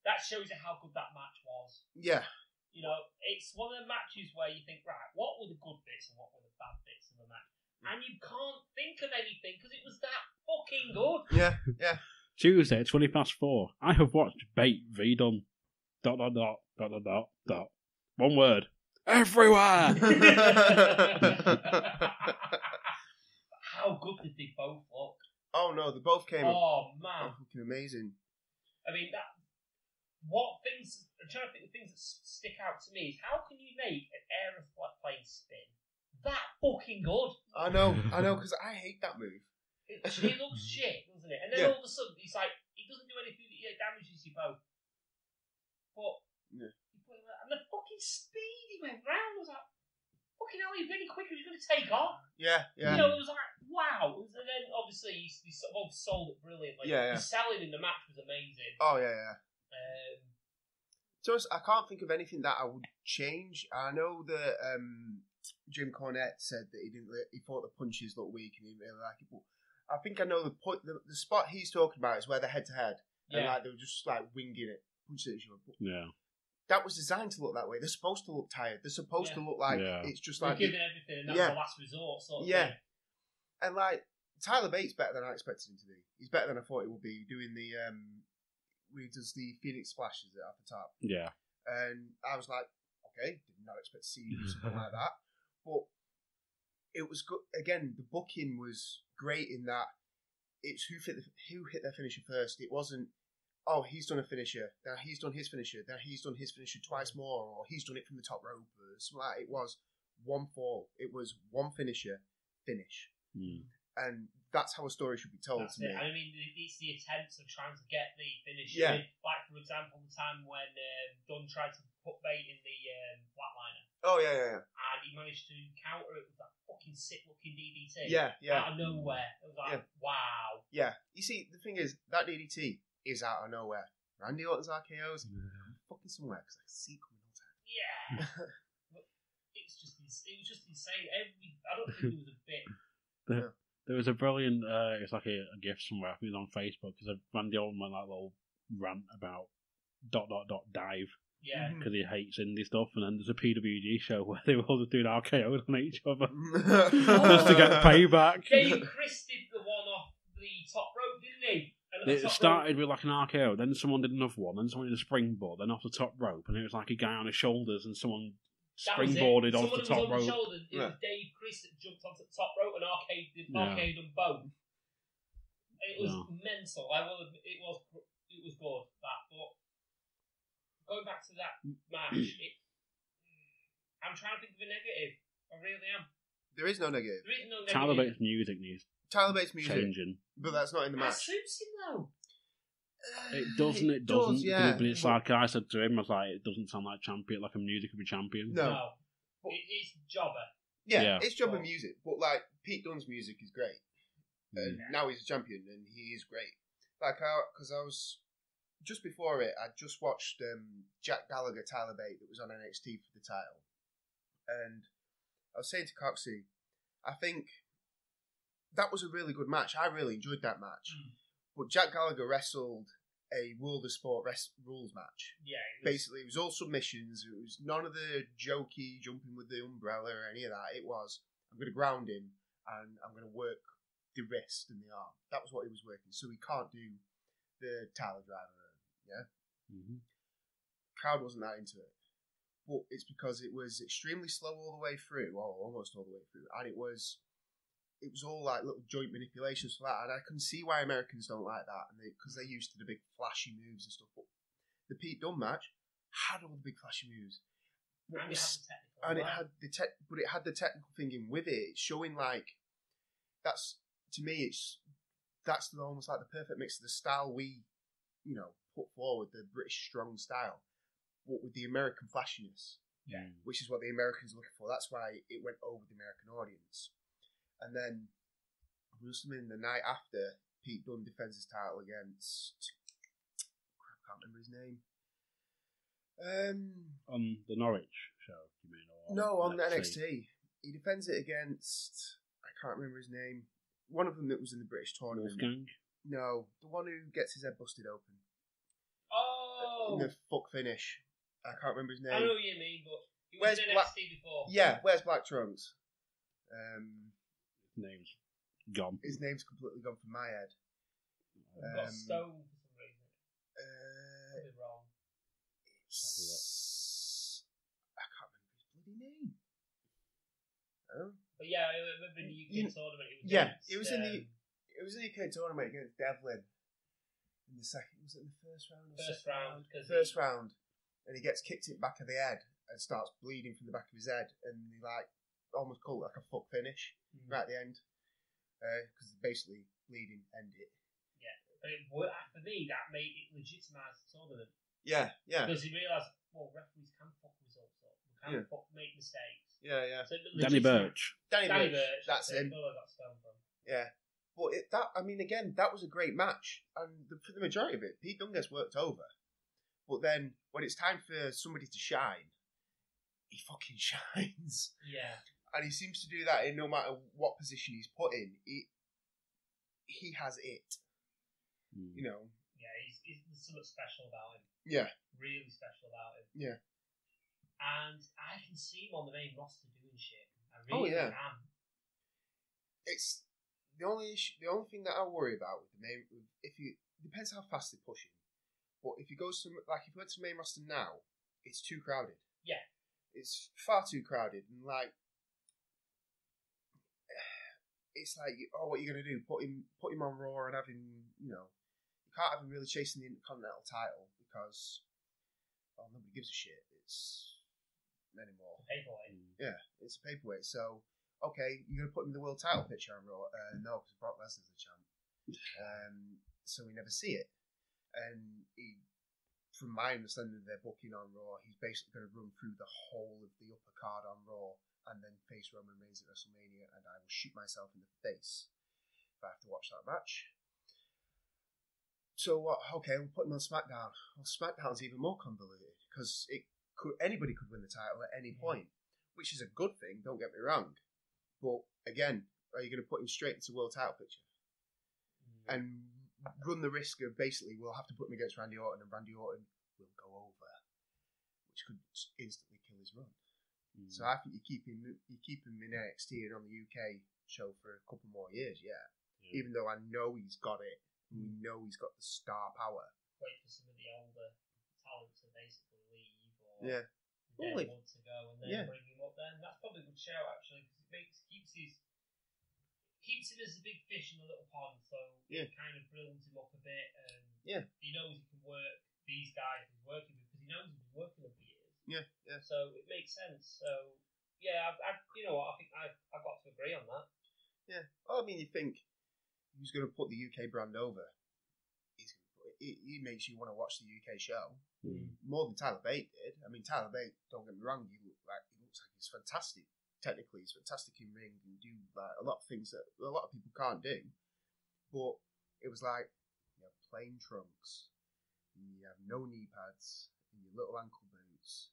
that shows you how good that match was. Yeah. You know, it's one of the matches where you think, right, what were the good bits and what were the bad bits of the match? And you can't think of anything because it was that fucking good. Yeah. Tuesday, 4:20. I have watched Bait v Done. ... One word. Everywhere! How good did they both look? Oh no, they both came. Oh man, fucking amazing. I mean, I'm trying to think of things that stick out to me is how can you make an aeroplane spin that fucking good? I know, because I hate that move. It looks shit, doesn't it? And then all of a sudden, he's like, he doesn't do anything that damages you both. But, and the fucking speed he went round was like, fucking hell, he's really quick, he's going to take off. Yeah. You know, it was like, wow. And then, obviously, he sort of sold it brilliantly. Yeah. The selling in the match was amazing. Oh, yeah. So I can't think of anything that I would change. I know that Jim Cornette said that he thought the punches looked weak and he didn't really like it. But I think I know the spot he's talking about is where they're head to head, and like they were just like winging it, punching each other. Yeah, that was designed to look that way. They're supposed to look tired. They're supposed to look like it's just like giving everything, and that's the last resort sort of thing. And like Tyler Bates better than I expected him to be. He's better than I thought he would be doing the where he does the Phoenix splashes at the top. Yeah, and I was like, okay, did not expect to see something like that, but it was good. Again, the booking was great in that it's who hit their finisher first. It wasn't, oh, he's done a finisher, now he's done his finisher, then he's done his finisher twice more, or he's done it from the top rope. Or something like that. It was one fall. It was one finisher, finish. And that's how a story should be told That's to it. me. I mean, it's the attempts of trying to get the finish. Yeah. I mean, like, for example, the time when Dunn tried to put bait in the flatliner. Oh, yeah. And he managed to counter it with that fucking sick-looking DDT. Yeah. Out of nowhere. It was like, wow. Yeah. You see, the thing is, that DDT is out of nowhere. Randy Orton's RKOs, I'm fucking somewhere because I can see it coming all the time. Yeah. It was just insane. I don't think there was a bit. There was a brilliant, it's like a gift somewhere, I think it was on Facebook, because Randy Orton went like a little rant about ... dive. Yeah. Because he hates indie stuff, and then there's a PWG show where they were all just doing RKOs on each other. Just to get payback. Dave Chris did the one off the top rope, didn't he? It started with like an RKO, then someone did another one, then someone did a springboard, then off the top rope, and it was like a guy on his shoulders, and someone springboarded off the top rope. Shoulders. It was Dave Chris that jumped onto the top rope and arcade them both. It was mental. I will admit, it was good, that. But going back to that match, I'm trying to think of a negative. I really am. There is no negative. Tyler Bates' music needs changing. But that's not in the match. That suits him though. It doesn't. It doesn't. Yeah. But it's like I said to him, I was like, it doesn't sound like champion, like a music of a champion. No. It's jobber. Yeah, it's jobber music. But like Pete Dunne's music is great, and now he's a champion, and he is great. Like, because I was just before it, I just watched Jack Gallagher, Tyler Bate, that was on NXT for the title, and I was saying to Coxy, I think that was a really good match. I really enjoyed that match. But Jack Gallagher wrestled a World of Sport rules match. Yeah. Basically, it was all submissions. It was none of the jokey jumping with the umbrella or any of that. It was, I'm going to ground him and I'm going to work the wrist and the arm. That was what he was working. So he can't do the Tyler driver. Yeah? Mm-hmm. Crowd wasn't that into it. But it's because it was extremely slow all the way through, or almost all the way through. And it was all like little joint manipulations for that, and I can see why Americans don't like that, and because they're used to the big flashy moves and stuff. But the Pete Dunne match had all the big flashy moves, And it had the technical. But it had the technical thing in with it. It's showing like that's to me. That's almost like the perfect mix of the style we, put forward, the British strong style, but with the American flashiness. Yeah. Which is what the Americans are looking for. That's why it went over the American audience. And then, the night after, Pete Dunne defends his title against... I can't remember his name. On the Norwich show, you mean? Or no, on NXT. He defends it against... I can't remember his name. One of them that was in the British tournament. Wolfgang? No, the one who gets his head busted open. Oh! In the fuck finish. I can't remember his name. I know what you mean, but he was in NXT before. Yeah, where's Black Trunks? Name's gone. His name's completely gone from my head. Got Stone for some reason. Could be wrong. I can't remember his bloody name. Oh. But yeah, I remember in the UK tournament. It was in the UK tournament against Devlin. In the second, was it in the first round? First round, and he gets kicked in the back of the head and starts bleeding from the back of his head, and he almost called it like a fuck finish right at the end, because basically bleeding ended. Yeah, but for me that made it legitimise the tournament. Yeah. Because he realised, referees can fuck results up, we can make mistakes. Yeah. So Danny Birch. That's him. Yeah. But that was a great match, and for the majority of it, Pete Dunne gets worked over. But then, when it's time for somebody to shine, he fucking shines. Yeah. And he seems to do that in no matter what position he's put in. He has it. Yeah, there's something special about him. Yeah. Really special about him. Yeah. And I can see him on the main roster doing shit. I really can. It's the only issue. The only thing that I worry about with the main, depends how fast they push him. But if he goes to if he went to main roster now, it's too crowded. Yeah, it's far too crowded, and it's like, what are you gonna do? Put him on Raw and have him, you can't have him really chasing the Intercontinental title because nobody gives a shit. It's anymore. Paperweight. Yeah, it's a paperweight. So okay, you're going to put him in the world title picture on Raw? No, because Brock Lesnar's the champ. So we never see it. And from my understanding of their booking on Raw, he's basically going to run through the whole of the upper card on Raw and then face Roman Reigns at WrestleMania, and I will shoot myself in the face if I have to watch that match. So what? Okay, we'll put him on SmackDown. Well, SmackDown's even more convoluted because anybody could win the title at any point, which is a good thing. Don't get me wrong, but again, are you going to put him straight into the world title picture and run the risk of basically we'll have to put him against Randy Orton, and Randy Orton will go over, which could instantly kill his run. So I think you keep him in NXT and on the UK show for a couple more years, even though I know he's got it. We know he's got the star power. Wait for some of the older talent to basically leave or they want to go and then bring him up there. And that's probably a good show actually because it keeps him as a big fish in a little pond, so it kind of builds him up a bit. And he knows he can work these guys he's working with because he knows he's been working them for years. Yeah. So it makes sense. So I you know what, I think I've got to agree on that. Yeah. Well, I mean, you think who's going to put the UK brand over? He makes you want to watch the UK show more than Tyler Bate did. I mean, Tyler Bate, don't get me wrong, he looks like he's fantastic. Technically, he's fantastic in ring and do like a lot of things that a lot of people can't do. But it was like you have plain trunks, and you have no knee pads, and your little ankle boots,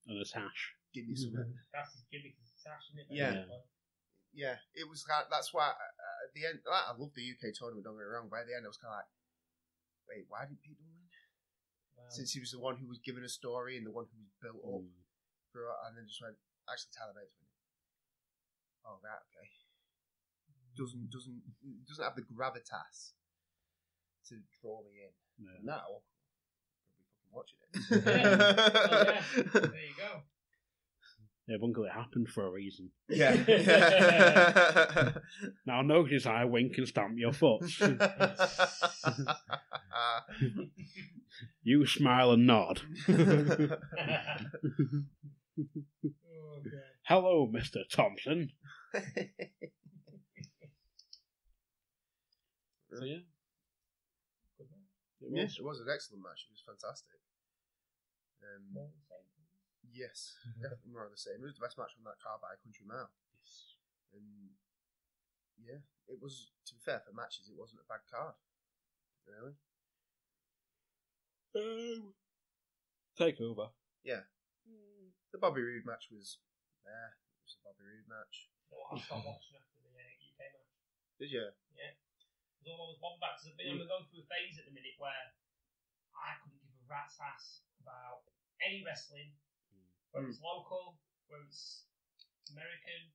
and a sash. Give me some. That's his gimmick, is a sash, isn't it? Yeah. It was like, that's why at the end. I love the UK tournament. Don't get me wrong. But at the end, I was kind of like, wait, why didn't Pete Dunne win? Wow. Since he was the one who was given a story and the one who was built up. And then just went, actually, Tyler Bates winning. Oh, right, okay. Doesn't have the gravitas to draw me in. No. But now, I'll be fucking watching it. There you go. Yeah, Bunkell, it happened for a reason. Yeah. Now notice I wink and stamp your foot. You smile and nod. Hello, Mr. Thompson. So yeah. It was an excellent match. It was fantastic. Yes, definitely more of the same. It was the best match on that card by a country mile. Yes. And yeah, it was, to be fair, for matches, it wasn't a bad card. Really? Take over. Yeah. The Bobby Roode match was there. It was a Bobby Roode match. I stopped watching after the UK match. Did you? Yeah. Because all I was bothered about, because I'm going through a phase at the minute where I couldn't give a rat's ass about any wrestling, whether it's local, whether it's American.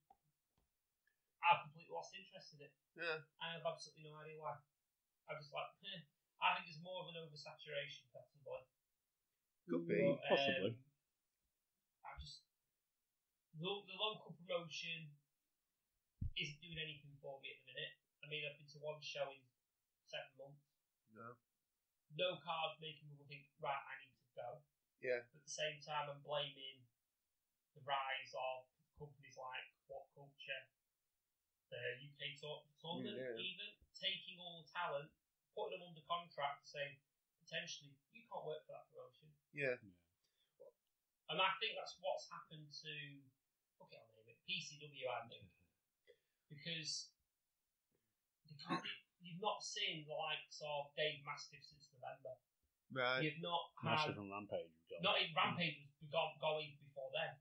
I've completely lost interest in it. Yeah. I have absolutely no idea why. I'm just like, I think it's more of an oversaturation, possibly. Could be, possibly. The local promotion isn't doing anything for me at the minute. I mean, I've been to one show in 7 months. No cards making me think, right, I need to go. Yeah. But at the same time, I'm blaming the rise of companies like What Culture, the UK tournament, even taking all the talent, putting them under contract to say, potentially, you can't work for that promotion. Yeah. And I think that's what's happened to, I'll name it, PCW, I think. Because you've not seen the likes of Dave Mastiff since November. Right. You've not had... Mastiff and Rampage. Not even Rampage was going before then.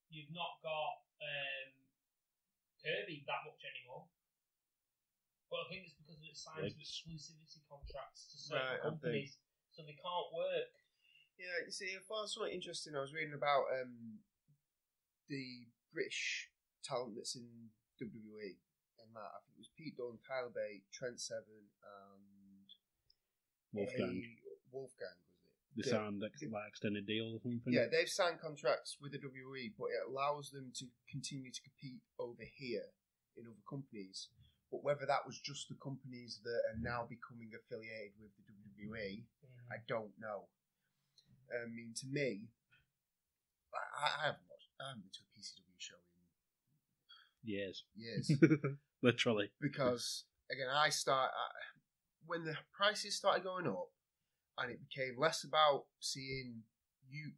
You've not got Kirby that much anymore. But I think it's because it's signed exclusivity contracts to certain companies, so they can't work. Yeah, you see, I found something interesting. I was reading about the British talent that's in WWE, and that I think it was Pete Dunne, Tyler Bate, Trent Seven, and Wolfgang, was it? They signed extended deals or something? Yeah, they've signed contracts with the WWE, but it allows them to continue to compete over here in other companies. But whether that was just the companies that are now becoming affiliated with the WWE, I don't know. I mean, to me, I haven't watched. I haven't been to a PCW show in years. Literally. Because, again, when the prices started going up, and it became less about seeing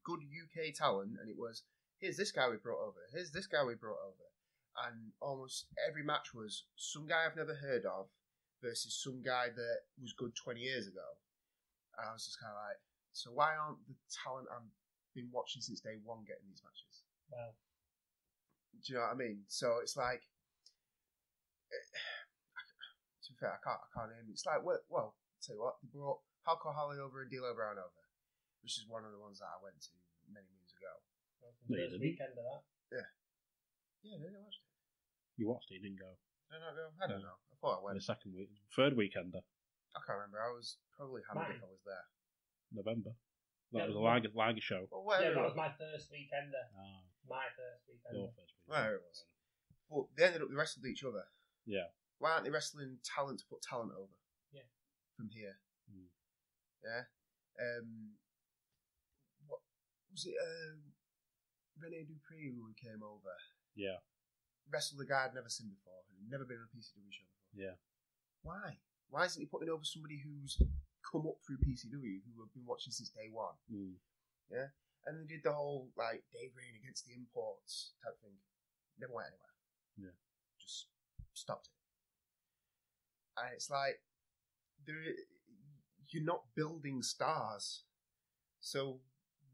good UK talent, and it was, here's this guy we brought over, here's this guy we brought over. And almost every match was some guy I've never heard of versus some guy that was good 20 years ago. And I was just kind of like, so why aren't the talent I've been watching since day one getting these matches? Well, do you know what I mean? So it's like, to be fair, I can't name it. It's like, well, I'll tell you what, they brought Hardcore Holly over and D'Lo Brown over, which is one of the ones that I went to many moons ago. First weekend of that. Yeah, I watched it. You watched it, you didn't go? Did I not go? I don't know. I thought I went. The third weekender. I can't remember. I was probably hammered if I was there. November. That was a lager show. Well, that was my first weekender. Oh. My first weekender. Your first weekender. Where it was. But they ended up, they wrestled each other. Yeah. Why aren't they wrestling talent to put talent over? Yeah. From here. Yeah. What was it? Rene Dupree who came over. Yeah. Wrestled a guy I'd never seen before, who'd never been on a PCW show before. Yeah. Why? Why isn't he putting over somebody who's come up through PCW, who have been watching since day one? Yeah. And they did the whole like Dave Rain against the imports type thing. Never went anywhere. Yeah. Just stopped it. And it's like you're not building stars. So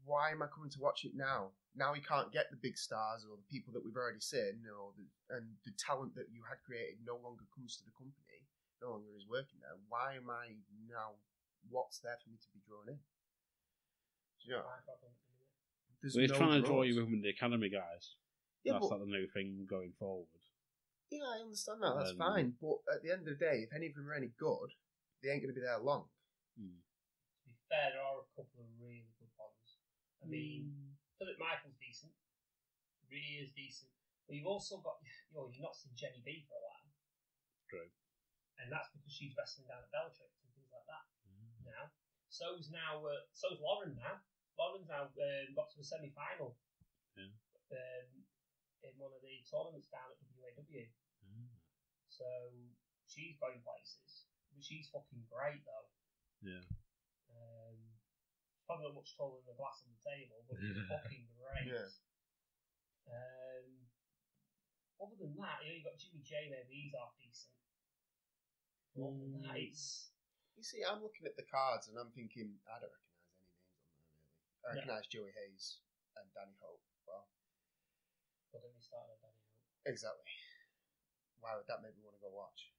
why am I coming to watch it now? Now we can't get the big stars or the people that we've already seen, and the talent that you had created no longer comes to the company, no longer is working there. Why am I now? What's there for me to be drawn in? Do you know? He's trying to draw you in with the academy guys. Yeah, that's like the new thing going forward. Yeah, I understand that. That's fine. But at the end of the day, if any of them are any good, they ain't going to be there long. To be fair, there are a couple of really good ones. I mean, Philip Michael's decent. Really is decent. But you've also got, you've not seen Jenny B for a while. True. And that's because she's wrestling down at Bellatrix and things like that now. So's Lauren now. Lauren's now got to the semi-final. Yeah. In one of the tournaments down at WAW. So she's going places. But she's fucking great though. Yeah. Probably not much taller than the glass on the table, but she's fucking great. Yeah. Other than that, you've got Jimmy J, maybe he's half decent. Other than that, it's... You see, I'm looking at the cards and I'm thinking, I don't recognise any names on there really. I recognise Joey Hayes and Danny Hope. Well, but then we started on Danny Hope. Exactly. Wow, that made me want to go watch.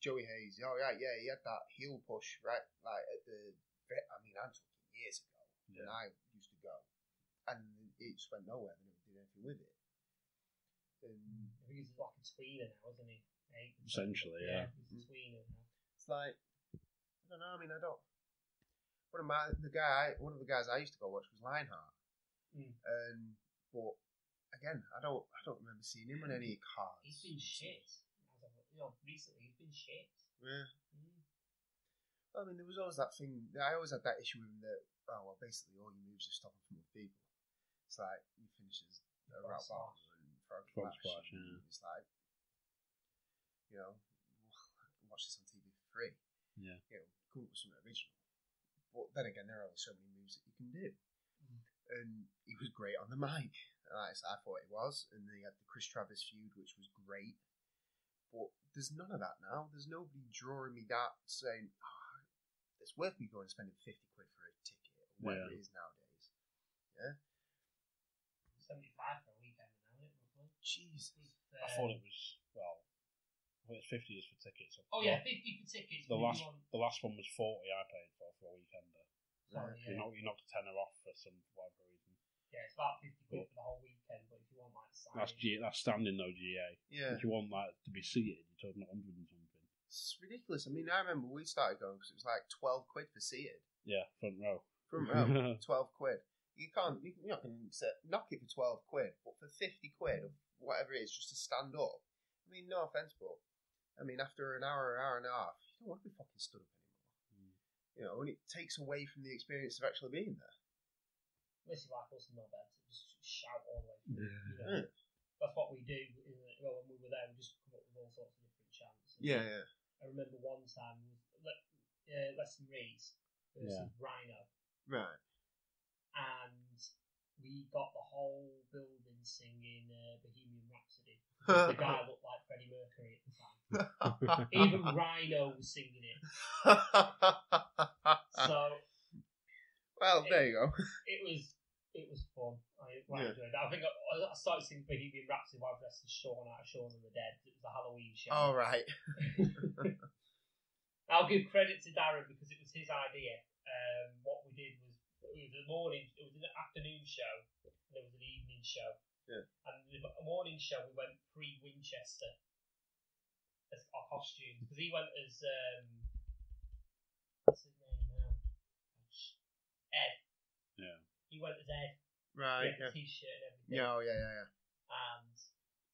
Joey Hayes, he had that heel push, right? Like at I'm talking years ago when I used to go, and it just went nowhere. They never did anything with it. I think he's like a tweener now, isn't he? Essentially, yeah. He's a tweener now. It's like, I don't know. I mean, I don't. One of the guys I used to go watch was Lionheart, but again, I don't remember seeing him on any cards. He's been shit. Recently he's been shit. Yeah. I mean, there was always that thing. I always had that issue with him that, basically all your moves are stopping from other people. It's like you finish as a rat bottom and frog splash. It's like, watch this on TV for free. Yeah. Come up with something original. But then again, there are only so many moves that you can do. And he was great on the mic. I thought he was. And then he had the Chris Travis feud, which was great. But there's none of that now. There's nobody drawing me that saying, it's worth me going and spending 50 quid for a ticket or whatever it is nowadays. Yeah? 75 for a weekend now, isn't it, roughly? Jesus. I thought it was, it's 50 just for tickets. 50 for tickets. The last one was 40 I paid for a weekender. Sorry, You knocked a tenner off for whatever reason. Yeah, it's about 50 quid for the whole weekend, but if you want like that's standing though, GA. Yeah. If you want to be seated, you're talking 100 and something. It's ridiculous. I mean, I remember we started going because it was like 12 quid for seated. Yeah, front row. 12 quid. You're not going to knock it for 12 quid, but for 50 quid or whatever it is, just to stand up. I mean, no offence, but I mean, after an hour and a half, you don't want to be fucking stood up anymore. And it takes away from the experience of actually being there. Unless you like us in our beds, just shout all the way through. You know? That's what we do, isn't it? Well, when we were there, we just come up with all sorts of different chants. Yeah. I remember one time, Lesson Rees versus Rhino. Right. And we got the whole building singing Bohemian Rhapsody. The guy looked like Freddie Mercury at the time. Even Rhino was singing it. So, well, there you go. It was fun. I enjoyed that. I think I started singing Bohemian Rhapsody while I was dressed as Shaun out of Shaun of the Dead. It was a Halloween show. Oh, right. I'll give credit to Darren because it was his idea. What we did was it was an afternoon show and there was an evening show. Yeah. And the morning show we went pre-Winchester as our costumes because he went as what's his name now? Ed. Yeah. He went as Ed. Right. He had the t-shirt and everything. Yeah. And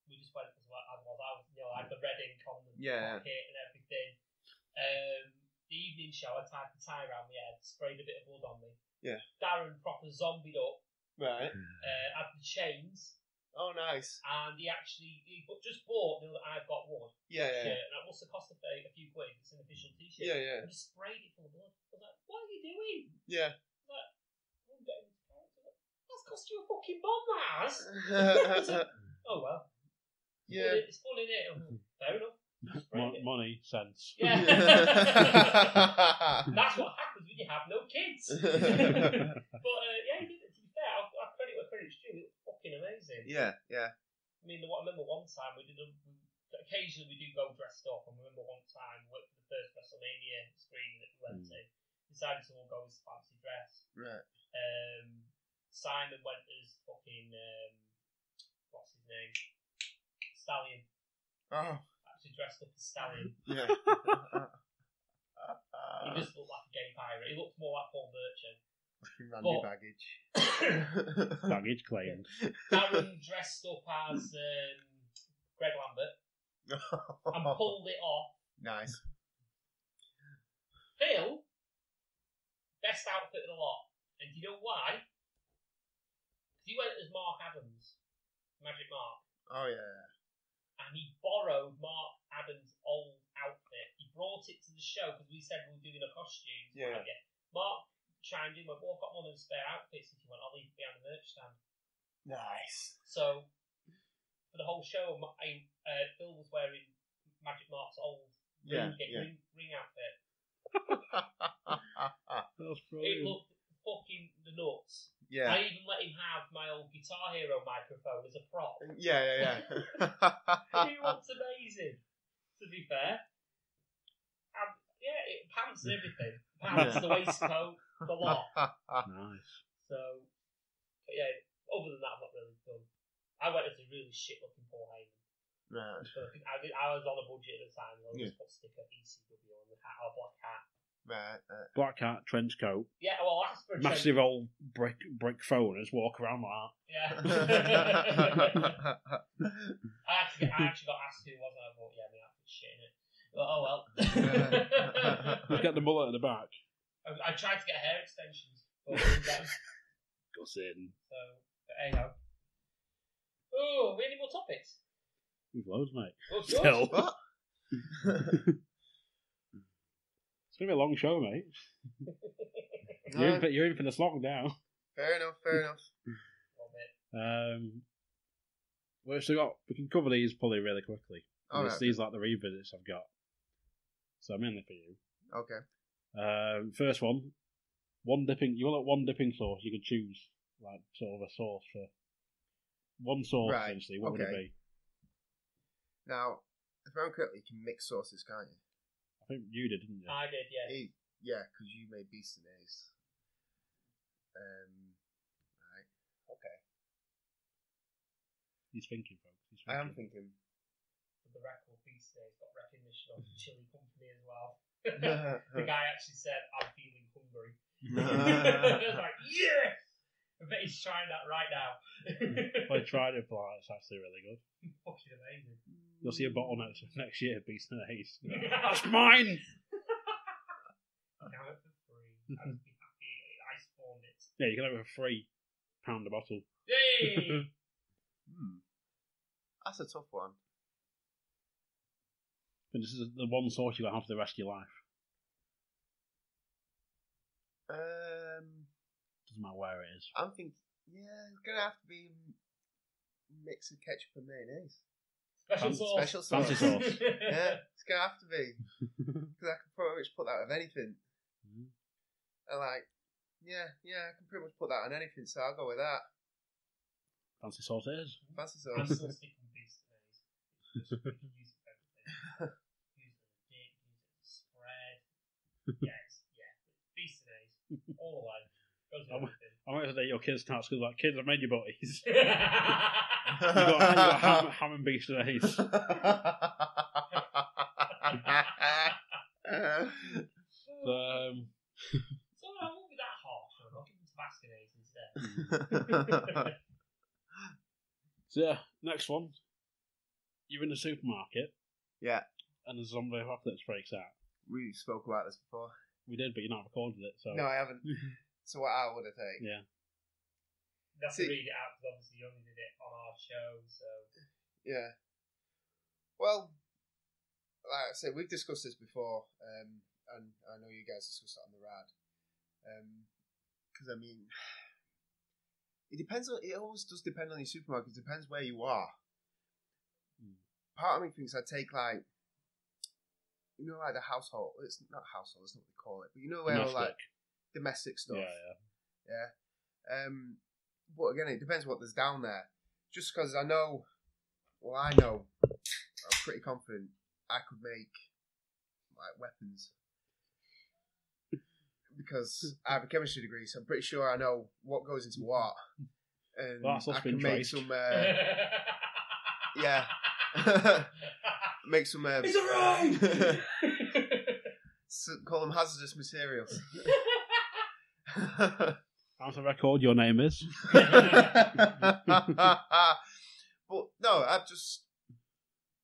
we just went as well. I had the red ink on the pocket and everything. The evening show, I tied the tie around my head, sprayed a bit of blood on me. Yeah. Darren proper zombied up. Right. Had the chains. Oh, nice. And he just bought the I've Got Wood shirt, and that must have cost a few quid. It's an official t-shirt. Yeah. And just sprayed it full of blood. I was like, what are you doing? Yeah. I was like, I'm getting into character. That's cost you a fucking bomb, Mars. Oh, well. Yeah. It's fun, isn't it? Fair enough. Money, sense. Yeah. That's what happens when you have no kids. But he did it. To be fair, I credit where credit's due. It was fucking amazing. Yeah. I mean, I remember one time occasionally we do go dressed up. And I remember one time we went for the first WrestleMania screening that we went to. Decided to all go as fancy dress. Right. Simon went as fucking what's his name? Stallion. Oh. Actually dressed up as Stallion. Yeah. He just looked like a gay pirate. He looked more like Paul Burchill. Fucking Randy Baggage. Baggage claimed. Darren dressed up as Greg Lambert and pulled it off. Nice. Phil, best outfit of the lot. And do you know why? Because he went as Mark Adams, Magic Mark. Oh, yeah. And he borrowed Mark Adams' old outfit. He brought it to the show because we said we were doing a costume. Yeah. Mark chimed in, went, well, I've got one of the spare outfits if you want. I'll leave it behind the merch stand. Nice. So, for the whole show, Phil was wearing Magic Mark's old ring outfit. That's brilliant. It looked fucking the nuts. Yeah. I even let him have my old Guitar Hero microphone as a prop. Yeah. He looks amazing, to be fair. Pants and everything. Pants, the waistcoat, the lot. Nice. So, but yeah, other than that, I've not really done. I went as a really shit looking Paul Heyman. Right. So I was on a budget at the time. I just put sticker ECW on the hat or black hat. Right. Black hat, trench coat. Yeah, well, that's for a massive old brick phone and just walk around like that. Yeah. I actually got asked who it was, and I thought, yeah, my outfit's shit, innit? But oh well. Just get the mullet at the back. I tried to get hair extensions, but Got in. So, but anyhow. Oh, any more topics? We've loads, mate. Oh, still. What? It's going to be a long show, mate. You're in for the slog now. Fair enough. We can cover these probably really quickly. These like the revisits I've got. So mainly for you. Okay. First one. You want one dipping sauce, you can choose like sort of a sauce for one sauce essentially. What would it be? Now, if I remember correctly, you can mix sauces, can't you? I think you did, didn't you? I did, yeah. Yeah, because you made Beastinaise. Right. Okay. He's thinking, folks. I am thinking. For the record, Beastinaise got recognition of the chili company as well. The guy actually said, "I'm feeling hungry." I was like, "Yeah!" I bet he's trying that right now. I tried it, but it's actually really good. Fucking amazing. You'll see a bottle next year, Beastinaise. That's mine! I can have it for free. I'd be happy. I spawned it. Yeah, you can have it for free. £6 a bottle. Yay! That's a tough one. But this is the one source you're going to have for the rest of your life. Doesn't matter where it is. I'm thinking, it's going to have to be mix of ketchup and mayonnaise. Special sauce. Fancy sauce. Yeah, it's going to have to be. Because I can pretty much put that with anything. And I can pretty much put that on anything, so I'll go with that. Fancy sauce it is. Fancy I'm sauce. still sticking with beef todays. You can use it for everything. Use it for dip, use it for spread. Beef todays. All the way. Goes with everything. I went today your kids start school like, kids, I've made your butties. you got ham and beef todays. So I won't be that harsh. I'll give them Vasectomies instead. So yeah, next one. You're in the supermarket. Yeah. And a zombie apocalypse breaks out. We spoke about this before. We did, but you're not recorded it, so... No, I haven't. So what hour would I take? Yeah. You have to read it out, because obviously you only did it on our show, so... Yeah. Well, like I said, we've discussed this before, and I know you guys discussed it on the rad. Because, I mean... It always does depend on your supermarket. It depends where you are. Part of me thinks I'd take, like... You know, like the household... It's not household, that's not what they call it. But you know where, like... Domestic stuff. Yeah. But again, it depends what there's down there. Just because I know, I'm pretty confident I could make like weapons because I have a chemistry degree, so I'm pretty sure I know what goes into what, and I can make some. Make some. It's a road. Call them hazardous materials. On the record, your name is. But no, I've just.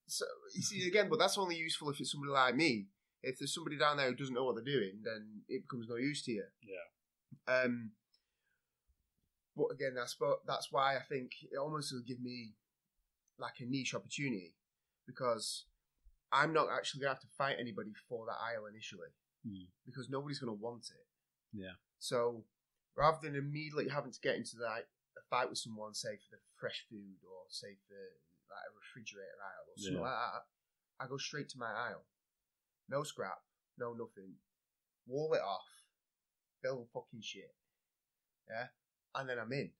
So, you see, again, but that's only useful if it's somebody like me. If there's somebody down there who doesn't know what they're doing, then it becomes no use to you. Yeah. But again, that's why I think it almost will give me like a niche opportunity, because I'm not actually going to have to fight anybody for that aisle initially, because nobody's going to want it. Yeah. So rather than immediately having to get into like a fight with someone, say for the fresh food or say for like a refrigerator aisle or something like that, I go straight to my aisle. No scrap, no nothing. Wall it off, build fucking shit. Yeah, and then I'm in.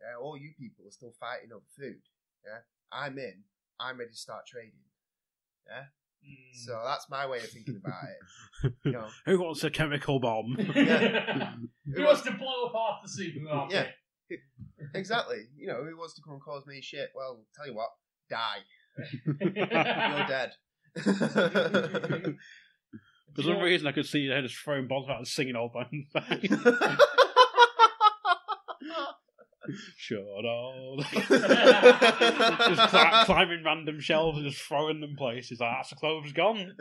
Yeah, all you people are still fighting over food. Yeah, I'm in. I'm ready to start trading. Yeah. So that's my way of thinking about it. You know, who wants a chemical bomb? Yeah. Who wants to blow up half the supermarket? Yeah, exactly. You know, who wants to come and cause me shit? Well, tell you what, die. You're dead. For some reason, I could see your head just throwing bombs out and singing all by back. Shut up. Just climbing random shelves and just throwing them places. Like, that's the clothes gone. You're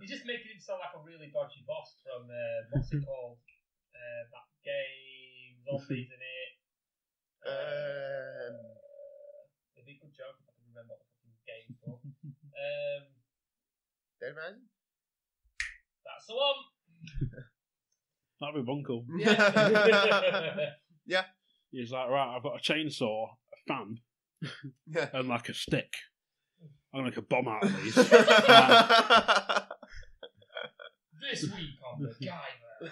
just making him sound like a really dodgy boss from, what's it called? That game, Zombies in it. It'd be a good joke if I can remember what the fucking game's called. Dead Rising? That's the one! That'd be Bunkell. Yeah. Yeah. He's like, right, I've got a chainsaw, a fan, and like a stick. I'm going to make a bomb out of these. This week on the Guyver.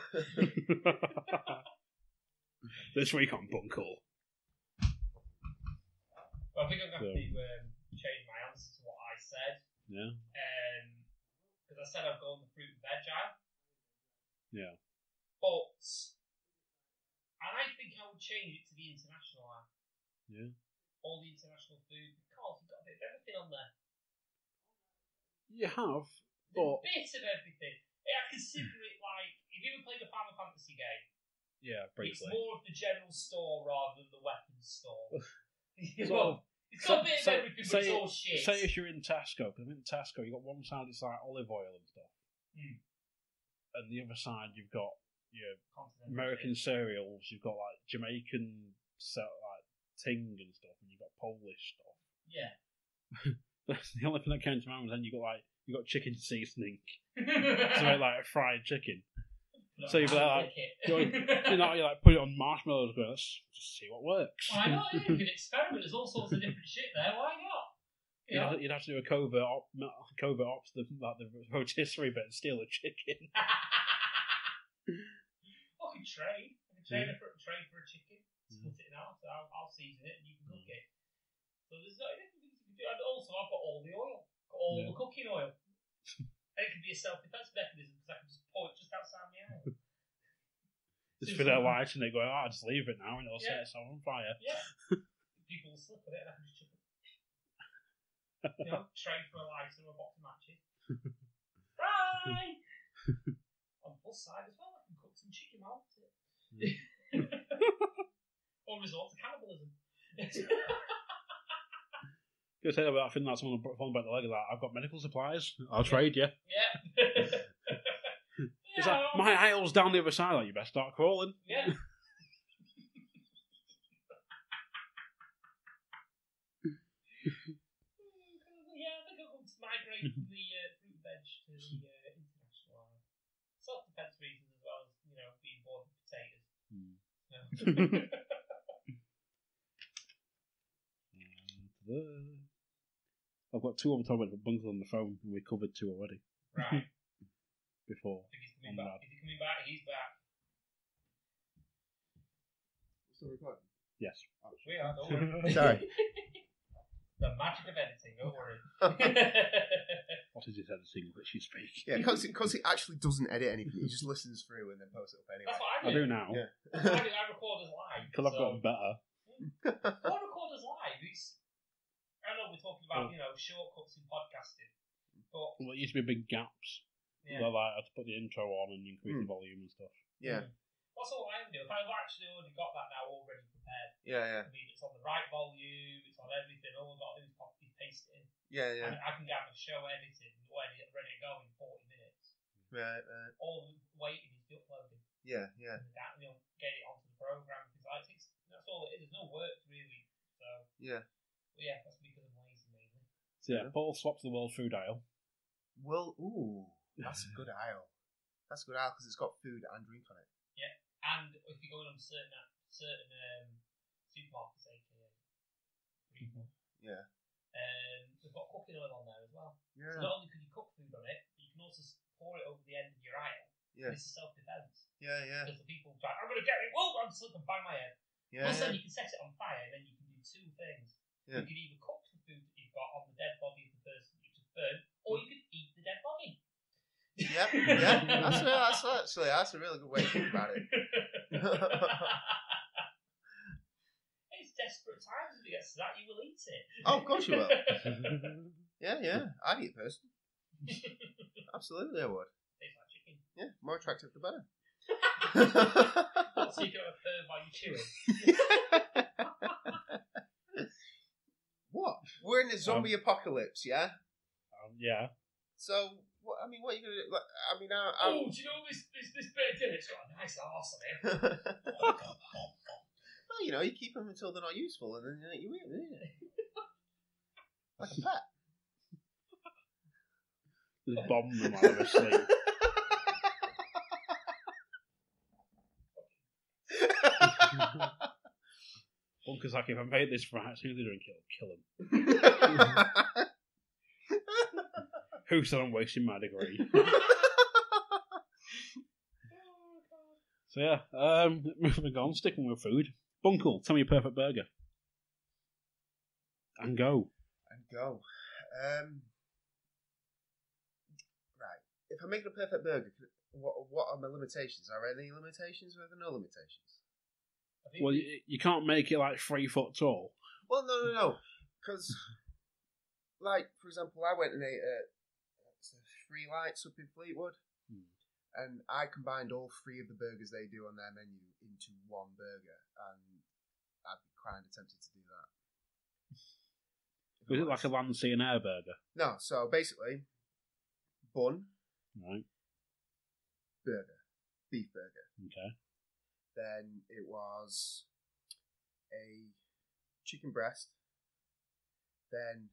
This week on Bunkell. Well, I think I'm going to have to change my answer to what I said. Yeah. Because I said I've gone the fruit and veg aisle. Yeah. But I think I would change it to the international aisle. Yeah. All the international food, because you've got a bit of everything on there. You have, but... A bit of everything. I consider it like, if you ever played a Final Fantasy game, yeah, briefly. It's more of the general store rather than the weapons store. It's got a bit of everything, but it's all shit. Say if you're in Tesco, because in Tesco you've got one side it's like olive oil and stuff, and the other side you've got your American cereals, you've got like Jamaican like ting and stuff, and you've got Polish stuff. Yeah. That's the only thing that came to mind was then you got chicken seasoning, so like fried chicken. So you'd be like, you're like put it on marshmallows, go, let's just see what works. Why not? You can experiment. There's all sorts of different shit there. Why not? You'd have to do a covert ops, the rotisserie bit, and steal a chicken. I can trade. Trade for a chicken, split it in half. So I'll season it, and you can cook it. So there's no different things you can do. And also, I've got all the oil, the cooking oil. And it can be a self-defense mechanism because I can just pour it just outside my house. Just put it light and they go, just leave it now and it'll set itself on fire. Yeah. People will slip on it and I can just chuck it. Trade for a lighter or a box of matches. Right! On the plus side as well, I can cook some chicken out of it. Or resort to cannibalism. Go say that, I think that's someone falling back the leg of that. I've got medical supplies. I'll trade you. Yeah. It's like, my aisle's down the other side. Like, you better start crawling. Yeah. I think I'm going to migrate from the fruit veg to the international line. Self-defense reasons as well as, being bored with potatoes. I've got two other topics with Bunkell on the phone, and we covered two already. Right. Before. I think he's coming back. Is he coming back? He's back. Still recording? Yes. We are, don't worry. Sorry. The magic of editing, don't worry. What is his editing which you speak? Yeah, because he actually doesn't edit anything. He just listens through and then posts it up anyway. That's what I I do do. now. Yeah. I record as live. Because I've gotten better. I record as live. I know we're talking about, shortcuts in podcasting. But Well, it used to be big gaps. Yeah. Where, like, I had to put the intro on and increase the volume and stuff. Yeah. That's all I do. I've actually already got that now already prepared. Yeah. I mean, it's on the right volume, it's on everything. All I've got to do is paste it in. Yeah. And I can get the show edited and ready to go in 40 minutes. Right. All the waiting is the uploading. Yeah. And get it onto the program. That's all it is. There's no work really. So. Yeah. But yeah, that's because I'm lazy mainly. So yeah, Paul swaps the world food aisle. Well, that's a good aisle. That's a good aisle because it's got food and drink on it. Yeah, and if you go in on certain supermarkets, aka Regal, yeah, they've got cooking oil on there as well. Yeah. So not only can you cook food on it, but you can also pour it over the end of your aisle. Yeah. This is self-defense. Yeah. Because the people like, I'm going to get it. Whoa! I'm slip and bang my head. Yeah. Plus, then you can set it on fire, and then you can do two things. Yeah. You can either cook the food that you've got on the dead body of the person you just burned, or you can eat the dead body. Yeah. That's a really good way to think about it. It's desperate times. If it gets to that, you will eat it. Oh, of course you will. Yeah. I'd eat a person. Absolutely, I would. Tastes like chicken. Yeah, more attractive the better. So you got a third while you chewing. What? We're in a zombie apocalypse, yeah? Yeah. So, what are you going to do? Like, do you know this bit of dinner? It's got a nice arse on it. Well, you keep them until they're not useful, and then you eat them, like a pet. Just bomb them while they're asleep. Bunkell's like, if I made this right, as soon as they drink it, I'll kill him. Who said I'm wasting my degree? So yeah, moving on, sticking with food. Bunkell, tell me your perfect burger. And go. Right. If I'm making a perfect burger, what are my limitations? Are there any limitations or are there no limitations? Well, you can't make it like 3 foot tall. Well, no. Because, like, for example, I went and ate at Free Lights up in Fleetwood. And I combined all 3 of the burgers they do on their menu into one burger. And I'd be kind of tempted to do that. Was it like a land, sea and air burger? No, so basically, bun. Right. Burger. Beef burger. Okay. Then it was a chicken breast, then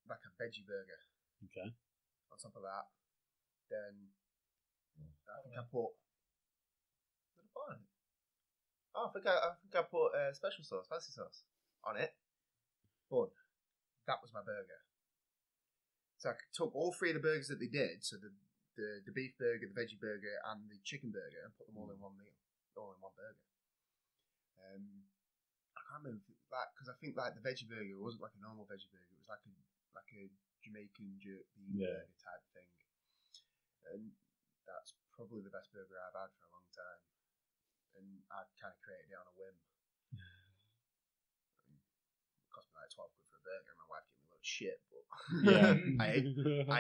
like a veggie burger. Okay. On top of that, then I think I put. What did I put on it? Oh, I think I put special sauce, fancy sauce on it. But that was my burger. So I took all three of the burgers that they did, so the beef burger, the veggie burger, and the chicken burger, and put them all in one meal, all in one burger. I can't remember because I think like the veggie burger wasn't like a normal veggie burger; it was like a Jamaican jerk bean burger type thing, and that's probably the best burger I've had for a long time. And I kind of created it on a whim. It cost me like £12 for a burger, and my wife gave me a lot of shit. But I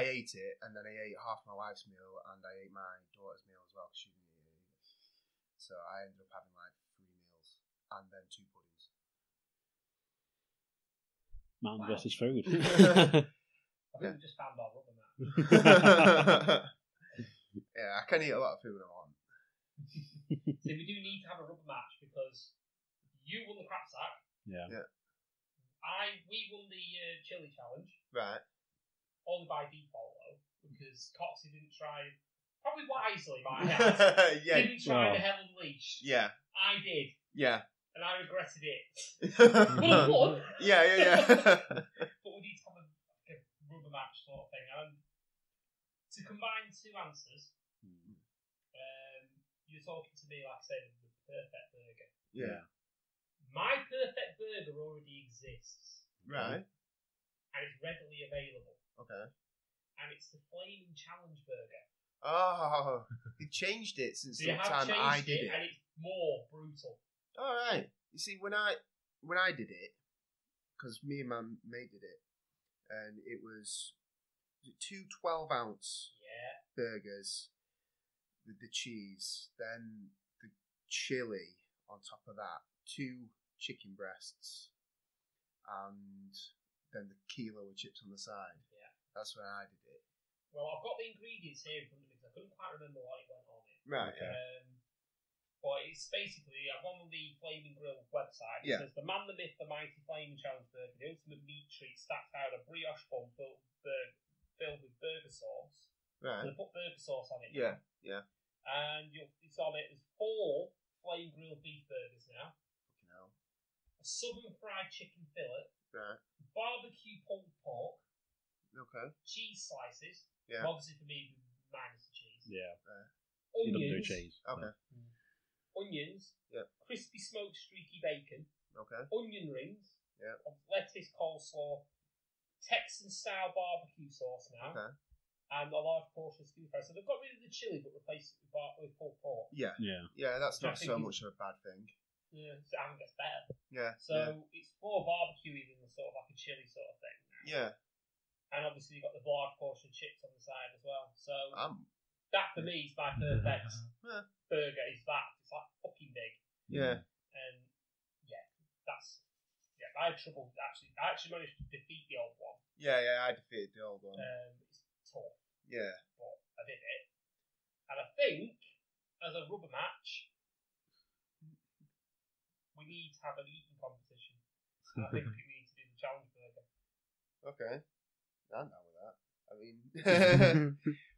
ate it, and then I ate half my wife's meal, and I ate my daughter's meal as well because she didn't eat it either. So I ended up having like 3 meals and then 2 puddings. Man versus food. I think we just found our rubber mat. Yeah, I can eat a lot of food I want. So we do need to have a rubber match because you won the crap sack. Yeah. We won the chili challenge. Right. Only by default though, because Coxy didn't try, probably wisely, might I add. Didn't try the Hell Unleashed. Yeah. I did. Yeah. And I regretted it. But I won. Yeah. But we need to have a rubber match sort of thing. And to combine 2 answers, you're talking to me like I said, the perfect burger. Yeah. My perfect burger already exists. Right. And it's readily available. Okay. And it's the Flaming Challenge Burger. Oh, they changed it since the time I did it. And it's more brutal. All right. You see, when I did it, because me and my mate did it, and it was 2 12-ounce burgers with the cheese, then the chili on top of that, 2 chicken breasts, and then the kilo of chips on the side. Yeah. That's when I did it. Well, I've got the ingredients here in front of me because I couldn't quite remember what it went on it. Right. Okay. But it's basically, I'm on the Flaming Grill website. It says, the man, the myth, the mighty Flaming Challenge Burger, the ultimate meat treat stacked out a brioche bun filled with burger sauce. Right. So they put burger sauce on it. Yeah. And it's on it. There's 4 flame grilled beef burgers now. Fucking hell. A southern fried chicken fillet. Right. Barbecue pulled pork. Okay. Cheese slices. Yeah. Obviously for me, minus the cheese. Yeah. Onions. You don't do cheese. Okay. Onions. Yeah. Crispy smoked streaky bacon. Okay. Onion rings. Yeah. Lettuce, coleslaw. Texan style barbecue sauce now. Okay. And a large portion of stew fries. So they've got rid of the chili but replaced it with pulled pork. Yeah. That's not so much of a bad thing. Yeah, so I think it's better. Yeah. So it's more barbecue than sort of like a chili sort of thing. Yeah. And obviously you've got the large portion of chips on the side as well. So that for me is my perfect burger. Is that it's like fucking big. Yeah. And I had trouble actually. I actually managed to defeat the old one. Yeah, I defeated the old one. It's tough. Yeah. But I did it. And I think as a rubber match, we need to have an eating competition. And I think we need to do the challenge burger. Okay. I'm down with that. I mean,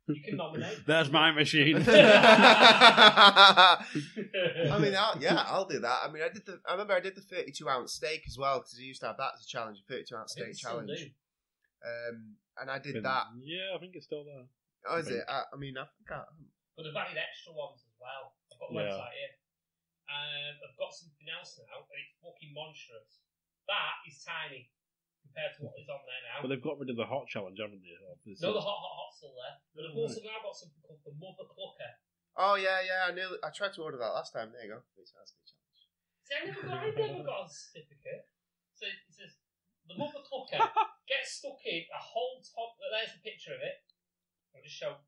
you can nominate. There's my machine. I mean, I'll do that. I mean, I remember I did the 32-ounce steak as well because I used to have that as a challenge, a 32-ounce steak challenge. And I did that. Yeah, I think it's still there. Oh, is it? I mean, I think I. But they've added extra ones as well. I've got the website here. I've got something else now, and it's fucking monstrous. That is tiny compared to what is on there now. But they've got rid of the hot challenge, haven't they? No, the hot's still there. But they've also now got something called the Mother Clucker. Oh yeah. I tried to order that last time. There you go. See, I never got a certificate. So it says the Mother Clucker gets stuck in a whole top. There's a picture of it. I'll just show.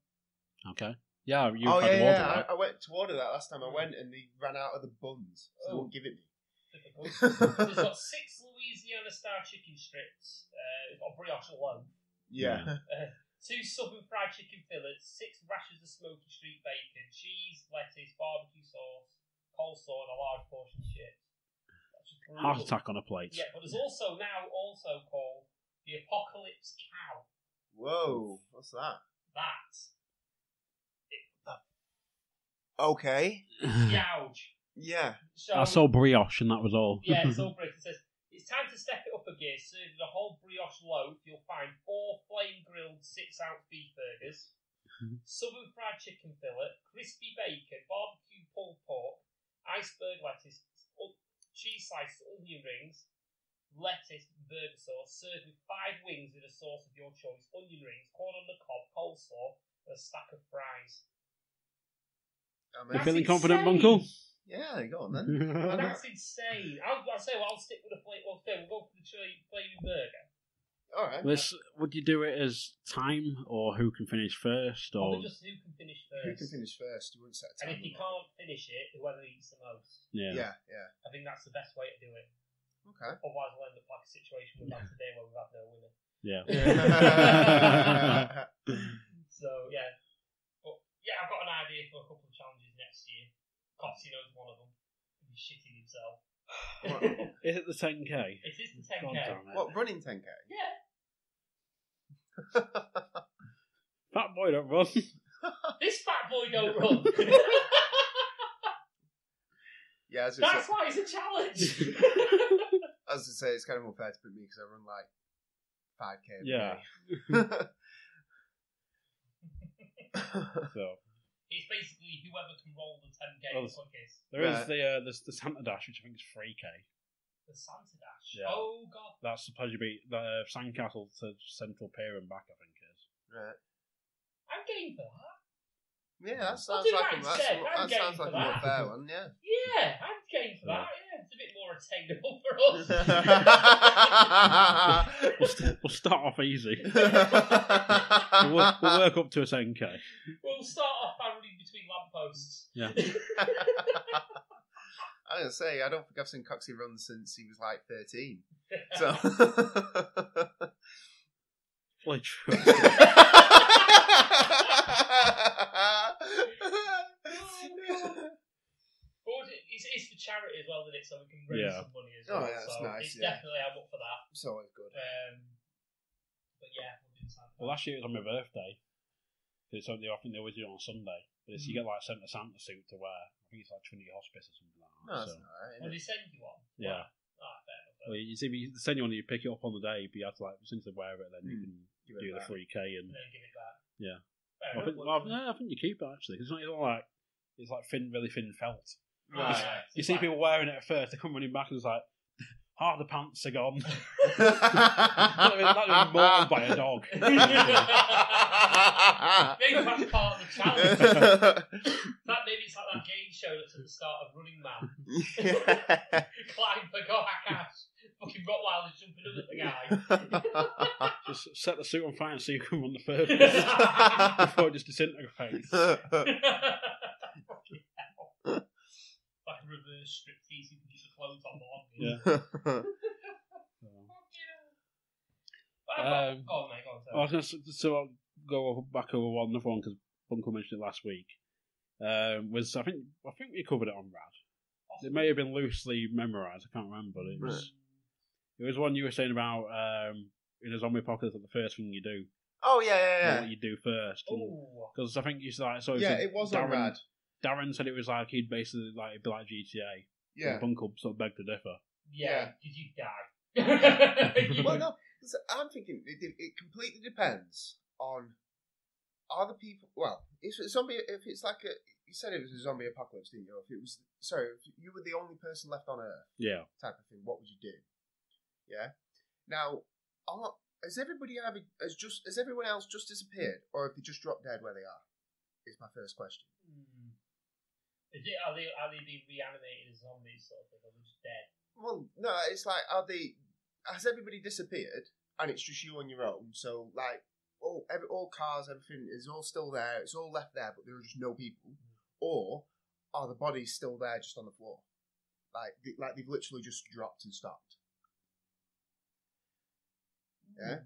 Okay. Yeah, you had to order that. I went to order that last time I went, and they ran out of the buns, so they won't give it me. Typical. It's got 6 Louisiana style chicken strips. It's got brioche alone. Yeah. 2 southern fried chicken fillets, 6 rashers of smoky street bacon, cheese, lettuce, barbecue sauce, coleslaw, and a large portion of chips. Heart attack on a plate. Yeah, but there's also called the Apocalypse Cow. Whoa, what's that? Okay. Gouge. Yeah. I saw brioche and that was all. Yeah, it's all brioche. It says, it's time to step it up a gear. Serving a whole brioche loaf, you'll find 4 flame-grilled 6-ounce beef burgers, southern fried chicken fillet, crispy bacon, barbecue pulled pork, iceberg lettuce, cheese slices, onion rings, lettuce, burger sauce, served with 5 wings in a sauce of your choice, onion rings, corn on the cob, coleslaw, and a stack of fries. You feeling confident, Bunkell? Yeah, go on then. That's insane. I'll say I'll stick with the flame. We'll go for the flaming burger. All right. Would you do it as time or who can finish first? Or just who can finish first? Who can finish first? You wouldn't set a time. And if you can't finish it, whoever eats the most. Yeah. I think that's the best way to do it. Okay. Otherwise, we'll end up like a situation we've had today where we've had no winner. Yeah. So, yeah. But, yeah, I've got an idea for a couple of challenges next year. Coxy knows one of them. He's shitting himself. Is it the 10K? It is the 10K. What, running 10K? Yeah. Fat boy don't run. This fat boy don't run. Yeah, that's why it's a challenge. As I say, it's kind of unfair to put me because I run like 5K every day. So it's basically whoever can roll the 10K quickest. There's the Santa Dash, which I think is 3K. The Santa Dash? Yeah. Oh, God. That's supposed to be Sandcastle to Central Pier and back, I think it is. Right. I'm game for that. Yeah, that sounds like a more fair one, yeah. Yeah, I'm game for that, yeah. It's a bit more attainable for us. We'll start off easy. We'll work up to a 10K. We'll start off by running between lampposts. Yeah. I was going to say, I don't think I've seen Coxy run since he was like 13. So. Well, true. It's for charity as well, isn't it? So we can raise some money as well. Oh, yeah, that's nice. It's definitely, I'm up for that. It's always good. But yeah, we'll do something. Well, last year it was on my birthday. Because I think they always do it on Sunday. But you get like sent a Santa suit to wear. I think it's like Trinity Hospice or something like that. No, that's alright. Well, they send you one? Yeah. Fair enough. Well, you see, you send you one, you pick it up on the day, but you have to like, since they wear it, then you can do the 3K and then give it back. Yeah. I think you keep it actually. It's not like it's like really thin felt. Right. You see people wearing it at first, they come running back and it's like half the pants are gone. That was mauled by a dog. Maybe that's part of the challenge. Maybe it's like that game show that's at the start of Running Man. Climb for Gohakash. Fucking Rottweiler's jumping up at the guy. Just set the suit on fire and see who can run the furthest before it just disintegrates. Like a reverse striptease, you can put the clothes on the long. Yeah. Go on, mate. Go on. I was going to I'll go back over another one because Bunkell mentioned it last week. I think we covered it on Rad. It may have been loosely memorised. I can't remember. But it was one you were saying about in a zombie apocalypse. The first thing you do. Oh yeah. What you do first. Because I think you like so. Yeah, it was on Rad. Darren said it was like he'd basically like be like GTA. Yeah. Bunkell sort of begged to differ. Yeah, because you die. Well, no, I'm thinking it completely depends on other people. Well, if it's like you said it was a zombie apocalypse, didn't you? If you were the only person left on Earth, type of thing, what would you do? Yeah. Now, has everyone else just disappeared, or have they just dropped dead where they are? Is my first question. Are they being reanimated as zombies, sort of thing, or are they just dead? Well, no, it's like, has everybody disappeared and it's just you on your own? So, like, all cars, everything is all still there, it's all left there, but there are just no people. Or are the bodies still there just on the floor? Like they've literally just dropped and stopped. Yeah?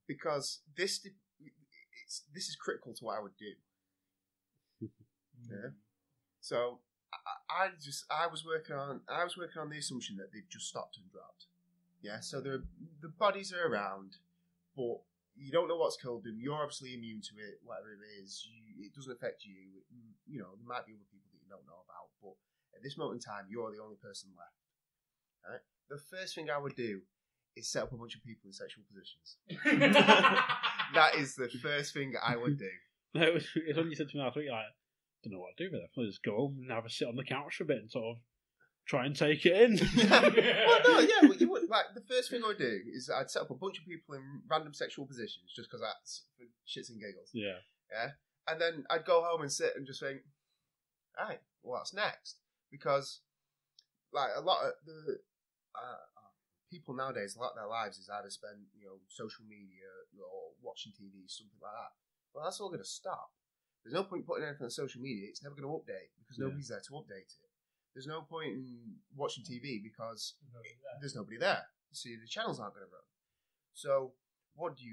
Because this is critical to what I would do. Yeah? So, I was working on the assumption that they've just stopped and dropped. Yeah, so the bodies are around, but you don't know what's killed them. You're obviously immune to it, whatever it is. It doesn't affect you. You know, there might be other people that you don't know about, but at this moment in time, you're the only person left. All right? The first thing I would do is set up a bunch of people in sexual positions. That is the first thing I would do. It's when you said to me last week, like, I don't know what to do with it. I'll just go home and have a sit on the couch for a bit and sort of try and take it in. Well, no, yeah, but you would, like, the first thing I would do is I'd set up a bunch of people in random sexual positions just because that's for shits and giggles. Yeah. Yeah. And then I'd go home and sit and just think, alright, what's next? Because, like, a lot of the people nowadays, a lot of their lives is either spent, social media or watching TV, something like that. Well, that's all going to stop. There's no point putting anything on social media. It's never going to update because nobody's there to update it. There's no point in watching TV because there's nobody there. So the channels aren't going to run. So what do?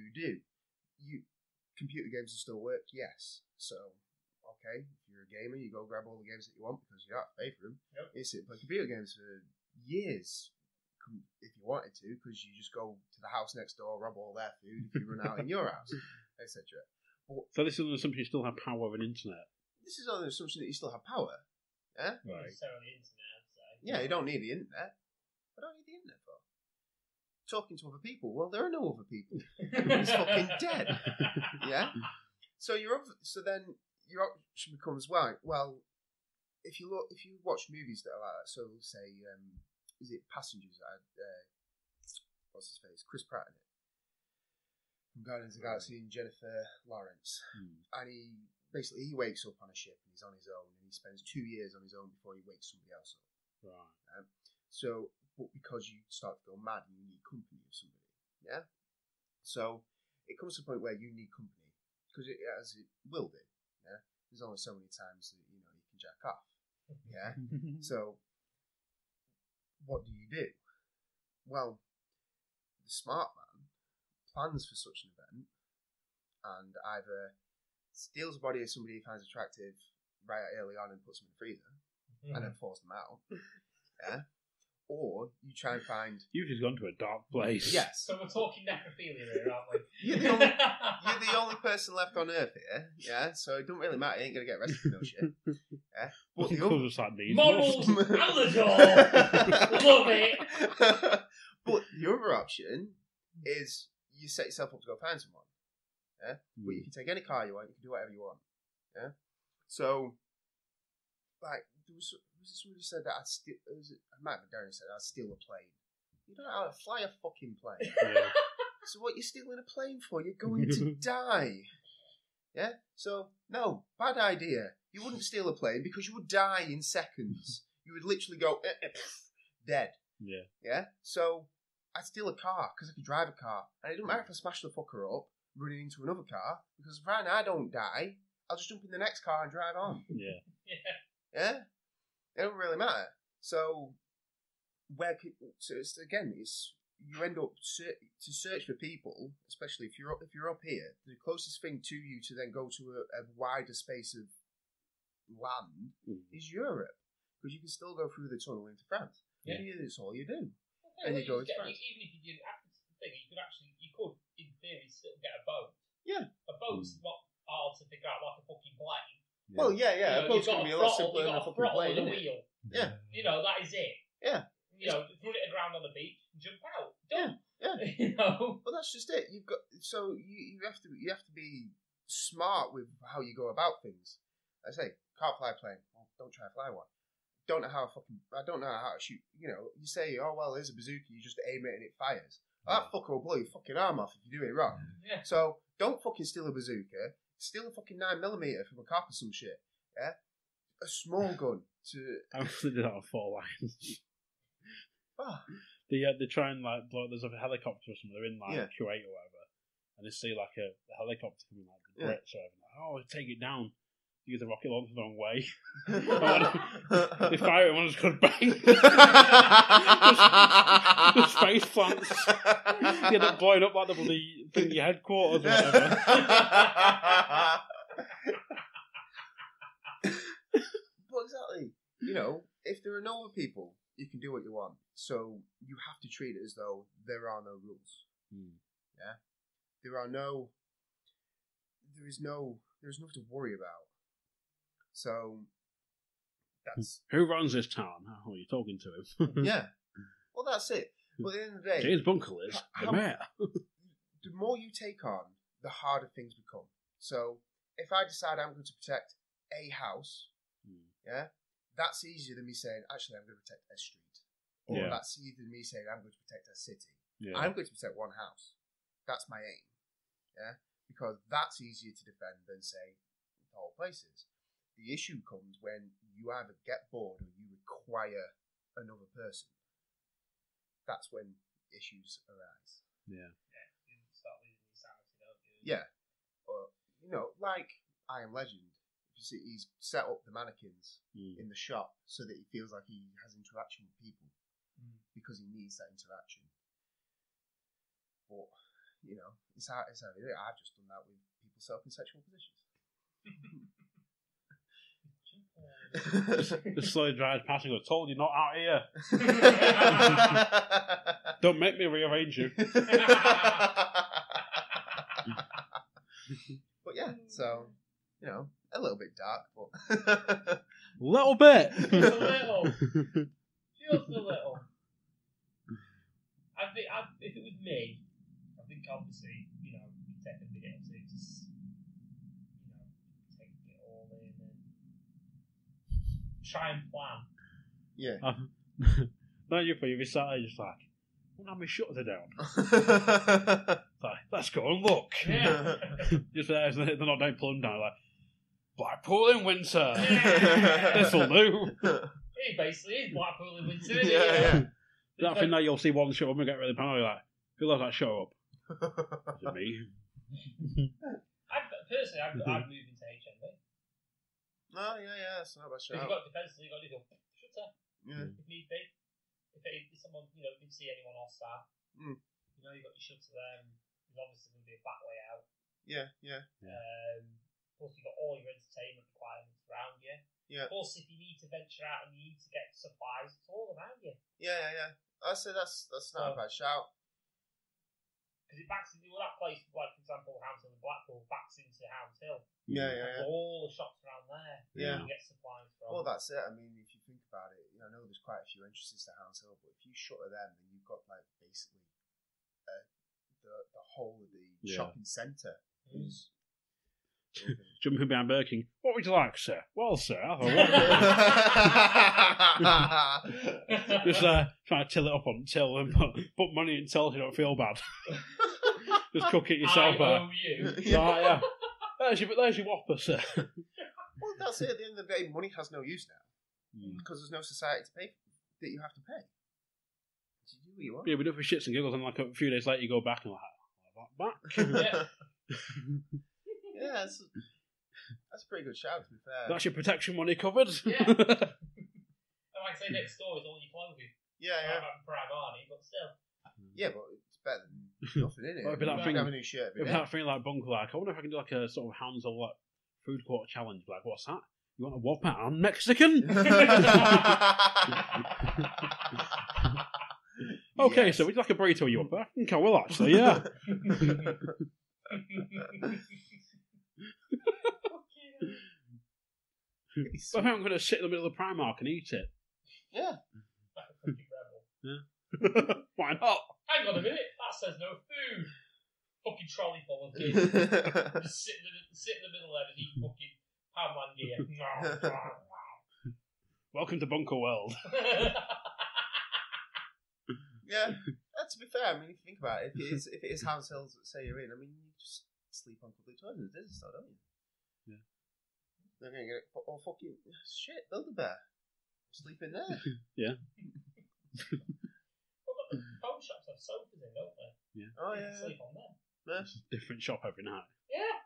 Computer games will still work, yes. So, okay, if you're a gamer, you go grab all the games that you want because you don't have to pay for them. Yep. You sit and play computer games for years if you wanted to, because you just go to the house next door, rob all their food if you run out in your house, etc. So this is an assumption you still have power of an internet. This is on the assumption that you still have power. Yeah? Right. Not necessarily the internet, I'd say. Yeah, you don't need the internet. What do I need the internet for? Talking to other people. Well, there are no other people. It's fucking dead. Yeah? So then your option becomes, well, if you watch movies that are like that, so say, is it Passengers? What's his face? Chris Pratt in it. From Guardians of the Galaxy and Jennifer Lawrence. And he wakes up on a ship and he's on his own and he spends 2 years on his own before he wakes somebody else up. Right. But because you start to go mad and you need company of somebody. Yeah? So it comes to a point where you need company because it will do. Yeah? There's only so many times that you can jack off. Yeah? So what do? Well, the smart man plans for such an event and either steals the body of somebody he finds attractive right early on and puts them in the freezer and then force them out. Yeah. Or you try and find... You've just gone to a dark place. Yes. So we're talking necrophilia here, aren't we? You're the only person left on Earth here. Yeah. So it doesn't really matter. You ain't going to get arrested for no shit. Yeah. But models out the door. Love it. But the other option is you set yourself up to go find someone. Yeah? But you can take any car you want, you can do whatever you want. Yeah? So, like, there was somebody who said that I might have been Darren said I'd steal a plane. You don't know how to fly a fucking plane. Yeah. So what you're stealing a plane for? You're going to die. Yeah? So, no, bad idea. You wouldn't steal a plane because you would die in seconds. You would literally go, dead. Yeah. Yeah? So, I'd steal a car because I could drive a car. And it doesn't matter if I smash the fucker up running into another car because if I don't die, I'll just jump in the next car and drive on. Yeah. Yeah? It don't really matter. So, you end up to search for people, especially if you're up here. The closest thing to you to then go to a wider space of land is Europe, because you can still go through the tunnel into France. Yeah, that's all you do. Okay, and you go into France. Even if you did, you could in theory still get a boat. Yeah, a boat's not hard to figure out like a fucking plane. Yeah. Well, yeah, a boat's going to be a lot simpler than a fucking plane. You've got a wheel. Yeah. That is it. Yeah. Run it around on the beach and jump out. Done. Yeah. Well, that's just it. You have to be smart with how you go about things. I say, can't fly a plane. Well, don't try to fly one. I don't know how to shoot. You say, oh well, there's a bazooka. You just aim it and it fires. Well, that fucker will blow your fucking arm off if you do it wrong. Yeah. So don't fucking steal a bazooka. Steal a fucking 9mm from a cop or some shit. Yeah, a small gun to. I actually did that on 4 Lions. Oh. They try and like blow. There's a helicopter or something. They're in like Kuwait or whatever, and they see like a helicopter coming like the Brits or whatever. Like, oh, take it down. Use the rocket launcher the wrong way. They fire it and just goes bang. The space plants. You end up blowing up like the bloody thingy headquarters or whatever. But exactly. if there are no other people, you can do what you want. So you have to treat it as though there are no rules. Yeah, there is nothing to worry about. So that's who runs this town. How are you talking to him? Yeah, well, that's it. But at the end of the day, James Bunkell is the mayor. The more you take on, the harder things become. So if I decide I'm going to protect a house, yeah, that's easier than me saying, actually, I'm going to protect a street. Or that's easier than me saying, I'm going to protect a city. Yeah. I'm going to protect one house. That's my aim. Yeah, because that's easier to defend than, say, the whole places. The issue comes when you either get bored or you require another person. That's when issues arise. Yeah. You start losing your sanity, don't you? Yeah. Or, like I Am Legend. You see, he's set up the mannequins in the shop so that he feels like he has interaction with people because he needs that interaction. But, it's how it is. I've just done that with people self in sexual positions. The slowly drives past and goes, told you not out here. Don't make me rearrange you. But yeah, so, a little bit dark, but... little bit! Just a little. Just a little. I think, if it was me, I think obviously, take a bit of it, just, take it all in and try and plan. Yeah. Not you, but you'd be sat there just like, won't have me shutter down. Like, let's go and look. Yeah. Just there, they're not down, pull them down, like, Blackpool in winter. This'll do. It basically is Blackpool in winter, isn't it? Yeah. That thing that you'll see one show up and get really paranoid, like, who loves that show up? Is it me? Personally, I'd move into HMV. Oh, yeah, it's not a bad shout. If you've got defensively, you've got to go shutter. Yeah. If need be. If someone, didn't see anyone hostile, you've got your shutter there, and there's obviously going to be a back way out. Yeah. Plus, you've got all your entertainment requirements around you. Yeah. Plus, if you need to venture out and you need to get supplies, it's all around you. Yeah. I say that's not a bad shout. Because it backs into that place, like, for example, Hounds Hill and Blackpool backs into Hounds Hill. Yeah. All the shops around there. Yeah. You get supplies from. Well, that's it. I mean, if you think about it, I know there's quite a few entrances to Hounds Hill, but if you shutter them, then you've got, like, basically the whole of the shopping centre is... Jumping behind Burger King. What would you like, sir? Well, sir, I thought just trying to till it up on till and put money in till so you don't feel bad. Just cook it yourself. I owe you. Yeah. There's your Whopper, sir. Well, that's it. At the end of the day, money has no use now because there's no society to pay that you have to pay. So you do what you want. Yeah, we do it for shits and giggles, and like a few days later, you go back and like, back. Yeah, that's a pretty good shout, to be fair. That's your protection money covered. Yeah. I might say next door is all your clothing. Yeah. Prime Arnie, but still. Yeah, but it's better than nothing, isn't it? It'd be that thing, have a new shirt. It'd be that thing like Bunkell, like, I wonder if I can do like a sort of Hounds or like food court challenge. Like, what's that? You want a Whopper? I'm Mexican. Okay, so would you like a burrito, you Whopper? I think I will actually. Yeah. I think I'm going to sit in the middle of the Primark and eat it. Yeah. Like a fucking rebel. Yeah. Why not? Hang on a minute, that says no food. Fucking trolley full of kids. Just sit in the middle there and eat fucking Poundland gear. Welcome to Bunker World. Yeah. To be fair, I mean, if you think about it, if it is Hounds Hill that say you're in, I mean, you just sleep on public toilets, don't you? Yeah. They're going to get fucking shit, Build-A-Bear. Sleep in there. Yeah. Well, the phone shops have sofas in, don't they? Yeah. Oh, yeah. Sleep on them. Yeah. Different shop every night. Yeah.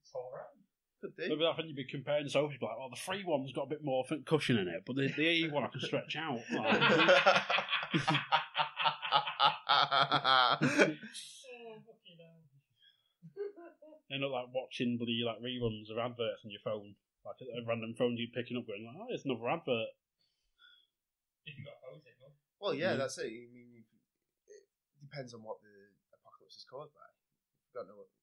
It's alright. Could do. Maybe I think you'd be comparing sofas, like, well, the free one's got a bit more cushion in it, but the AE one I can stretch out. End up like watching bloody like reruns of adverts on your phone, like a random phone you picking up, going like, "Oh, it's another advert." If you got a phone signal. Well, yeah, that's it. I mean, it depends on what the apocalypse is caused by. You don't know what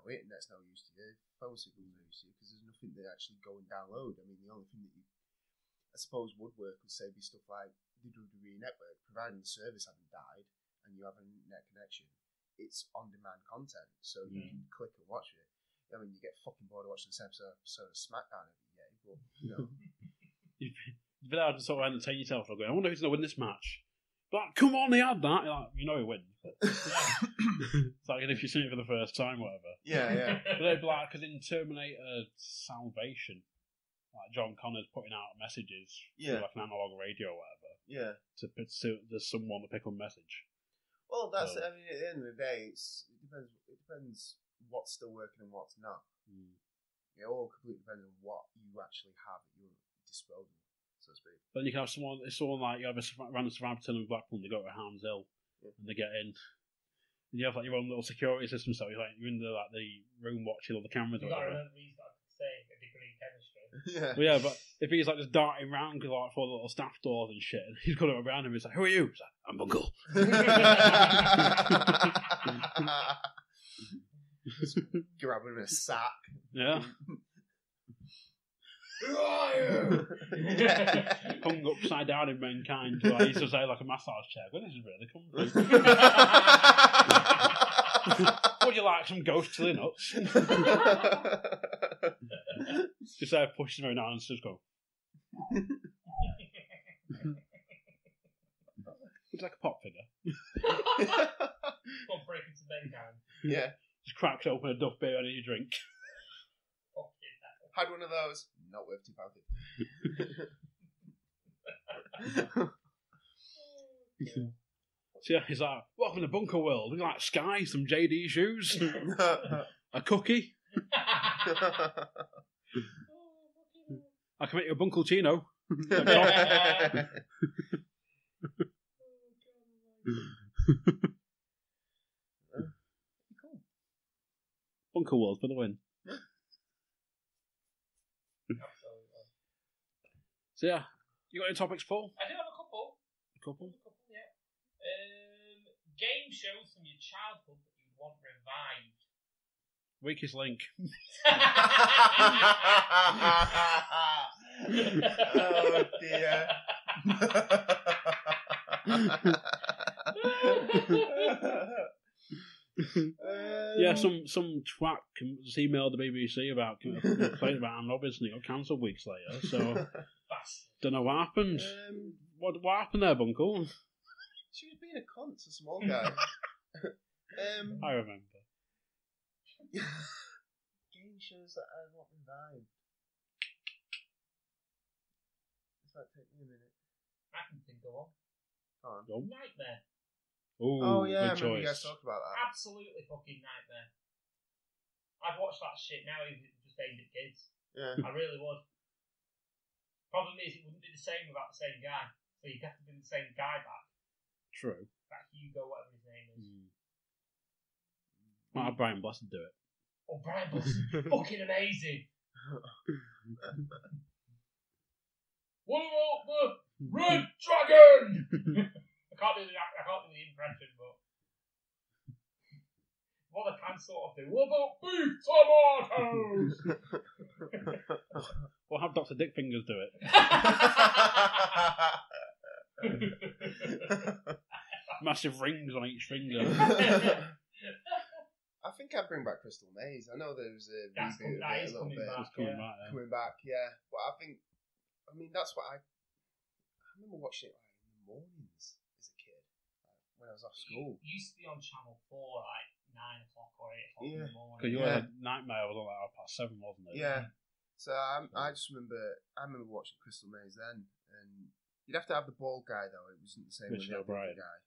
internet's no use to you. Phone signals no use to you because there's nothing to actually go and download. I mean, the only thing that I suppose would work would say be stuff like the WWE network, providing the service hasn't died and you have an internet connection. It's on-demand content, so you can click and watch it. I mean, you get fucking bored of watching this episode of SmackDown every day, but You've been able to sort of entertain yourself. Like, I wonder who's going to win this match. But come on, they had that. Like, you know he wins. It's like if you've seen it for the first time, whatever. Yeah. But they'd be like, because in Terminator Salvation, like John Connor's putting out messages through like an analog radio or whatever. Yeah. There's someone to pick up a message. Well, that's it. I mean, at the end of the day, it depends what's still working and what's not. It all completely depends on what you actually have at your disposal, so to speak. Then you can have someone like you have a random Southampton and Blackpool, they go to Hams Hill and they get in. And you have like your own little security system, so you're in the room watching all the cameras. You got to remember he's got to say a degree in chemistry. Yeah. Well, yeah, but if he's like just darting around with like 4 little staff doors and shit, and he's got it around him, he's like, "Who are you?" He's like, "I'm Bunkell." Just grab him in a sack. Yeah. Who are you? Hung upside down in Mankind. Like, he used to say like a massage chair. Well, this is really comfy. Would you like some ghost chili nuts? Just pushing him down and just go. Looks like a pop figure. Go break into Mankind. Yeah. Just cracks open a Duff beer and you drink. Had one of those. Not worth £2. So yeah, he's like, "Welcome to Bunker World. We like Sky, some JD shoes, a cookie. I can make you a Bunkelchino." Bunker World for the win. So yeah, you got any topics, Paul? I do have a couple. Yeah. Game shows from your childhood that you want revived. Weakest link. Oh dear. Yeah, some twat just emailed the BBC about complaining about Anne Robbins and it got cancelled weeks later. So don't know what happened. What happened there, Bunkell? She was being a cunt to some old guy. I remember. Game shows that I want revived. This might take me a minute. I can think of one. Go on. Nightmare. Ooh, oh yeah, I good remember you choice. guys talked about that. Absolutely fucking Nightmare. I'd watch that shit now if it was just aimed at kids. Yeah. I really would. Problem is, it wouldn't be the same without the same guy. So you'd have to bring the same guy back. True. That Hugo, whatever his name is. Might have Brian Blessed do it. Oh, Brian Blessed. Fucking amazing. What about the Red Dragon? I can't do the impression, but what I can sort of do. What about beef tomatoes? Or have Dr. Dick Fingers do it. Massive rings on each finger. I think I'd bring back Crystal Maze. I know there was a reboot of it a little bit. Coming back, yeah. But I mean, that's what I remember watching it like in the mornings as a kid, when I was off school. It used to be on Channel 4 like 9 o'clock or 8 o'clock in the morning. Because you had Nightmare was on like 7:30, wasn't it? Yeah. So I just remember watching Crystal Maze then, and you'd have to have the bald guy though. It wasn't the same with the other guy.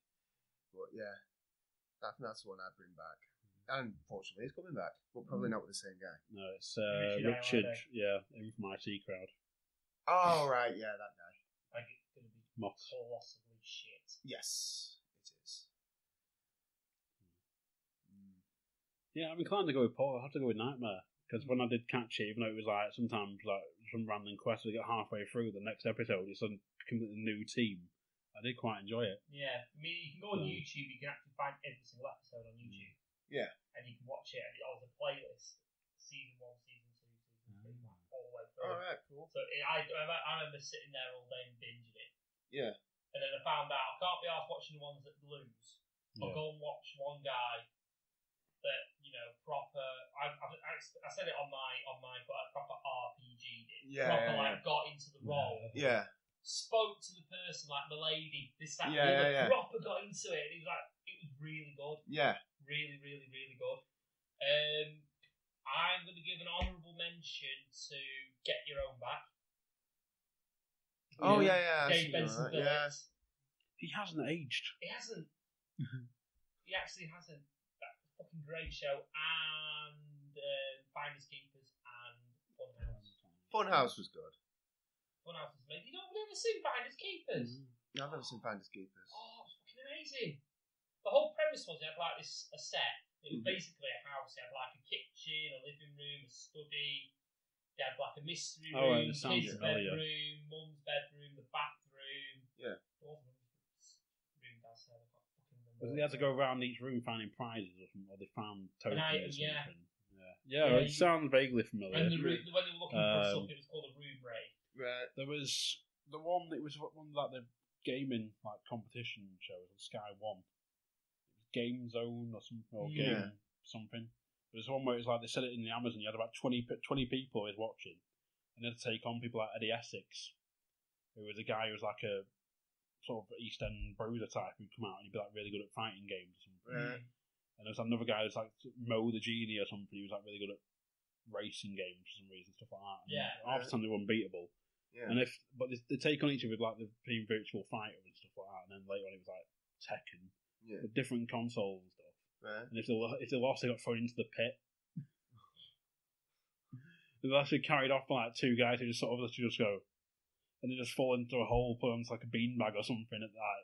But yeah, I think that's the one I'd bring back. And unfortunately, he's coming back, but probably not with the same guy. No, it's Richard. Yeah, him from IT Crowd. Oh right, yeah, that guy. Like it's going to be colossally shit. Yes, it is. Yeah, I'm inclined to go with Paul. I have to go with Nightmare. Because when I did catch it, even though it was like sometimes like some random quest, we got halfway through the next episode, it's a completely new team I did quite enjoy it. Yeah, I mean, you can go on YouTube. You can actually find every single episode on YouTube. Yeah, and you can watch it. And it has a playlist: season 1, season 2, season 3, all the way through. All right, cool. So I remember sitting there all day and binging it. Yeah. And then I found out I can't be arsed watching the ones that lose. I'll go and watch one guy that, proper. I said it on my proper RPG did. Got into the role. Yeah. Spoke to the person like the lady. This that. Proper got into it. And he was like, it was really good. Yeah. Really, really, really good. I'm going to give an honourable mention to Get Your Own Back. Oh yeah. Dave Benson Phillips. He hasn't aged. He hasn't. He actually hasn't. That's a fucking great show. And Finders Keepers and Funhouse. Funhouse was good. Funhouse was amazing. You've never seen Finders Keepers? No, I've never seen Finders Keepers. Oh, it's fucking amazing. The whole premise was you had like a set. It was basically a house. You had like a kitchen, a living room, a study. You had like a mystery room, kids' bedroom, mum's bedroom, the bathroom. Yeah. There wasn't a room downstairs. I can't fucking remember. They had to go around each room finding prizes or something, or they found tokens or something. Yeah, it sounds vaguely familiar. And when they were looking for stuff, it was called a room raid. Right. There was the one. It was one like the gaming competition shows on Sky One. It was Game Zone or something, or Game something. There's one where it was like they said it in the Amazon. You had about 20 people who was watching, and they had to take on people like Eddie Essex, who was a guy who was like a sort of East End bruiser type who'd come out and he'd be like really good at fighting games or something. Right. And there was another guy who was like Mo the Genie or something. He was like really good at racing games for some reason, stuff like that. And half the time they were unbeatable. Yeah. And they take on each other with like the being virtual fighter and stuff like that. And then later on it was like Tekken with different consoles and stuff. Right. And if they lost, they got thrown into the pit. They were actually carried off by like two guys who just sort of just go, and they just fall into a hole, put onto like a beanbag or something at that.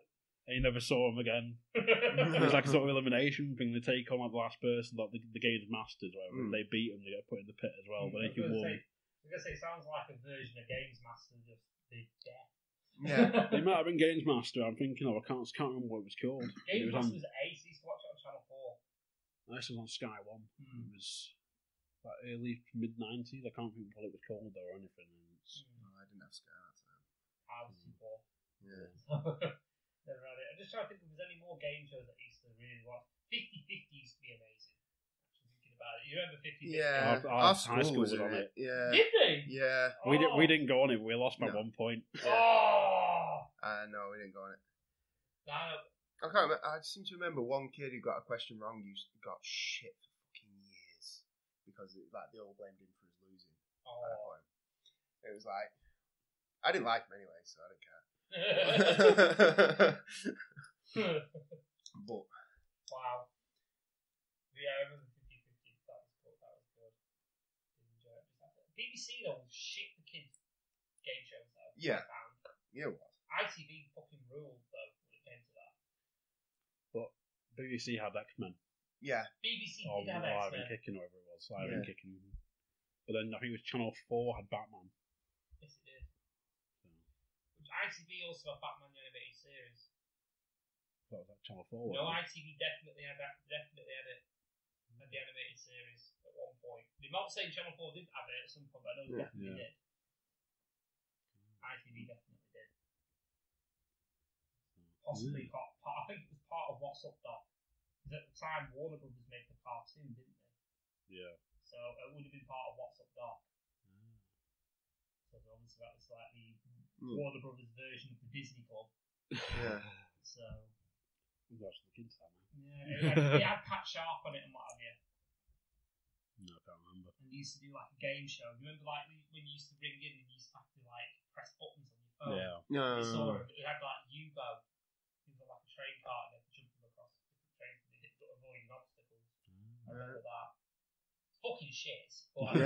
And you never saw them again. It was like a sort of elimination thing. They take on like the last person, like the game's masters, or whatever. And they beat them, they get put in the pit as well. But they can win. I was going to say, it sounds like a version of Games Master, just big death. Yeah. It might have been Games Master. I'm thinking of. I can't remember what it was called. Games Master was ace. I used to watch it on Channel 4. This was on Sky One. It was like early mid 90s. I can't think what it was called though or anything. No, I didn't have Sky at that time. I was too poor. Yeah. Never had it. I'm just trying to think if there's any more game shows that I used to really watch. 50-50 used to be amazing. Actually thinking about it. You remember 50-50? Yeah. Our high school was on it. Yeah. Did they? Yeah. We didn't go on it. We lost by 1 point. Oh! No, we didn't go on it. No. I can't remember. I seem to remember one kid who got a question wrong. Got shit for fucking years because they all blamed him for his losing. At that point. It was like I didn't like him anyway, so I don't care. But wow. Yeah, I remember 50-50. That was good. Did enjoy it. BBC though was shit for kids game shows though. Yeah. Yeah, it was. ITV fucking ruled though when it came to that. But BBC had X-Men. Yeah. BBC did have X-Men. Iron Kicking, whoever it was. Iron Kicking. But then I think it was Channel 4 had Batman. Yes, it did. ITV also had Batman the animated series. That was like Channel 4. No, ITV definitely had it. Had the animated series at one point. I'm not saying Channel 4 didn't have it at some point, but I know they definitely did. ITV definitely did. Possibly I think it was part of What's Up Doc. Because at the time Warner Brothers made the cartoon, didn't they? Yeah. So it would have been part of What's Up Doc. So obviously that was like the Warner Brothers version of the Disney Club. Yeah. So I'm going to look into that now. Yeah, it had Pat Sharp on it and what have you. No, I can't remember. And they used to do like a game show. You remember like when you used to ring in and you used to have to like press buttons on your phone? Yeah. No. It had like Yugo. It was like a train cart and they had to jump them across different trains and they did avoiding obstacles. I remember that. It's fucking shit. But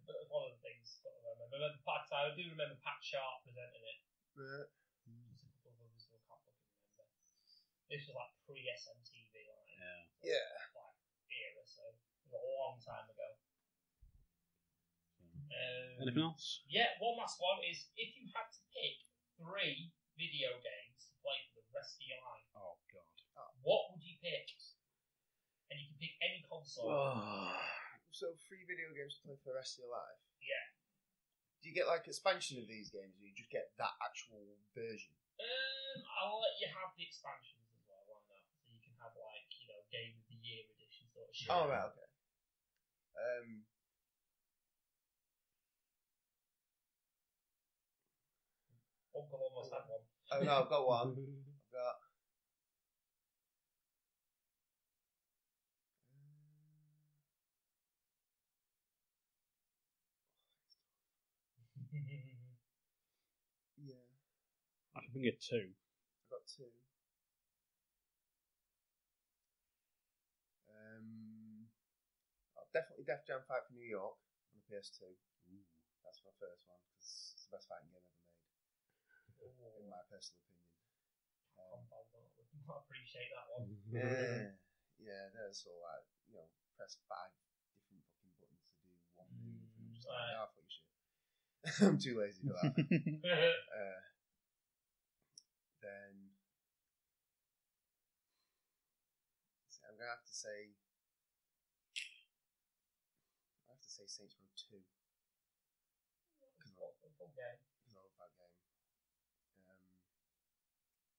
but it was one of the things that I remember. I do remember Pat Sharp presenting it. Yeah. Just a couple of others I can't fucking remember. This was like pre-SMTV, like like era, so it was a long time ago. Anything else? Yeah, one last one is if you had to pick 3 video games to play for the rest of your life. Oh, God. What would you pick? And you can pick any console. So 3 video games to play for the rest of your life? Yeah. Do you get like expansion of these games, or you just get that actual version? I'll let you have the expansions as well, why not? So you can have like, Game of the Year edition sort of shit. Oh, right, okay. Bunkell almost had one. Oh no, I've got one. I've got. Yeah. I can get 2. I've got 2. Definitely Def Jam Fight for New York on the PS2. Ooh. That's my first one because it's the best fighting game ever made, in my personal opinion. I appreciate that one. Yeah. There's all like press 5 different fucking buttons to do one move, and I'm just like, no, fuck your shit. I'm too lazy for that. Then I'm gonna have to say Saints Row 2. Because I love that game. I don't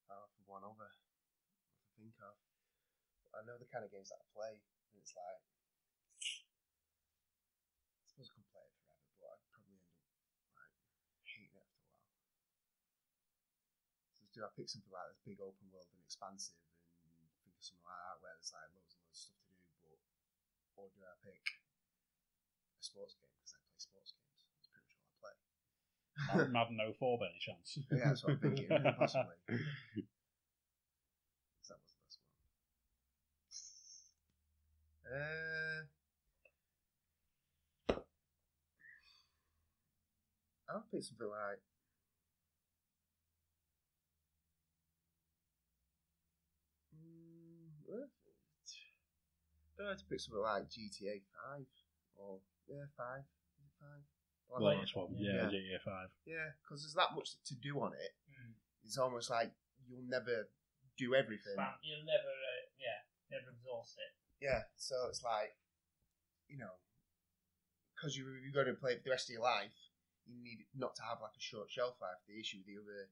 have one other to think of. I know the kind of games that I play, and it's like, I suppose I could play it forever, but I'd probably end up like hating it after a while. So do I pick something like this big open world and expansive, and think of something like that where there's like loads and loads of stuff to do, or do I pick a sports game because I play sports games? That's pretty much all I play. Madden 04 by any chance? Yeah, that's what I'm thinking. Possibly. That was the best one. I'll pick something like. I don't have to pick something like GTA 5 or 5. Is it 5? The latest one, yeah, GTA 5. Yeah, because there's that much to do on it. It's almost like you'll never do everything. You'll never, never exhaust it. Yeah, so it's like, because you're going to play it for the rest of your life, you need it not to have like a short shelf life. The issue with the other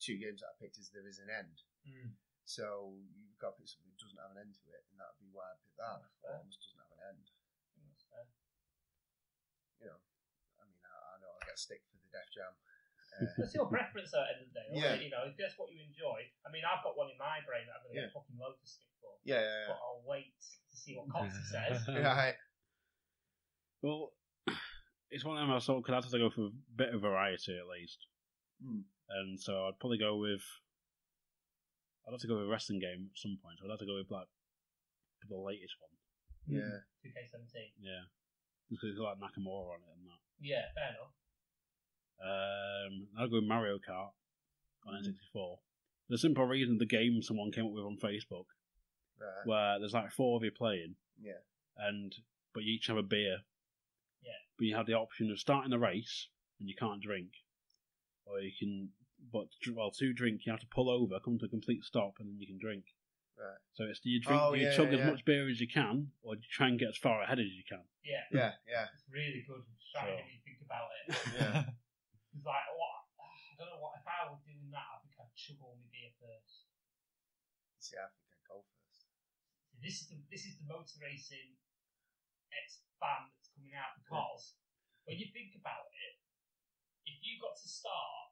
2 games that I picked is there is an end. So you've got to pick something that doesn't have an end to it, and that would be why I picked that. It almost doesn't have an end. That's fair. I know I'll get stick for the Def Jam. That's your preference at the end of the day. Yeah. If that's what you enjoy. I mean, I've got one in my brain that I'm going to get fucking loads of stick for. Yeah. But I'll wait to see what Coxy says. Right. Well, it's one of them I thought because I had to go for a bit of variety at least. And so I'd probably go with. I'd have to go with a wrestling game at some point. So I'd have to go with like the latest one. Yeah. 2K17. Yeah. Because it's got like Nakamura on it and that. Yeah, fair enough. I'll go with Mario Kart on N64. The simple reason the game someone came up with on Facebook, where there's like 4 of you playing, but you each have a beer. Yeah. But you have the option of starting a race and you can't drink, or you can. But to drink, you have to pull over, come to a complete stop, and then you can drink. Right. So it's do you drink, chug as much beer as you can, or do you try and get as far ahead as you can? Yeah. Yeah. It's really good strategy when you think about it. Yeah. It's like, I don't know what, if I were doing that, I think I'd chug all my beer first. See, I think I'd go first. See, this is the motor racing expand that's coming out because when you think about it, if you got to start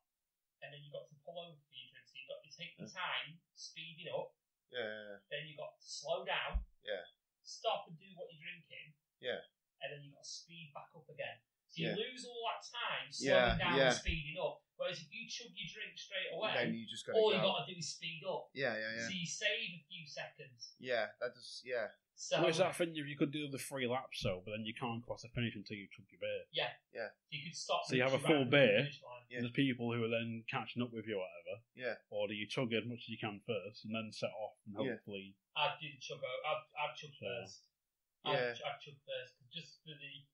and then you got to pull over for your drink, so you got to take your time speeding up. Yeah. Then you got to slow down. Yeah. Stop and do what you're drinking. Yeah. And then you got to speed back up again. So you lose all that time Yeah. slowing down and speeding up. Whereas if you chug your drink straight away, then you just all you got to do is speed up. Yeah. So you save a few seconds. Yeah, that does. Yeah. So it's that thing you could do the 3 laps but then you can't cross the finish until you chug your beer. Yeah. So you could stop. So you have a full beer. And there's people who are then catching up with you or whatever. Yeah. Or do you chug as much as you can first and then set off and hopefully. I'd do the chug. I'd chug first. I'd chug first just for the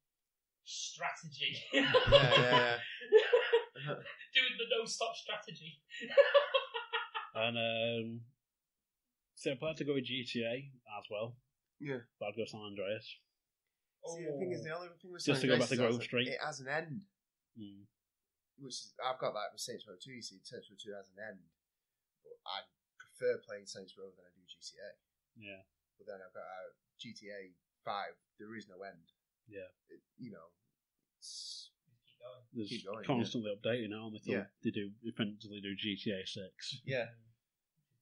strategy. Yeah. Doing the no-stop strategy. And so I plan to go with GTA as well. Yeah. But I'd go San Andreas. See, the thing is, the only thing with Just San to go back Andreas to is Grove Street. it has an end. Mm. Which is, I've got that with Saints Row 2, you see. Saints Row 2 has an end. But I prefer playing Saints Row than I do GTA. Yeah. But then I've got GTA 5, there is no end. Yeah. Keep going. Constantly updating now until Yeah. they do eventually do GTA 6. Yeah.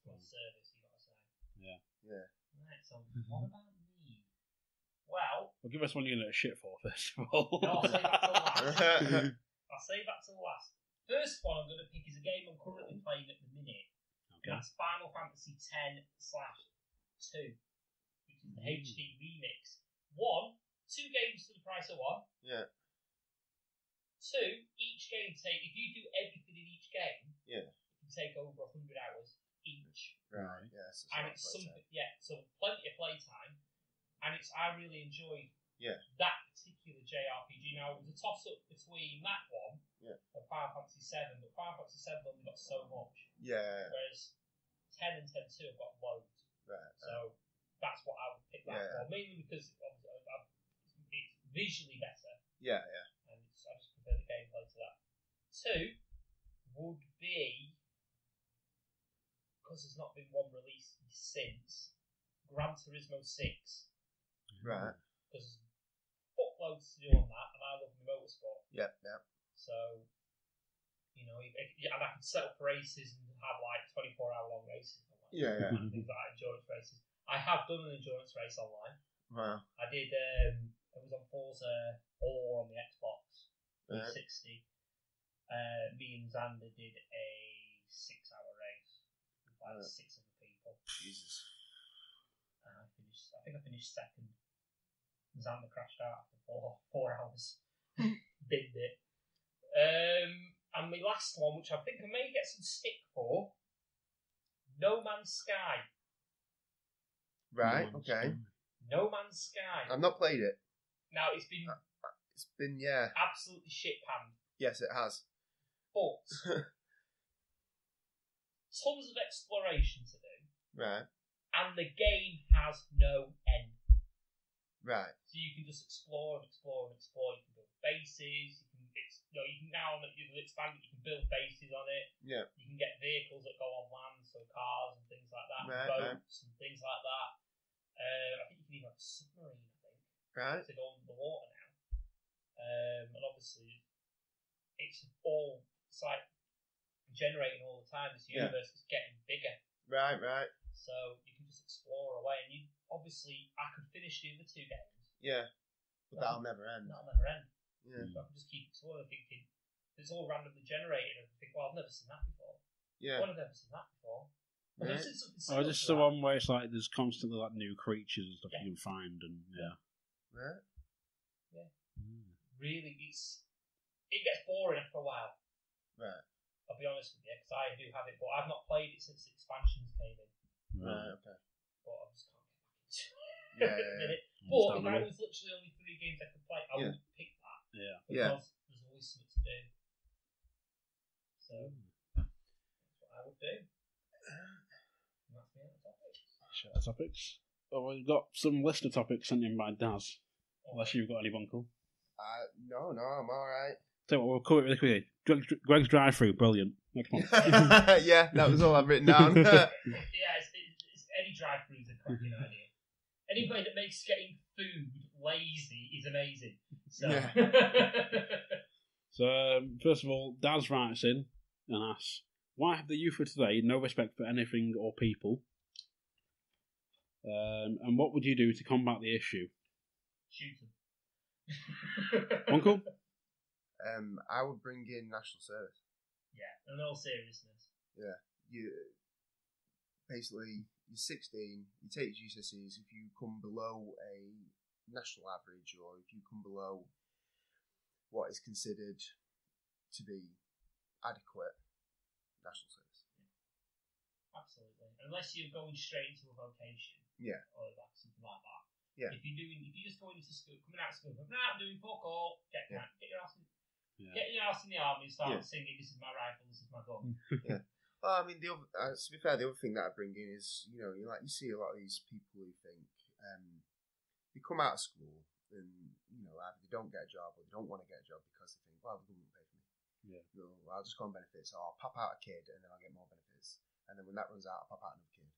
Service, you gotta say. Yeah. Yeah. Right, so what about me? Well, Give us one you're going to shit for, first of all. No, I'll save that till last. I'll save that till last. First one I'm going to pick is a game I'm currently playing at the minute. Okay. And that's Final Fantasy X/2, which is the HD remix. 2 games for the price of 1. Yeah. 2, each game if you do everything in each game, Yeah. it can take over 100 hours each. Right, yeah. So And it's something, so plenty of playtime. And I really enjoyed that particular JRPG. Now, it was a toss-up between that one and Final Fantasy 7, but Final Fantasy 7 only got so much. Yeah. Whereas 10 and 10-2 have got loads. Right. So that's what I would pick that for. Mainly because it's visually better. Yeah, yeah. And I just prefer the gameplay to that. 2 would be, because there's not been one release since, Gran Turismo 6. Right. Because there's fuckloads to do on that, and I love my motorsport. Yeah, yeah. So, and I can set up races and have like 24-hour long races. Yeah. Things like endurance races. I have done an endurance race online. Wow. I did, it was on Forza 4 on the Xbox 360. Me and Xander did a 6-hour race with like 6 other people. Jesus. I think I finished second. Xander crashed out after 4 hours. Binned it. And my last one, which I think I may get some stick for, No Man's Sky. Right, okay. No Man's Sky. I've not played it. Now, it's been absolutely shit-panned. Yes, it has. But tons of exploration to do. Right. And the game has no end. Right. So you can just explore and explore and explore. You can build bases. You can now that you've expanded, you can build bases on it. Yeah. You can get vehicles that go on land, so cars and things like that, Right, boats and things like that. I think you can even have a submarine. Right. To go under the water now. And obviously, it's like generating all the time. This universe is getting bigger. Right. So you can just explore away, and I could finish the other 2 games. Yeah, but that'll never end. That'll never end. Yeah. So I can just keep exploring, thinking it's all randomly generated, and I think, well, I've never seen that before. Yeah. I've never seen that before. Right. I've seen something similar Or just to the that. one where it's like there's constantly like new creatures and stuff you can find, and Right. Yeah. Really, it gets boring after a while. Right. I'll be honest with you, because I do have it, but I've not played it since the expansions came in. Right. Okay. But I just can't get back into it at the minute. But if I was literally only 3 games I could play, I would pick that. Yeah. Because there's always something to do. So that's what I would do. And that's the end of the topics. Share topics. Oh, we've got some listener topics sent in by Daz. Unless you've got any, Bunkell. No, I'm alright. So we'll cover it really quickly. Greg's drive-through, brilliant. Next one. Yeah, that was all I've written down. It's any drive-through is a cracking idea. Anybody that makes getting food lazy is amazing. So, So first of all, Daz writes in and asks, why have the youth of today no respect for anything or people? And what would you do to combat the issue? Shoot them. Bunkell? I would bring in national service. Yeah, in all seriousness. Yeah. You're 16, you take your GCSEs, if you come below a national average or if you come below what is considered to be adequate, national service. Yeah. Absolutely. Unless you're going straight into a vocation. Yeah. Or something like that. Yeah. If you just go into school, coming out of school, I'm not doing fuck all, get your ass house in the army and start singing, "This is my rifle, this is my gun." Yeah. Well, I mean, to be fair, the other thing that I bring in is, you see a lot of these people who think they come out of school and, either they don't get a job or they don't want to get a job because they think, well, the government will pay for me. Yeah. I'll just go on benefits, or I'll pop out a kid and then I'll get more benefits. And then when that runs out, I'll pop out another kid.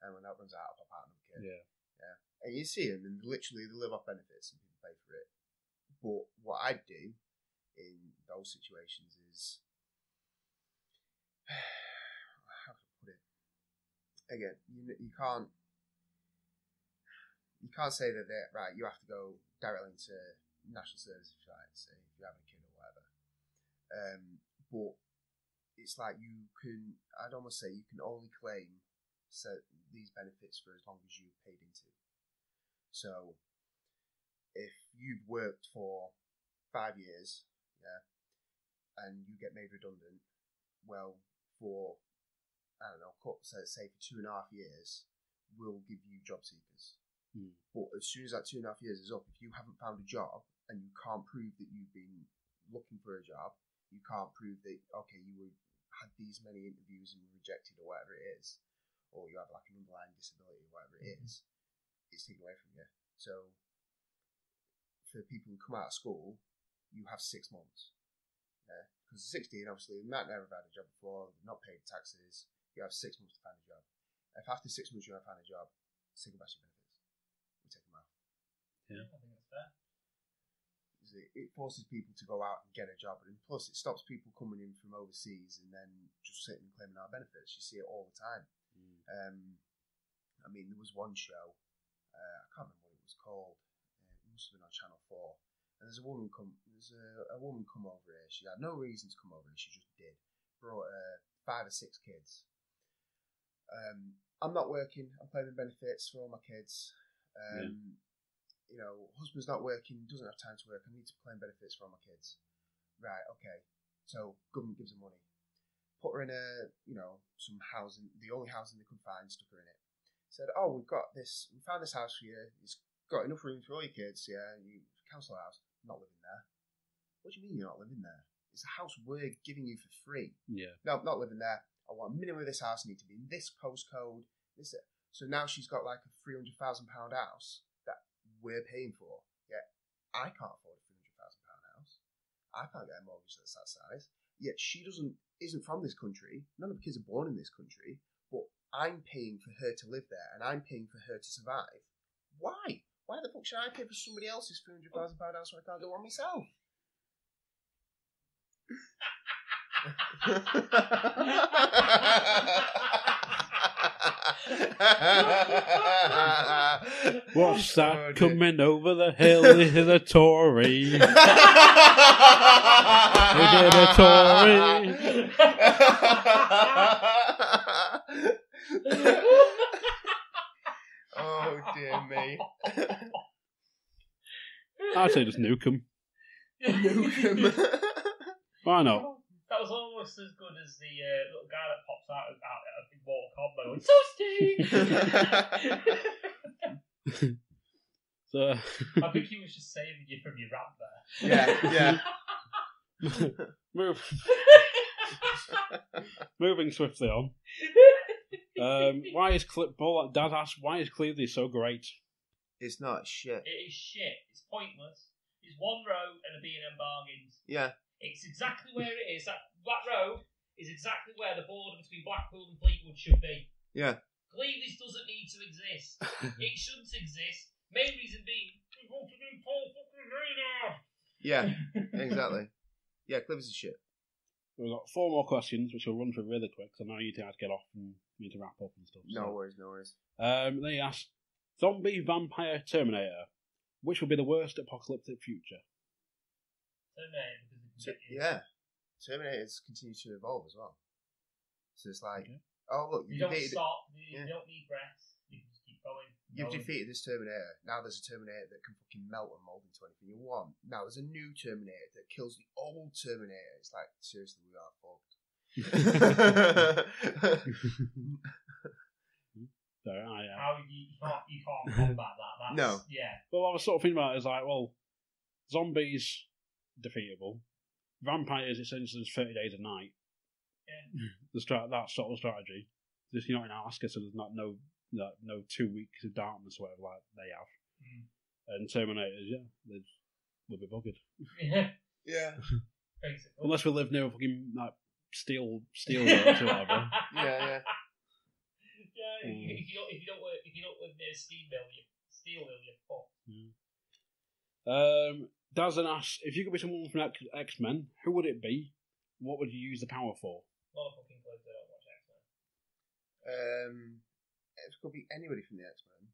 And when that runs out, I'll pop out another kid. Yeah. Yeah. And you see them, and literally they live off benefits and people pay for it. But what I do in those situations is, how can I put it? Again, you can't say that right. You have to go directly into national service, if you like, say if you have a kid or whatever. But it's like I'd almost say you can only claim these benefits for as long as you've paid into. So if you've worked for 5 years, and you get made redundant, well, for, I don't know, say for 2.5 years, we'll give you job seekers. But as soon as that 2.5 years is up, if you haven't found a job and you can't prove that you've been looking for a job, you can't prove that, okay, had these many interviews and were rejected or whatever it is, or you have like an underlying disability or whatever it is, it's taken away from you. So for people who come out of school, you have 6 months. Because at 16, obviously, you might never have had a job before, they've not paid taxes, you have 6 months to find a job. If after 6 months you haven't found a job, take them back to your benefits. We take them out. Yeah, I think that's fair. It forces people to go out and get a job, and plus it stops people coming in from overseas and then just sitting and claiming our benefits. You see it all the time. I mean, there was one show, I can't remember what it was called. It must have been on Channel 4. And there's a woman come over here. She had no reason to come over here. She just did. Brought 5 or 6 kids. I'm not working. I'm claiming benefits for all my kids. Husband's not working, doesn't have time to work. I need to claim benefits for all my kids. Right, okay. So government gives her money. Put her in some housing, the only housing they could find, stuck her in it. Said, oh, we found this house for you. It's got enough room for all your kids, council house. Not living there. What do you mean you're not living there? It's a house we're giving you for free. Yeah. No, not living there. I want a minimum of this house. I need to be in this postcode. So now she's got like a £300,000 house that we're paying for. Yeah, I can't afford a £300,000 house. I can't get a mortgage that's that size. Yet she isn't from this country. None of the kids are born in this country. But I'm paying for her to live there, and I'm paying for her to survive. Why? Why the fuck should I pay for somebody else's £300,000 house when I can't get one myself? What's that coming over the hill? Is it a Tory? Is it a Tory? Oh dear me. I'd say just nuke him. Nuke him. Why not? That was almost as good as the little guy that pops out in Mortal Kombat going, So I think he was just saving you from your rant there. Yeah. Moving swiftly on. Why is Dad asked, why is Cleveland so great? It's not shit. It is shit. It's pointless. It's one road and a B&M bargains. Yeah. It's exactly where it is. That road is exactly where the border between Blackpool and Fleetwood should be. Yeah. Cleveland doesn't need to exist. It shouldn't exist. Main reason being, we want to do Paul fucking Raynard. Yeah, exactly. Yeah, Cleveland's shit. We've got 4 more questions, which we'll run through really quick, so now you two have to get off and need to wrap up and stuff. No worries. They asked, zombie, vampire, Terminator, which would be the worst apocalyptic future? Terminator. Yeah. Terminators continue to evolve as well. So it's like, oh look, you don't stop, you don't need breaths, you just keep going. You've defeated this Terminator. Now there's a Terminator that can fucking melt and mold into anything you want. Now there's a new Terminator that kills the old Terminator. It's like, seriously, we are fucked. So, how you can't combat that. That's, no. Yeah. Well, I was sort of thinking about it as like, well, zombies defeatable, vampires, it's essentially 30 days a night. Yeah. That sort of strategy. Just you're not in Alaska, so there's no 2 weeks of darkness or whatever like they have. And Terminators, we'll be buggered. Yeah. Basically. Unless we live near a fucking like steel works or whatever. Yeah. If you don't live near a steel mill, you're fucked. Dazan asks, if you could be someone from X-Men, who would it be? What would you use the power for? Not a fucking clue. I don't watch X-Men. If it could be anybody from the X-Men,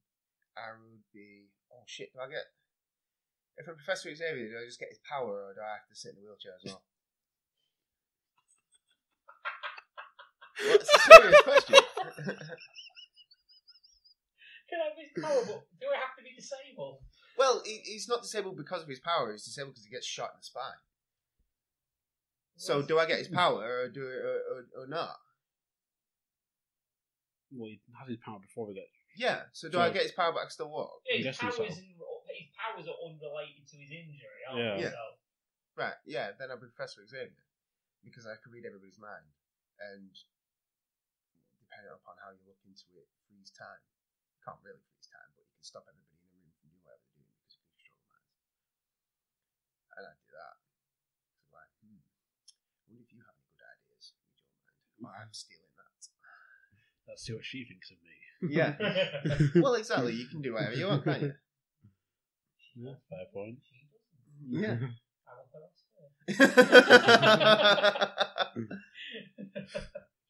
I would be... Oh shit, do I get... If I'm Professor Xavier, do I just get his power, or do I have to sit in the wheelchair as well? What's a serious question? Can I have his power, but do I have to be disabled? Well, he's not disabled because of his power, he's disabled because he gets shot in the spine. So do I get his power, or not? Well, he has his power before we get... Yeah, so do I get his power but I can still walk? Yeah, his powers are unrelated to his injury, aren't they? So. Right, yeah, then I'll be Professor Xavier. Because I can read everybody's mind. And depending upon how you look into it, freeze time. You can't really freeze time, but you can stop everybody in the room from doing whatever they're doing because you can control their minds. And I'd do that. So like, I wonder if you have any good ideas. Read your mind. Well, I'm stealing that. Let's see what she thinks of me. Yeah. Well, exactly. You can do whatever you want, can't you? Yeah, fair point. Yeah. I want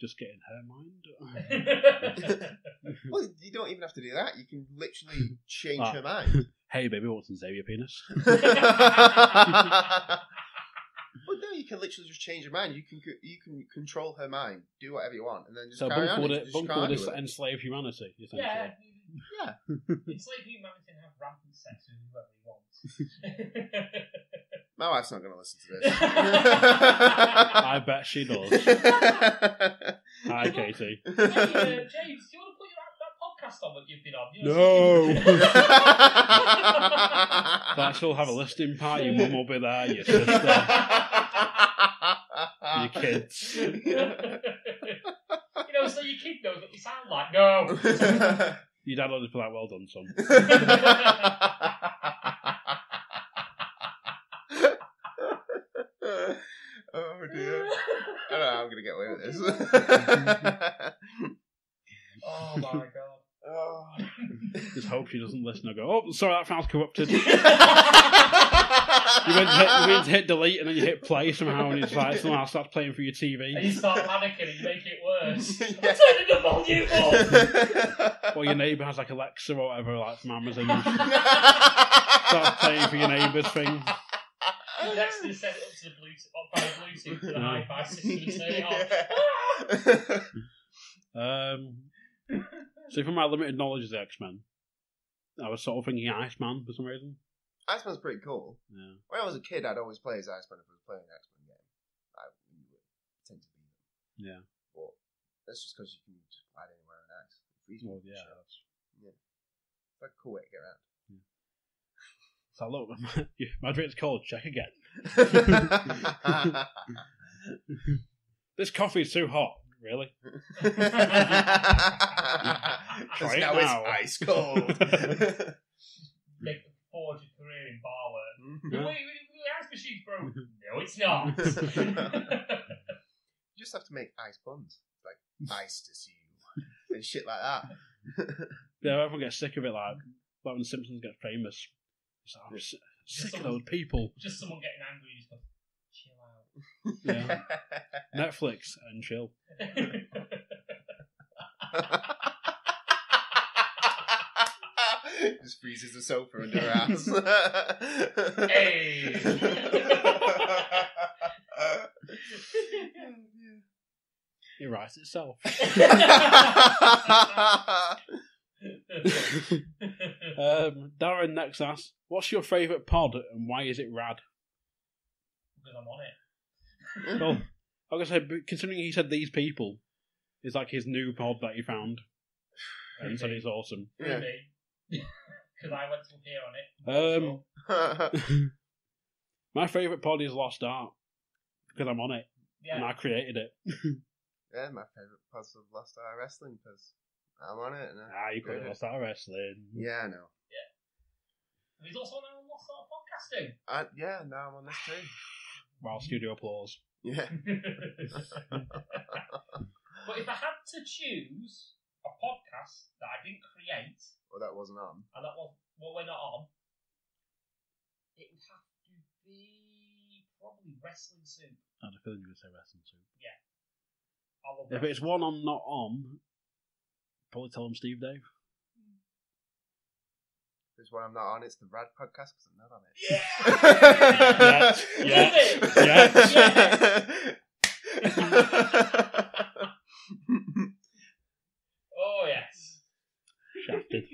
Just get in her mind. Well, you don't even have to do that. You can literally change her mind. Hey, baby, what's in Xavier penis? Well, no, you can literally just change her mind. You can control her mind, do whatever you want, and then just so carry on. Bunkell would enslave humanity, essentially. Yeah. Enslave humanity and have rampant sex with whoever he wants. My wife's not going to listen to this. I bet she does. Hi, Katie. Hey, James, do you want to put that podcast on that you've been on? No. But I still have a listening party. Your mum will be there, your sister, your kids. So your kid knows what you sound like. No. Your dad will just be like, well done, son. Oh dear. I don't know how I'm going to get away with this. Oh my god. Oh. Just hope she doesn't listen and go, oh, sorry, that file's corrupted. You went to hit delete and then you hit play somehow and it's like somehow starts playing through your TV. And you start panicking and you make it worse. Yeah. I'm turning the volume up. Or your neighbour has like Alexa or whatever, like from Amazon. Starts playing for your neighbour's thing. You actually set it up to the Bluetooth to the hi-fi system and turn it off. So from my limited knowledge of the X-Men, I was sort of thinking Iceman for some reason. Iceman's pretty cool. Yeah. When I was a kid, I'd always play as Iceman if I was playing an X-Men game. I would tend to beat them. Yeah. But that's just because you can just ride anywhere on ice. Well, yeah. It's like a cool way to get around. Yeah. So look, my drink's cold. Check again. This coffee's too hot. Really? Because now it's ice cold. Make forge a career in bar work. The ice machine's broken. No, it's not. You just have to make ice buns. Like, ice to see you. And shit like that. Yeah, everyone gets sick of it, like when The Simpsons get famous. It's like, I'm sick of those people. Just someone getting angry, you just go, chill out. Yeah. Netflix and chill. Just freezes the sofa under her ass. Hey! It writes itself. Darren next asks, what's your favourite pod and why is it rad? Because I'm on it. Well, like I said, considering he said these people is like his new pod that he found and said it's awesome. Yeah. Because I went to appear on it. My favourite pod is Lost Art. because I'm on it. Yeah. And I created it. Yeah, my favourite podcast of Lost Art Wrestling because I'm on it. And you could have Lost Art Wrestling. Yeah, I know. Yeah. And he's also on Lost Art Podcasting. Yeah, now I'm on this too. Wow, studio applause. Yeah. But if I had to choose a podcast that I didn't create, well, that wasn't on, and that was we're not on, it would have to be probably Wrestling Soup. I had a feeling you would say Wrestling Soup. Yeah. I love if it's one I'm not on, probably tell them Steve Dave. If it's one I'm not on, it's the Rad podcast because I'm not on it. Oh yes. Shafted.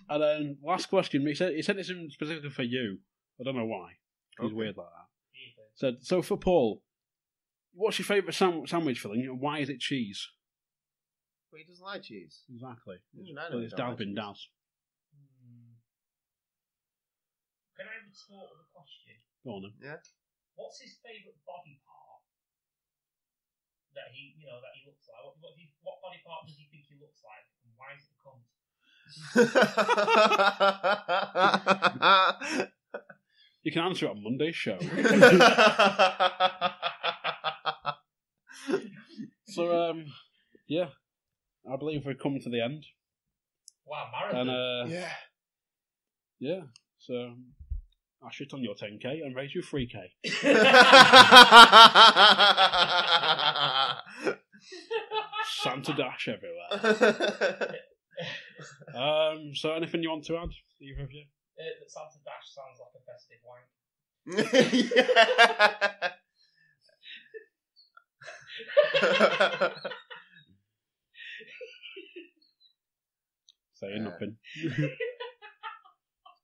And then last question. He said this in specifically for you. I don't know why. He's weird like that. Said so for Paul. What's your favourite sandwich filling and why is it cheese? Well, he doesn't like cheese. Exactly. Well, it's Daz been Daz. Can I retort the question? Go on then. Yeah. What's his favourite body part that he looks like? What body part does he think he looks like, and why is it a cunt? You can answer it on Monday's show. So, yeah, I believe we've come to the end. Wow, marathon. And, yeah, so I shit on your 10k and raise you 3k. Santa Dash everywhere. So anything you want to add, either of you? That Santa Dash sounds like a festive wank. Saying nothing.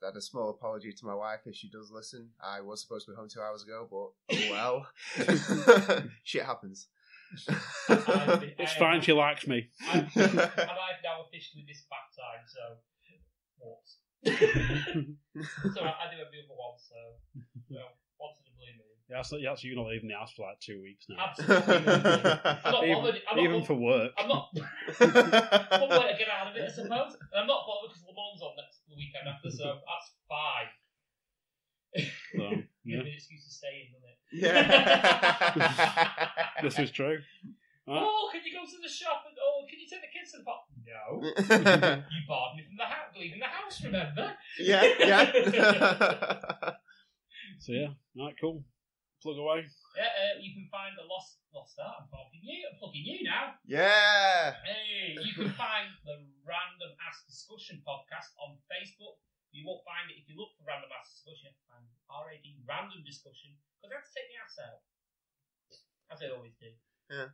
Had a small apology to my wife if she does listen. I was supposed to be home 2 hours ago, but oh well. Shit happens. It's fine, she likes me. And I've now officially missed back time, so what? So I do every other one, so once in a blue moon. Yeah, so you're not leaving the house for like 2 weeks now. Absolutely. I'm not bothered. Even for work. I'm not bothered to get out of it, I suppose. And I'm not bothered because Le Mans on next weekend after, so that's fine. So, Gives me an excuse to stay in, doesn't it? Yeah. This is true. Oh, can you go to the shop and can you take the kids to the park? No. You barred me from leaving the house, remember? Yeah. So yeah, alright, cool. Plug away. Yeah, you can find the Lost Art. I'm plugging you now. Yeah. Hey, you can find the Random Ass Discussion podcast on Facebook. You won't find it if you look for Random Ass Discussion. You have to find RAD Random Discussion because I have to take the ass out, as I always do. Yeah.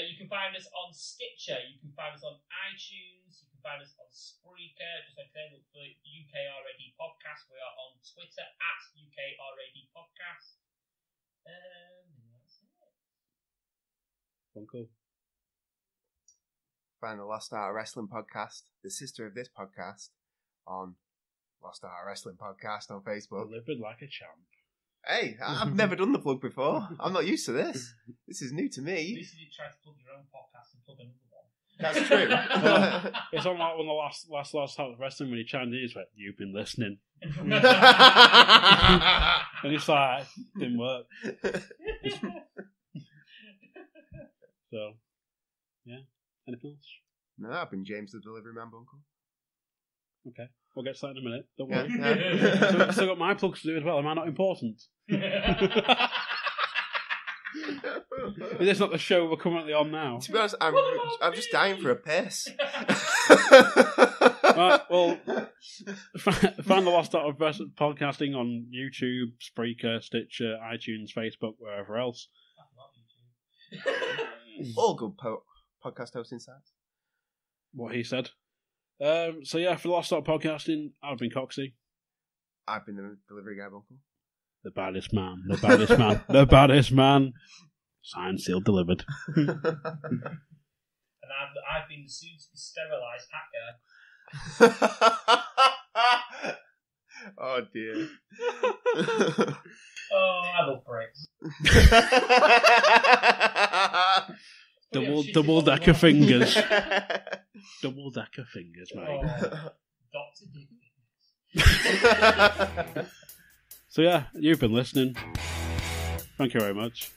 You can find us on Stitcher. You can find us on iTunes. You can find us on Spreaker. Just like I said, look for UKRAD Podcast. We are on Twitter at UKRAD Podcast. That's it. Bunkell. Find the Lost Art Wrestling Podcast, the sister of this podcast, on Lost Art Wrestling Podcast on Facebook. Delivered like a champ. Hey, I've never done the plug before. I'm not used to this. This is new to me. At least you did try to plug your own podcast and plug another one. That's true. Well, it's on like one of the last House of Wrestling when he chimed in. He's like, "You've been listening," and it's like, didn't work. So, yeah. Anything else? No, I've been James the Delivery Man, Bunkell. Okay, we'll get to that in a minute. Don't worry. Yeah. Still got my plugs to do as well. Am I not important? Is this not the show we're currently on now? To be honest, I'm just dying for a piss. Right, well, find the Lost Art of Podcasting on YouTube, Spreaker, Stitcher, iTunes, Facebook, wherever else. All good podcast hosting sites. What he said. So yeah, for the Lost Art Podcasting, I've been Coxy. I've been the delivery guy, Bunkell. The baddest man. The baddest man. The baddest man. Signed, sealed, delivered. And I've been the soon-to-be-sterilised hat guy. Oh dear. Oh, I love bricks. double decker fingers. Double decker fingers, mate. Dr. So yeah, you've been listening. Thank you very much.